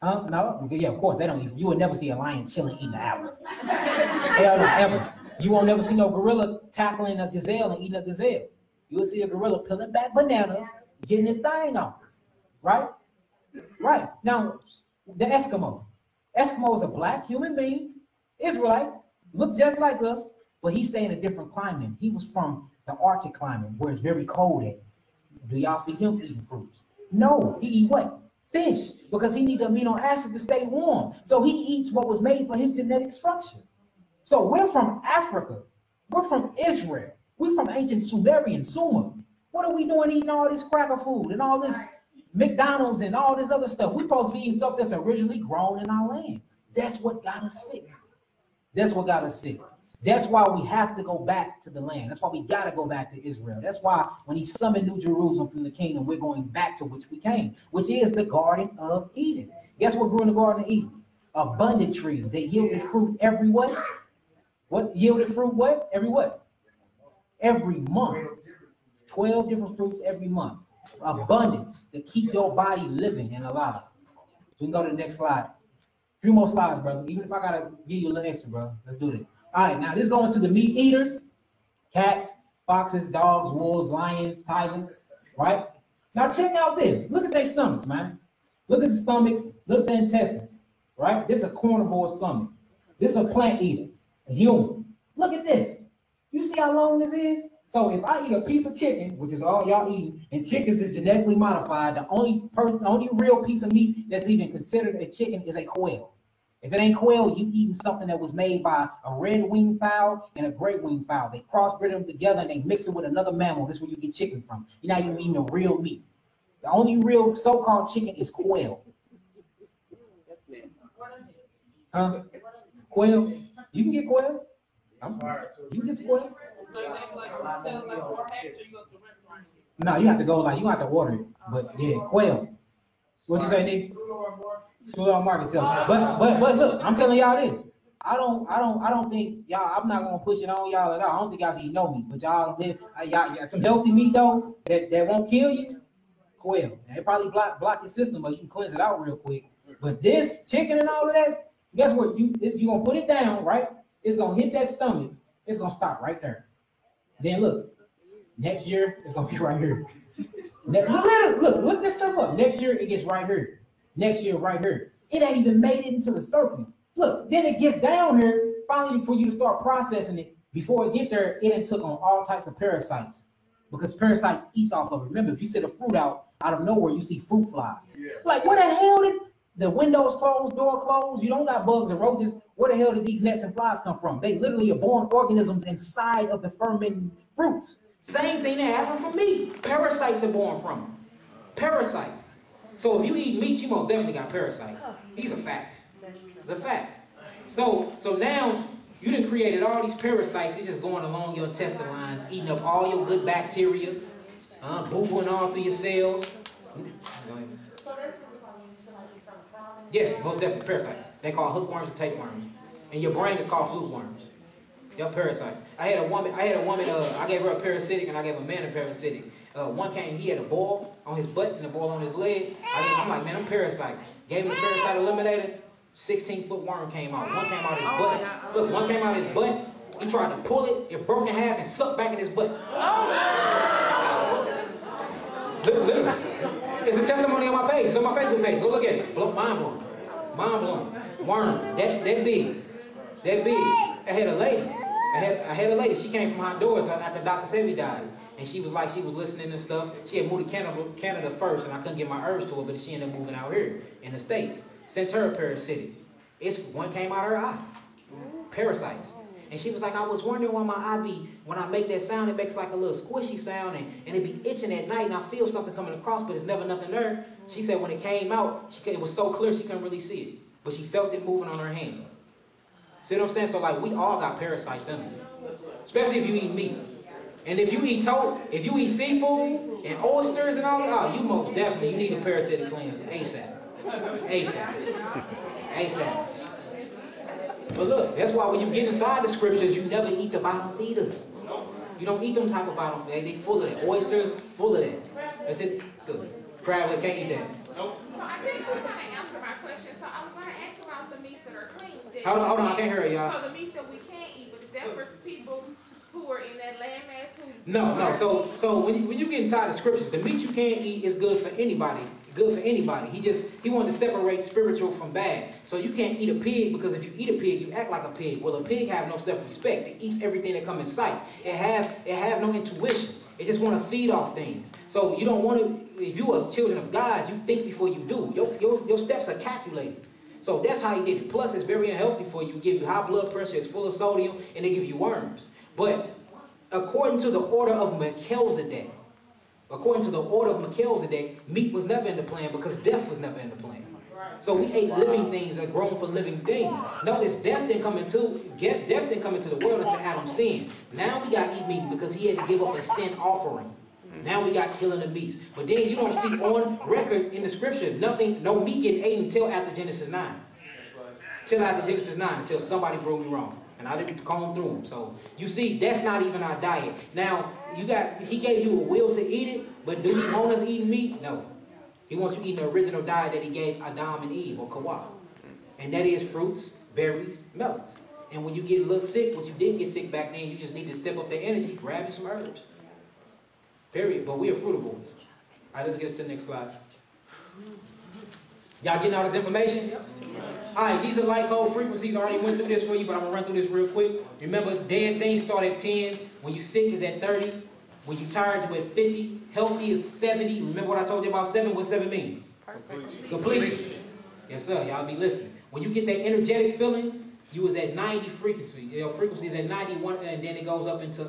Huh? No? Yeah, of course they don't eat. You will never see a lion chilling eating an apple. Hell no, ever. You won't never see no gorilla tackling a gazelle and eating a gazelle. You will see a gorilla peeling back bananas, getting his thing on. Right? Right. Now, the Eskimo. Eskimo is a black human being, Israelite, look just like us, but he stayed in a different climate. He was from the Arctic climate where it's very cold at. Do y'all see him eating fruits? No, he eat what? Fish, because he needs amino acids to stay warm. So he eats what was made for his genetic structure. So we're from Africa. We're from Israel. We're from ancient Sumerian, Sumer. What are we doing eating all this cracker food and all this McDonald's and all this other stuff? We're supposed to be eating stuff that's originally grown in our land. That's what got us sick. That's what got us sick. That's why we have to go back to the land. That's why we got to go back to Israel. That's why when he summoned New Jerusalem from the kingdom, we're going back to which we came, which is the Garden of Eden. Guess what grew in the Garden of Eden? Abundant trees. They yielded fruit every what? What yielded fruit what? Every what? Every month. 12 different fruits every month. Abundance to keep your body living and alive. So we can go to the next slide. A few more slides, brother. Even if I gotta give you a little extra, bro. Let's do this. All right, now this is going to the meat eaters. Cats, foxes, dogs, wolves, lions, tigers, right? Now check out this. Look at their stomachs, man. Look at the stomachs. Look at the intestines, right? This is a carnivore stomach. This is a plant eater, a human. Look at this. You see how long this is? So if I eat a piece of chicken, which is all y'all eating, and chickens is genetically modified, the only real piece of meat that's even considered a chicken is a quail. If it ain't quail, you eating something that was made by a red-winged fowl and a great-winged fowl. They crossbred them together and they mix it with another mammal. This is where you get chicken from. You're not even eating the real meat. The only real so-called chicken is quail. Huh? Quail? You can get quail. You can get some quail. No, you have to go like you have to order it. But yeah, quail. What you say, Nick? Cellular market sale. But look, I'm telling y'all this. I don't think y'all. I'm not gonna push it on y'all at all. I don't think y'all should know me. But y'all live. Y'all got some healthy meat though that won't kill you. Quail. And it probably block your system, but you can cleanse it out real quick. But this chicken and all of that, guess what? You gonna put it down, right? It's gonna hit that stomach. It's gonna stop right there. Then look. Next year it's gonna be right here. Look this stuff up. Next year it gets right here. Next year, right here. It ain't even made it into the circle. Look, then it gets down here, finally for you to start processing it. Before it get there, it took on all types of parasites. Because parasites eat off of it. Remember, if you set a fruit out of nowhere, you see fruit flies. Yeah. Like, where the hell did the windows closed, door closed? You don't got bugs and roaches. Where the hell did these nets and flies come from? They literally are born organisms inside of the fermenting fruits. Same thing that happened for me. Parasites are born from them. Parasites. So if you eat meat, you most definitely got parasites. These are facts. These are facts. So now you done created all these parasites. It's just going along your intestine lines, eating up all your good bacteria, boo-booing all through your cells. Go ahead. Yes, most definitely parasites. They call hookworms and tapeworms, and your brain is called fluke worms. Your parasites. I had a woman. I gave her a parasitic, and I gave a man a parasitic. One came, he had a boil on his butt and a boil on his leg. I'm like, man, I'm parasite. Gave him the parasite eliminator, 16-foot worm came out. One came out of his butt. Look, one came out of his butt. He tried to pull it, it broke in half and sucked back in his butt. Literally. It's a testimony on my page. It's on my Facebook page. Go look at it. Mind blowing. Mind blowing. Worm. That big. That big. I had a lady. I had a lady. She came from Honduras after Dr. Sevi died. And she was listening and stuff. She had moved to Canada first, and I couldn't get my herbs to her, but she ended up moving out here in the States. Sent her a parasitic. One came out of her eye. Parasites. And she was like, I was wondering why my eye be, when I make that sound, it makes like a little squishy sound, and it be itching at night, and I feel something coming across, but it's never nothing there. She said when it came out, it was so clear she couldn't really see it. But she felt it moving on her hand. See what I'm saying? So like, we all got parasites in us. Especially if you eat meat. And if you eat seafood and oysters and all that, you most definitely, you need a parasitic cleanse ASAP. ASAP. But look, that's why when you get inside the scriptures, you never eat the bottom feeders. You don't eat them type of bottom feeders. They full of that. Oysters, full of that. That's it. So, crab, can't eat that. So I think you kind of answered my question. So I was going to ask about the meats that are clean. Hold on, I can't hear you, y'all. So the meats that we can't eat, but is that for people who are in that landmass who... No. So when you get inside the scriptures, the meat you can't eat is good for anybody. Good for anybody. He wanted to separate spiritual from bad. So you can't eat a pig, because if you eat a pig, you act like a pig. Well, a pig have no self-respect. It eats everything that comes in sight. It have no intuition. It just want to feed off things. So you don't want to, if you are children of God, you think before you do. Your steps are calculated. So that's how he did it. Plus, it's very unhealthy for you. It gives you high blood pressure. It's full of sodium, and they give you worms. But according to the order of Melchizedek, meat was never in the plan, because death was never in the plan. So we ate living things and grown for living things. Notice death didn't come into the world until Adam sinned. Now we got eat meat because he had to give up a sin offering. Now we got killing the meats. But then you don't see on record in the scripture, no meat getting ate until after Genesis 9. Till after Genesis 9, until somebody proved me wrong. And I didn't comb through them. So you see, that's not even our diet. Now, he gave you a will to eat it, but do he want us eating meat? No. He wants you eating the original diet that he gave Adam and Eve, or Kawa. And that is fruits, berries, melons. And when you get a little sick, which you didn't get sick back then, you just need to step up the energy, grab you some herbs. Period. But we are frugivores. All right, let's get us to the next slide. Y'all getting all this information? All right, these are light code frequencies. I already went through this for you, but I'm going to run through this real quick. Remember, dead things start at 10. When you sick is at 30. When you tired, you're at 50. Healthy is 70. Remember what I told you about 7? What 7 mean? Completion. Yes, sir. Y'all be listening. When you get that energetic feeling, you was at 90 frequency. Frequency is at 91, and then it goes up into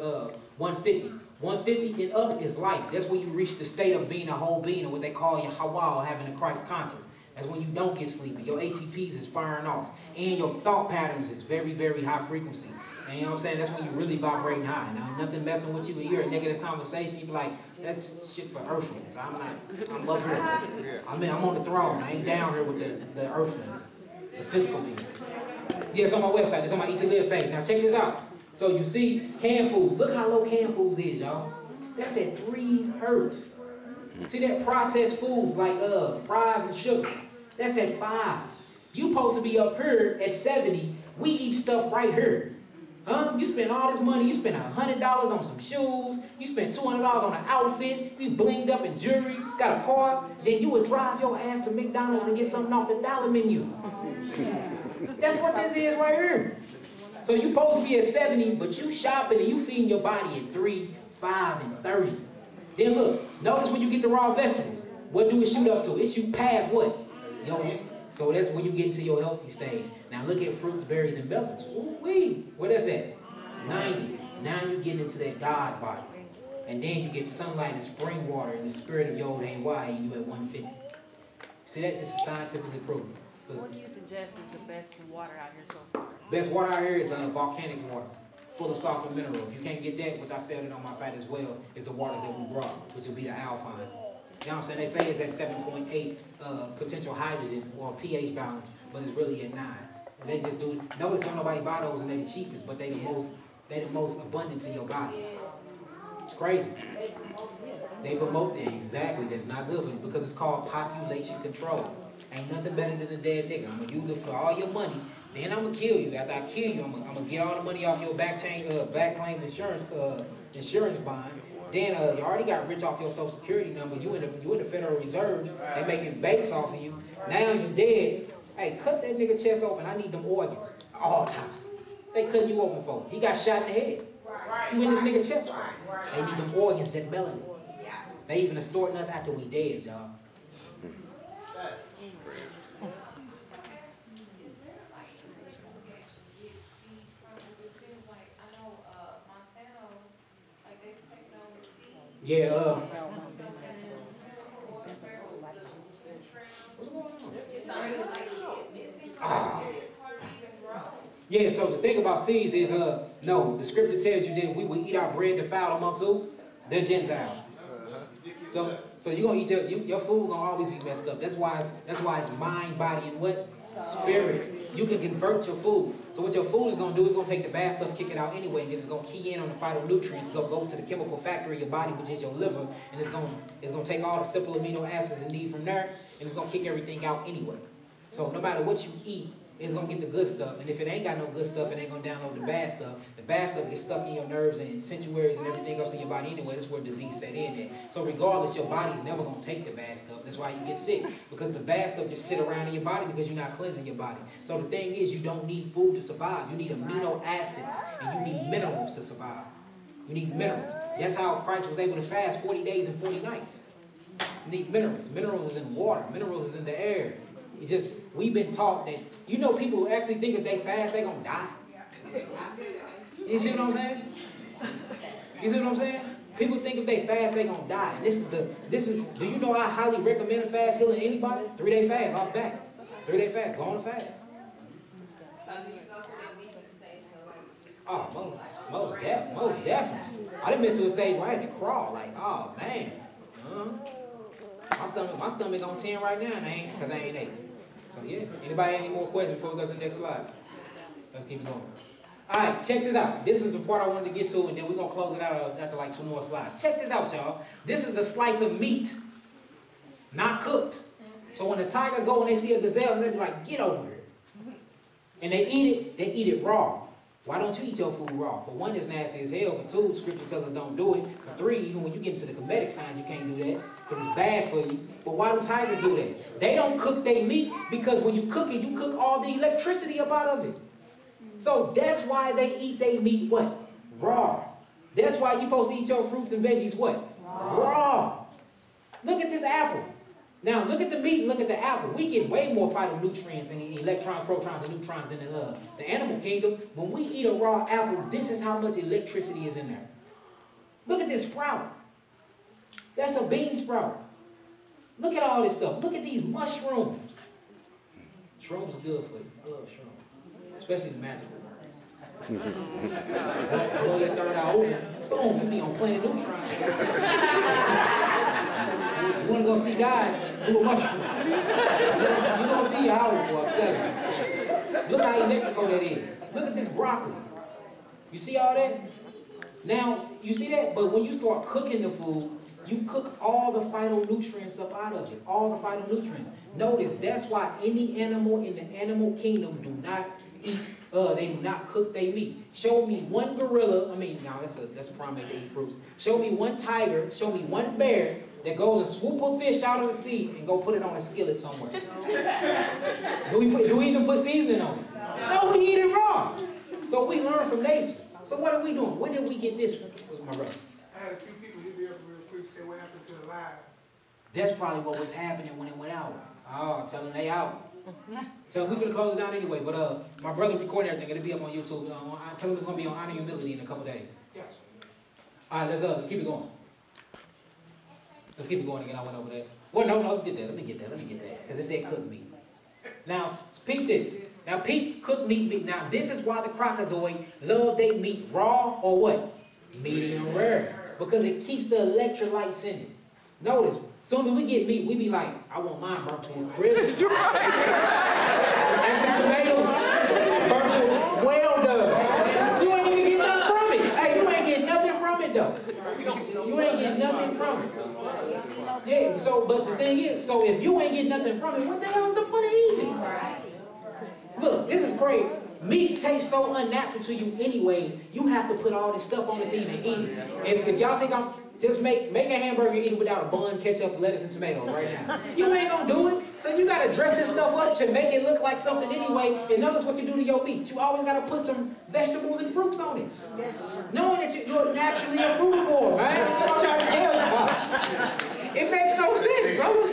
150. 150 and up is life. That's when you reach the state of being a whole being, or what they call your Hawa, or having a Christ conscious. That's when you don't get sleepy. Your ATPs is firing off. And your thought patterns is very, very high frequency. And you know what I'm saying? That's when you really vibrating high. Now, nothing messing with you. When you're a negative conversation, you be like, that's shit for earthlings. I'm up here. I'm on the throne. I ain't down here with the earthlings, the physical beings. Yeah, it's on my website. It's on my Eat to Live page. Now, check this out. So you see canned foods. Look how low canned foods is, y'all. That's at 3 hertz. See that processed foods like fries and sugar? That's at 5. You supposed to be up here at 70. We eat stuff right here. Huh? You spend all this money. You spend $100 on some shoes. You spend $200 on an outfit. You blinged up in jewelry. Got a car. Then you would drive your ass to McDonald's and get something off the dollar menu. That's what this is right here. So you supposed to be at 70, but you shopping and you feeding your body at 3, 5, and 30. Then look, notice when you get the raw vegetables, what do it shoot up to? It shoot past what? So that's when you get into your healthy stage. Now look at fruits, berries, and melons. Ooh-wee. Where that's at? 90. Now you get into that God body. And then you get sunlight and spring water and the spirit of YAH'KI, and you at 150. See that? This is scientifically proven. So what do you suggest is the best water out here so far? Best water out here is volcanic water, full of sulfur mineral. If you can't get that, which I said it on my site as well, is the waters that we brought, which will be the alpine. You know what I'm saying? They say it's at 7.8 potential hydrogen or pH balance, but it's really at 9. And they just do. Notice don't nobody buy those, and they're the cheapest, but they the most abundant to your body. It's crazy. They promote that exactly. That's not good for you because it's called population control. Ain't nothing better than a dead nigga. I'm gonna use it for all your money. Then I'm gonna kill you. After I kill you, I'm gonna get all the money off your back claim insurance bond. Then you already got rich off your Social Security number. You in the Federal Reserve. They making banks off of you. Now you dead. Hey, cut that nigga chest open. I need them organs. Autopsy. They cutting you open for. He got shot in the head. You in this nigga chest for. They need them organs, that melanin. They even extorting us after we dead, y'all. Yeah, yeah, so the thing about seeds is, no, the scripture tells you that we will eat our bread defiled amongst who? The Gentiles. So you're gonna eat your food gonna always be messed up. That's why it's mind, body, and what? Spirit. You can convert your food. So what your food is gonna do is gonna take the bad stuff, kick it out anyway, and then it's gonna key in on the phytonutrients. It's gonna go to the chemical factory of your body, which is your liver, and it's gonna take all the simple amino acids it need from there, and it's gonna kick everything out anyway. So no matter what you eat, it's gonna get the good stuff, and if it ain't got no good stuff, it ain't gonna download the bad stuff. The bad stuff gets stuck in your nerves and sanctuaries and everything else in your body anyway. That's where disease set in at. So regardless, your body's never gonna take the bad stuff. That's why you get sick, because the bad stuff just sit around in your body because you're not cleansing your body. So the thing is, you don't need food to survive. You need amino acids and you need minerals to survive. You need minerals. That's how Christ was able to fast 40 days and 40 nights. You need minerals. Minerals is in water. Minerals is in the air. It's just, we've been taught that, you know, people actually think if they fast, they're going to die. You see what I'm saying? You see what I'm saying? People think if they fast, they're going to die. And this is, do you know I highly recommend a fast healing anybody? 3-day fast, off back. 3-day fast, go on a fast. So do you go through that vegan stage? Oh, most definitely. I done been to a stage where I had to crawl, like, oh, man. My stomach on 10 right now, and because I ain't ate. So yeah. Anybody any more questions before we go to the next slide? Let's keep it going. All right, check this out. This is the part I wanted to get to, and then we're going to close it out after like 2 more slides. Check this out, y'all. This is a slice of meat, not cooked. So when a tiger go and they see a gazelle, they be like, get over here. And they eat it raw. Why don't you eat your food raw? For one, it's nasty as hell. For two, scripture tells us don't do it. For three, even when you get into the comedic signs, you can't do that because it's bad for you. But why do tigers do that? They don't cook their meat because when you cook it, you cook all the electricity up out of it. So that's why they eat their meat what? Raw. That's why you're supposed to eat your fruits and veggies what? Raw. Look at this apple. Now, look at the meat and look at the apple. We get way more phytonutrients and electrons, protons, and neutrons than the animal kingdom. When we eat a raw apple, this is how much electricity is in there. Look at this sprout. That's a bean sprout. Look at all this stuff. Look at these mushrooms. Shrooms are good for you. I love shrooms. Especially the magical ones. Blow your third eye open. Boom, you be on Planet Neutron. You want to go see God? Do a mushroom. You're going to see your owl, boy. Look how electrical that is. Look at this broccoli. You see all that? Now, you see that? But when you start cooking the food, you cook all the phytonutrients up out of it. All the phytonutrients. Notice, that's why any animal in the animal kingdom do not eat, they do not cook their meat. Show me one gorilla, that's a primate to eat fruits. Show me one tiger, show me one bear that goes and swoop a fish out of the sea and go put it on a skillet somewhere. Do we even put seasoning on it? No, we eat it raw. So we learn from nature. So what are we doing? When did we get this from? My brother. I had a few people hit me up real quick, say what happened to the live. That's probably what was happening when it went out. Oh, tell them they out. So we're going to close it down anyway, but my brother recording everything. It'll be up on YouTube. I tell him it's going to be on Honor Humility in a couple days. Yes. All right, let's keep it going. Let's keep it going again. I went over there. Well, no, let's get there. Let me get there. Because it said cooked meat. Now, peep this. Now, peep cooked meat. Now, this is why the Crocozoi love they meat raw or what? Medium rare. Because it keeps the electrolytes in it. Notice, as soon as we get meat, we be like, I want mine burnt to a crisp. And some tomatoes burnt to well done. You ain't even get nothing from it. Hey, you ain't get nothing from it though. You ain't get nothing from it. Yeah, but the thing is, so if you ain't get nothing from it, what the hell is the point of eating? Look, this is great. Meat tastes so unnatural to you anyways, you have to put all this stuff on it to even eat it. If y'all think just make a hamburger and eat it without a bun, ketchup, lettuce, and tomatoes right now. You ain't gonna do it. So you gotta dress this stuff up to make it look like something anyway. And notice what you do to your meat. You always gotta put some vegetables and fruits on it. Knowing that you're naturally a frugivore, man. I'm trying to tell you. It makes no sense, brother.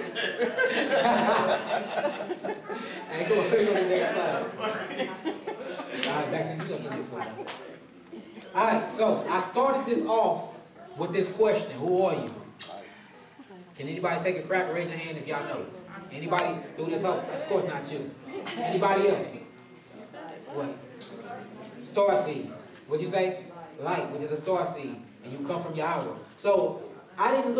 Hey, go to the next slide. All right, back to you. Go to the next slide. All right, so I started this off with this question, who are you? Can anybody take a crack? Raise your hand if y'all know. Anybody do this hope? Of course not you. Anybody else? What? Star seed. What'd you say? Light, which is a star seed. And you come from Yahweh. So, I didn't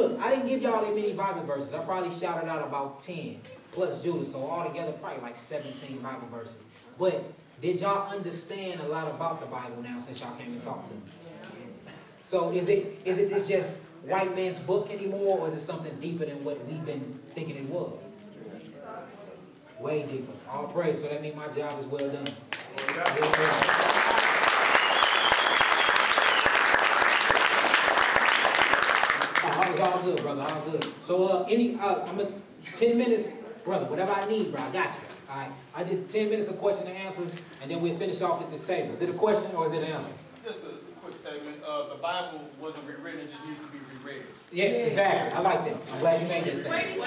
give y'all that many Bible verses. I probably shouted out about 10, plus Judah. So altogether, probably like 17 Bible verses. But did y'all understand a lot about the Bible now since y'all came and talked to me? So is it this just white man's book anymore, or is it something deeper than what we've been thinking it was? Way deeper. All praise. So that means my job is well done. It's all good, brother. All good. So I'm 10 minutes, brother. Whatever I need, bro, I got you. All right. I did 10 minutes of question and answers, and then we'll finish off at this table. Is it a question or is it an answer? Just a quick statement. The Bible wasn't rewritten; it just needs to be reread. Yeah, exactly. I like that. I'm glad you made this statement.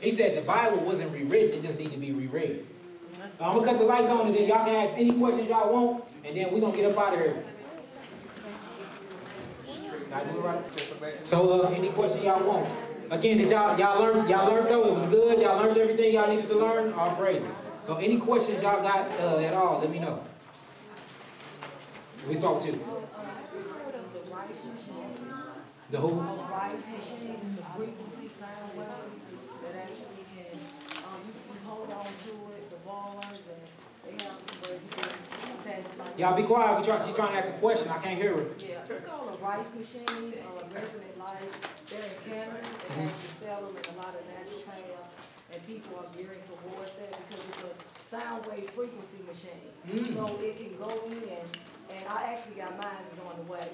He said the Bible wasn't rewritten; it just needed to be reread. I'm gonna cut the lights on, and then y'all can ask any questions y'all want, and then we're gonna get up out of here. I do it right? So, any question y'all want? Again, did y'all learn though? It was good. Y'all learned everything y'all needed to learn. All praises. So, any questions y'all got at all? Let me know. We start with you. The who? Life machine is a frequency sound wave that actually can you can hold on to it, the ballers, and they have some way you can attach like Y'all be quiet. She's trying to ask a question. I can't hear her. Yeah, it's called a rice machine, resonant light. They're in Canada. They actually sell them in a lot of naturopaths, and people are gearing towards that because it's a sound wave frequency machine. So it can go in, and I actually got mine is on the way.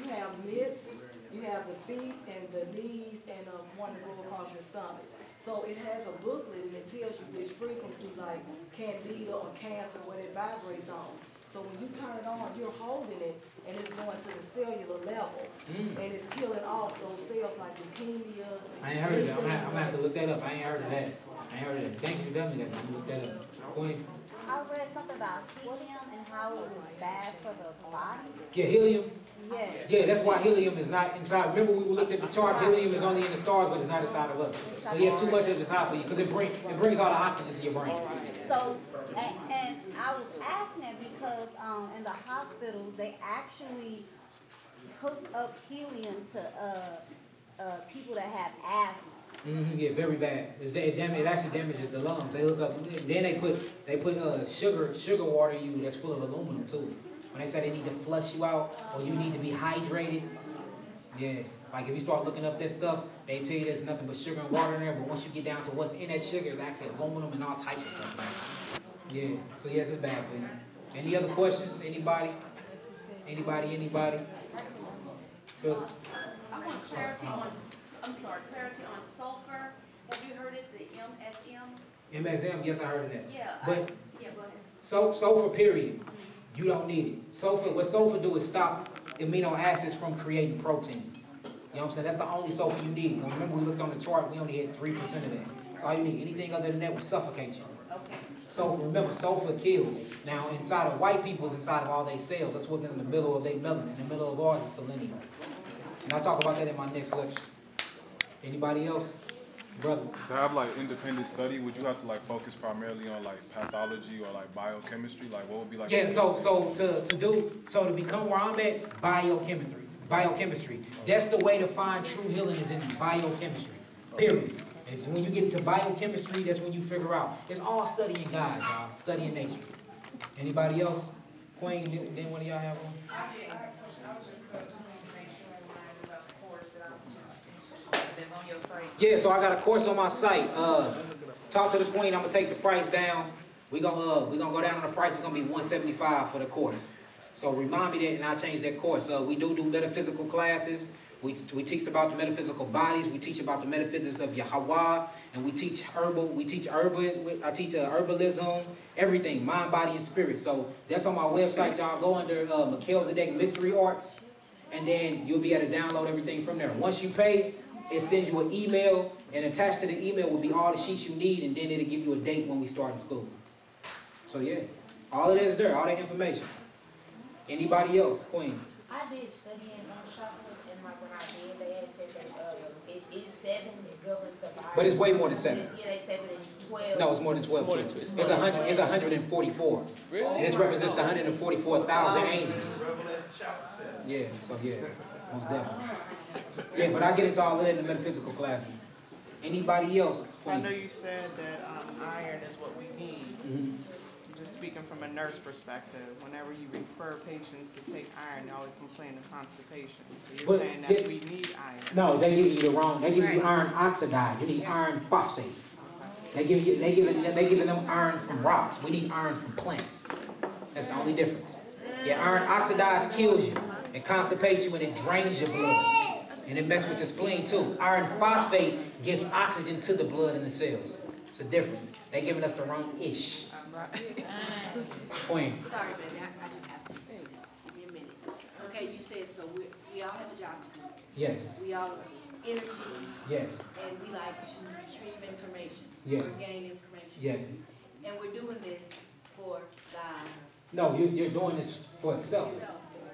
You have mitts, you have the feet and the knees, and one to go across your stomach. So it has a booklet and it tells you which frequency, like candida or cancer, what it vibrates on. So when you turn it on, you're holding it and it's going to the cellular level. And it's killing off those cells like leukemia. I ain't heard of that. I'm gonna have to look that up. I ain't heard of that. Thank you for telling me that. I'm gonna look that up. Queen. I read something about helium and how it was bad for the body. Yeah, helium. Yeah. Yeah, that's why helium is not inside. Remember we looked at the chart, helium is only in the stars, but it's not inside of us. So yes, too much of it is hot for you, because it brings all the oxygen to your brain. So, and I was asking it because in the hospitals, they actually hook up helium to people that have asthma. Yeah, very bad. It actually damages the lungs. They hook up, then they put sugar water in you that's full of aluminum too. When they say they need to flush you out or you need to be hydrated, yeah. Like if you start looking up that stuff, they tell you there's nothing but sugar and water in there, but once you get down to what's in that sugar, it's actually aluminum and all types of stuff, man. Yeah, so yes, it's bad for you. Any other questions? Anybody? So, I want clarity on, clarity on sulfur. Have you heard it, the MSM? MSM, yes, I heard of that. Yeah, but yeah, go ahead. Sulfur, period. You don't need it. Sulfur, what sulfur do is stop amino acids from creating proteins. You know what I'm saying? That's the only sulfur you need. Now, remember we looked on the chart, we only had 3% of that. So all you need, anything other than that will suffocate you. Okay. So remember, sulfur kills. Now inside of white people's, inside of all their cells, that's within the middle of their melanin. In the middle of ours is selenium. And I'll talk about that in my next lecture. Anybody else? Brother. To have like independent study, would you have to like focus primarily on like pathology or like biochemistry? Like what would be like? Yeah, to become where I'm at, biochemistry. That's the way to find true healing is in biochemistry. Period. And when you get into biochemistry, that's when you figure out. It's all studying God, y'all. Studying nature. Anybody else? Queen, didn't one of y'all have one? Yeah, so I got a course on my site. Talk to the queen. I'm gonna take the price down. We gonna go down on the price. It's gonna be $175 for the course. So remind me that, and I'll change that course. We do metaphysical classes. We teach about the metaphysical bodies. We teach about the metaphysics of YAH'KI, and we teach herbal. I teach herbalism, everything, mind, body, and spirit. So that's on my website, y'all. Go under Melchizedek Mystery Arts, and then you'll be able to download everything from there. Once you pay, it sends you an email, and attached to the email will be all the sheets you need, and then it'll give you a date when we start in school. So yeah, all of that is there, all that information. Anybody else? Queen? I did study in chakras, and like when I did, they had said that it is 7, it governs the body. But it's way more than 7. Yeah, they said that it's 12. No, it's more than 12. It's 144. Really? And this represents the 144,000 angels. Yeah, so yeah, most definitely. Yeah, but I get into all of that in the metaphysical classes. Anybody else? So I know you said that iron is what we need. Just speaking from a nurse perspective, whenever you refer patients to take iron, they always complain of constipation. So you're saying that we need iron. No, they give you the wrong. They give you iron oxide. You need iron phosphate. They giving them iron from rocks. We need iron from plants. That's the only difference. Yeah, iron oxidized kills you. It constipates you and it drains your blood. And it messes with your spleen too. Iron phosphate gives oxygen to the blood and the cells. It's a difference. They're giving us the wrong ish. Queen. Sorry, baby. I just have to. Give me a minute. Okay, you said so. We all have a job to do. Yes. We all energy. Yes. And we like to retrieve information. Yes. Or gain information. Yes. And we're doing this for God. No, you're doing this for self.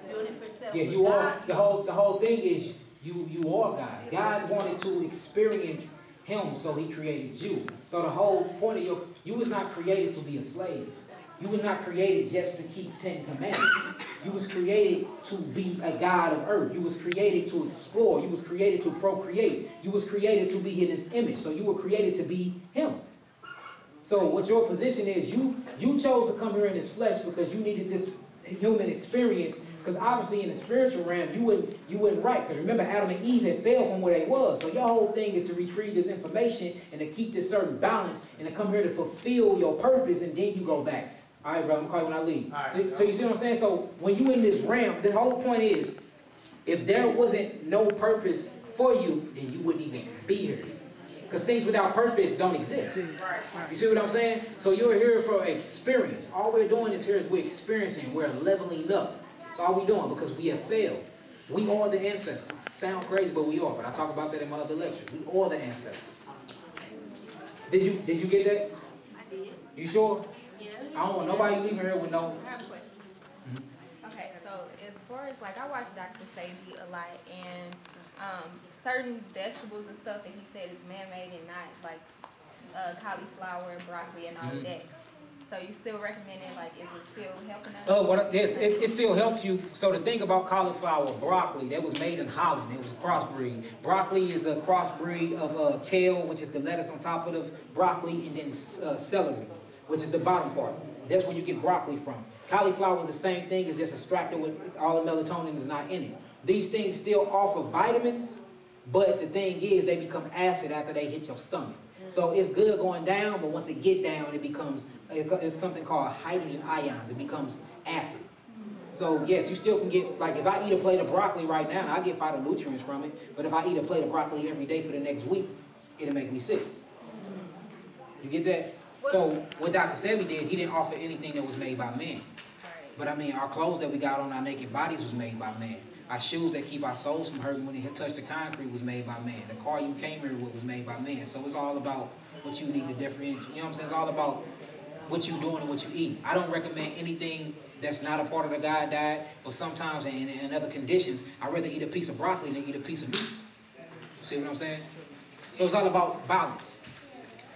You're doing it for self. Yeah, you are. The whole thing is you are God. God wanted to experience Him, so He created you. So the whole point of you was not created to be a slave. You were not created just to keep 10 commandments. You was created to be a God of earth. You was created to explore. You was created to procreate. You was created to be in His image. So you were created to be Him. So what your position is, you chose to come here in this flesh because you needed this human experience. Because obviously in the spiritual realm, you wouldn't right. Because remember, Adam and Eve had fell from where they was. So your whole thing is to retrieve this information and to keep this certain balance and to come here to fulfill your purpose, and then you go back. All right, bro, I'm going to call you when I leave. Right, so you see what I'm saying? So when you in this realm, the whole point is, if there wasn't no purpose for you, then you wouldn't even be here. Because things without purpose don't exist. You see what I'm saying? So you're here for experience. All we're doing is here is we're experiencing. We're leveling up. That's all we're doing because we have failed. We are the ancestors. Sound crazy, but we are. But I talk about that in my other lectures. We are the ancestors. Did you get that? I did. You sure? Yeah. I don't want nobody leaving here with no... I have a question. Okay, so as far as, like, I watch Dr. Sebi a lot, and certain vegetables and stuff that he said is man-made and not, like, cauliflower, broccoli, and all of that. So you still recommend it? Like, is it still helping us? Yes, it still helps you. So the thing about cauliflower, broccoli, that was made in Holland. It was a crossbreed. Broccoli is a crossbreed of kale, which is the lettuce on top of the broccoli, and then celery, which is the bottom part. That's where you get broccoli from. Cauliflower is the same thing. It's just extracted with all the melatonin is not in it. These things still offer vitamins, but the thing is they become acid after they hit your stomach. So it's good going down, but once it get down, it becomes, it's something called hydrogen ions. It becomes acid. So yes, you still can get, like if I eat a plate of broccoli right now, I get phytonutrients from it. But if I eat a plate of broccoli every day for the next week, it'll make me sick. You get that? So what Dr. Sebi did, he didn't offer anything that was made by man. But I mean, our clothes that we got on our naked bodies was made by man. Our shoes that keep our souls from hurting when they touch the concrete was made by man. The car you came here with was made by man. So it's all about what you need to differentiate. You know what I'm saying? It's all about what you're doing and what you eat. I don't recommend anything that's not a part of the God diet, but sometimes in other conditions, I'd rather eat a piece of broccoli than eat a piece of meat. See what I'm saying? So it's all about balance.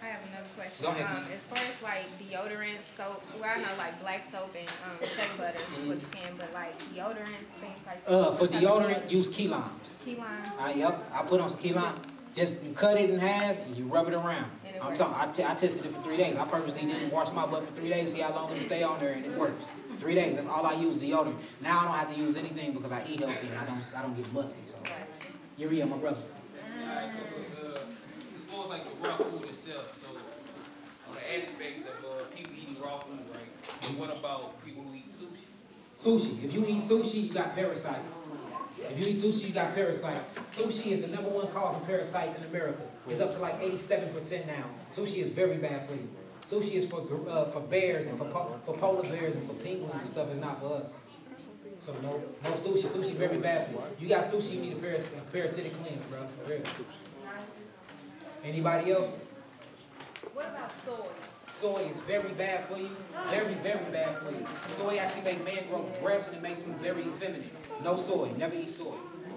I have another question. Go ahead. As far as like deodorant, soap, well, I know like black soap and shea butter for the skin, but like deodorant, things like that. For deodorant, use key limes. Key limes? Yep, I put on some key limes. Just you cut it in half and you rub it around. I'm talking, I tested it for 3 days. I purposely didn't wash my butt for 3 days, see how long it stay on there, and it works. 3 days, that's all I use, deodorant. Now I don't have to use anything because I eat healthy and I don't get musty. So, Urea, my brother. Alright, so as far as like the raw food itself, so on the aspect of people eating raw food, right? So what about people who eat sushi? Sushi. If you eat sushi, you got parasites. If you eat sushi, you got parasites. Sushi is the #1 cause of parasites in America. It's up to like 87% now. Sushi is very bad for you. Sushi is for bears and for polar bears and for penguins and stuff. It's not for us. So no sushi. Sushi very bad for you. You got sushi, you need a parasitic cleanse, bro. For real. Anybody else? What about soy? Soy is very bad for you. Very, very bad for you. Soy actually makes men grow breasts and it makes them very effeminate. No soy. Never eat soy.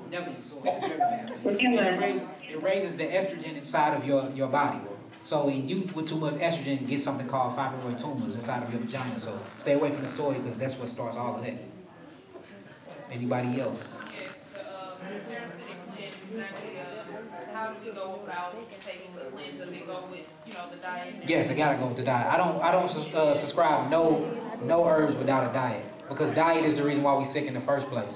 Never eat soy. It's very bad for you. And it raises the estrogen inside of your body. So you with too much estrogen get something called fibroid tumors inside of your vagina. So stay away from the soy because that's what starts all of that. Anybody else? Yes, the parasitic cleanse, exactly. How does it go about taking the cleanse? Does it go with, the diet? Yes, I gotta go with the diet. I don't subscribe no herbs without a diet because diet is the reason why we sick in the first place.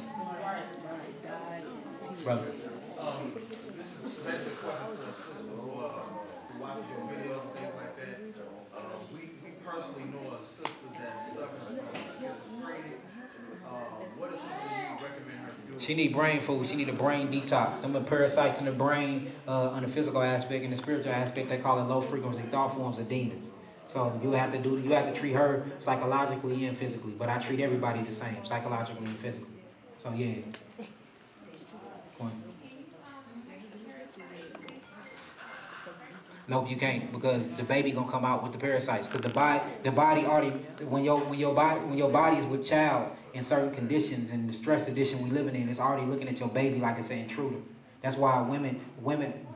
Brother. This is a basic question for the sister who watches your videos and things like that. We personally know a sister that's suffering from schizophrenia. What is something you recommend her do? She need brain food. She need a brain detox. Them are parasites in the brain on the physical aspect and the spiritual aspect. They call it low frequency thought forms of demons. So you have to treat her psychologically and physically. But I treat everybody the same, psychologically and physically. So yeah. Nope, you can't because the baby gonna come out with the parasites. Because the body already when your body is with child in certain conditions and the stress condition we living in, it's already looking at your baby like it's an intruder. That's why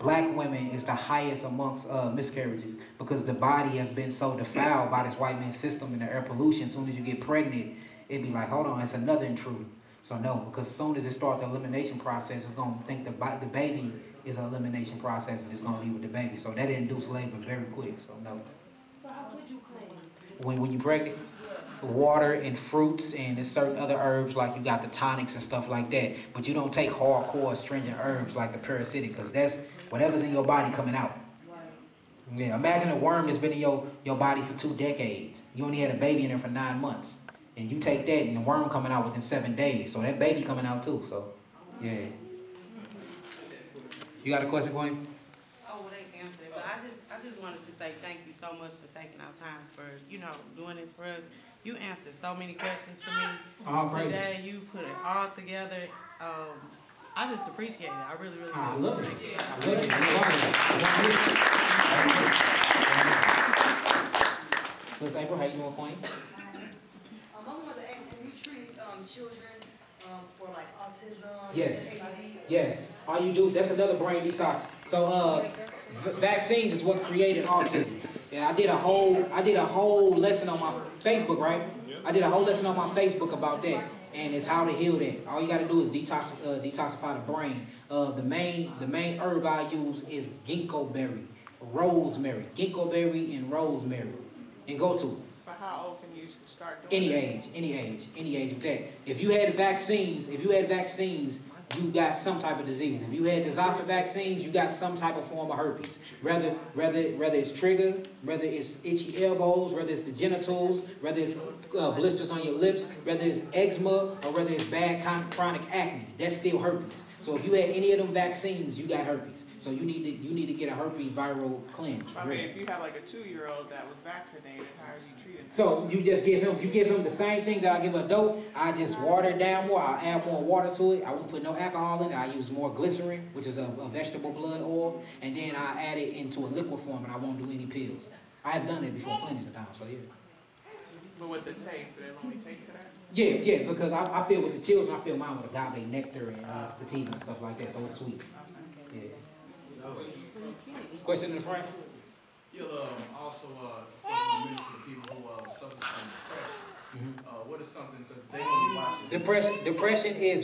black women is the highest amongst miscarriages because the body has been so defiled by this white man system and the air pollution. As soon as you get pregnant, it'd be like, hold on, it's another intruder. So no, because as soon as it starts the elimination process, it's gonna think the baby is an elimination process and it's gonna leave with the baby. So that induced labor very quick. So no. So how quick when you're pregnant? Water and fruits, and there's certain other herbs like you got the tonics and stuff like that, but you don't take hardcore astringent herbs like the parasitic, because that's whatever's in your body coming out. Yeah, imagine a worm that's been in your body for 2 decades. You only had a baby in there for 9 months, and you take that and the worm coming out within 7 days, so that baby coming out too. So yeah. You got a question, Queen? Oh, well, they answered it, but I just wanted to say thank you so much for taking our time for, doing this for us. You answered so many questions for me today. You put it all together. I just appreciate it. I really, really do. I love it. I love it. So, April, how you doing, Queen? I wanted to ask, have you treated children for like autism? Yes. HIV? Yes. All you do, that's another brain detox. So vaccines is what created autism. Yeah, I did a whole lesson on my Facebook, right? I did a whole lesson on my Facebook about that, and it's how to heal that. All you got to do is detoxify the brain. The main herb I use is ginkgo berry, rosemary, ginkgo berry and rosemary, and go to it. For how old can you start doing any age with that. If you had vaccines, you got some type of disease. If you had the zoster vaccines, you got some type of form of herpes. Whether it's trigger, whether it's itchy elbows, whether it's the genitals, whether it's blisters on your lips, whether it's eczema, or whether it's bad chronic acne, that's still herpes. So if you had any of them vaccines, you got herpes. So you need to get a herpes viral cleanse. I mean, if you have like a 2-year-old that was vaccinated, how are you treating? So you just give him the same thing that I give an adult. I just water it down more. I add more water to it. I won't put no alcohol in it. I use more glycerin, which is a vegetable blood oil, and then I add it into a liquid form, and I won't do any pills. I have done it before plenty of times. So yeah. But with the taste, do they only taste to that? Yeah, because I feel with the children, I feel mine with agave nectar and sativa and stuff like that, so it's sweet. Yeah. Question in the front? You'll also mention to people who suffer from depression. What is something, because they don't be watching. Depression is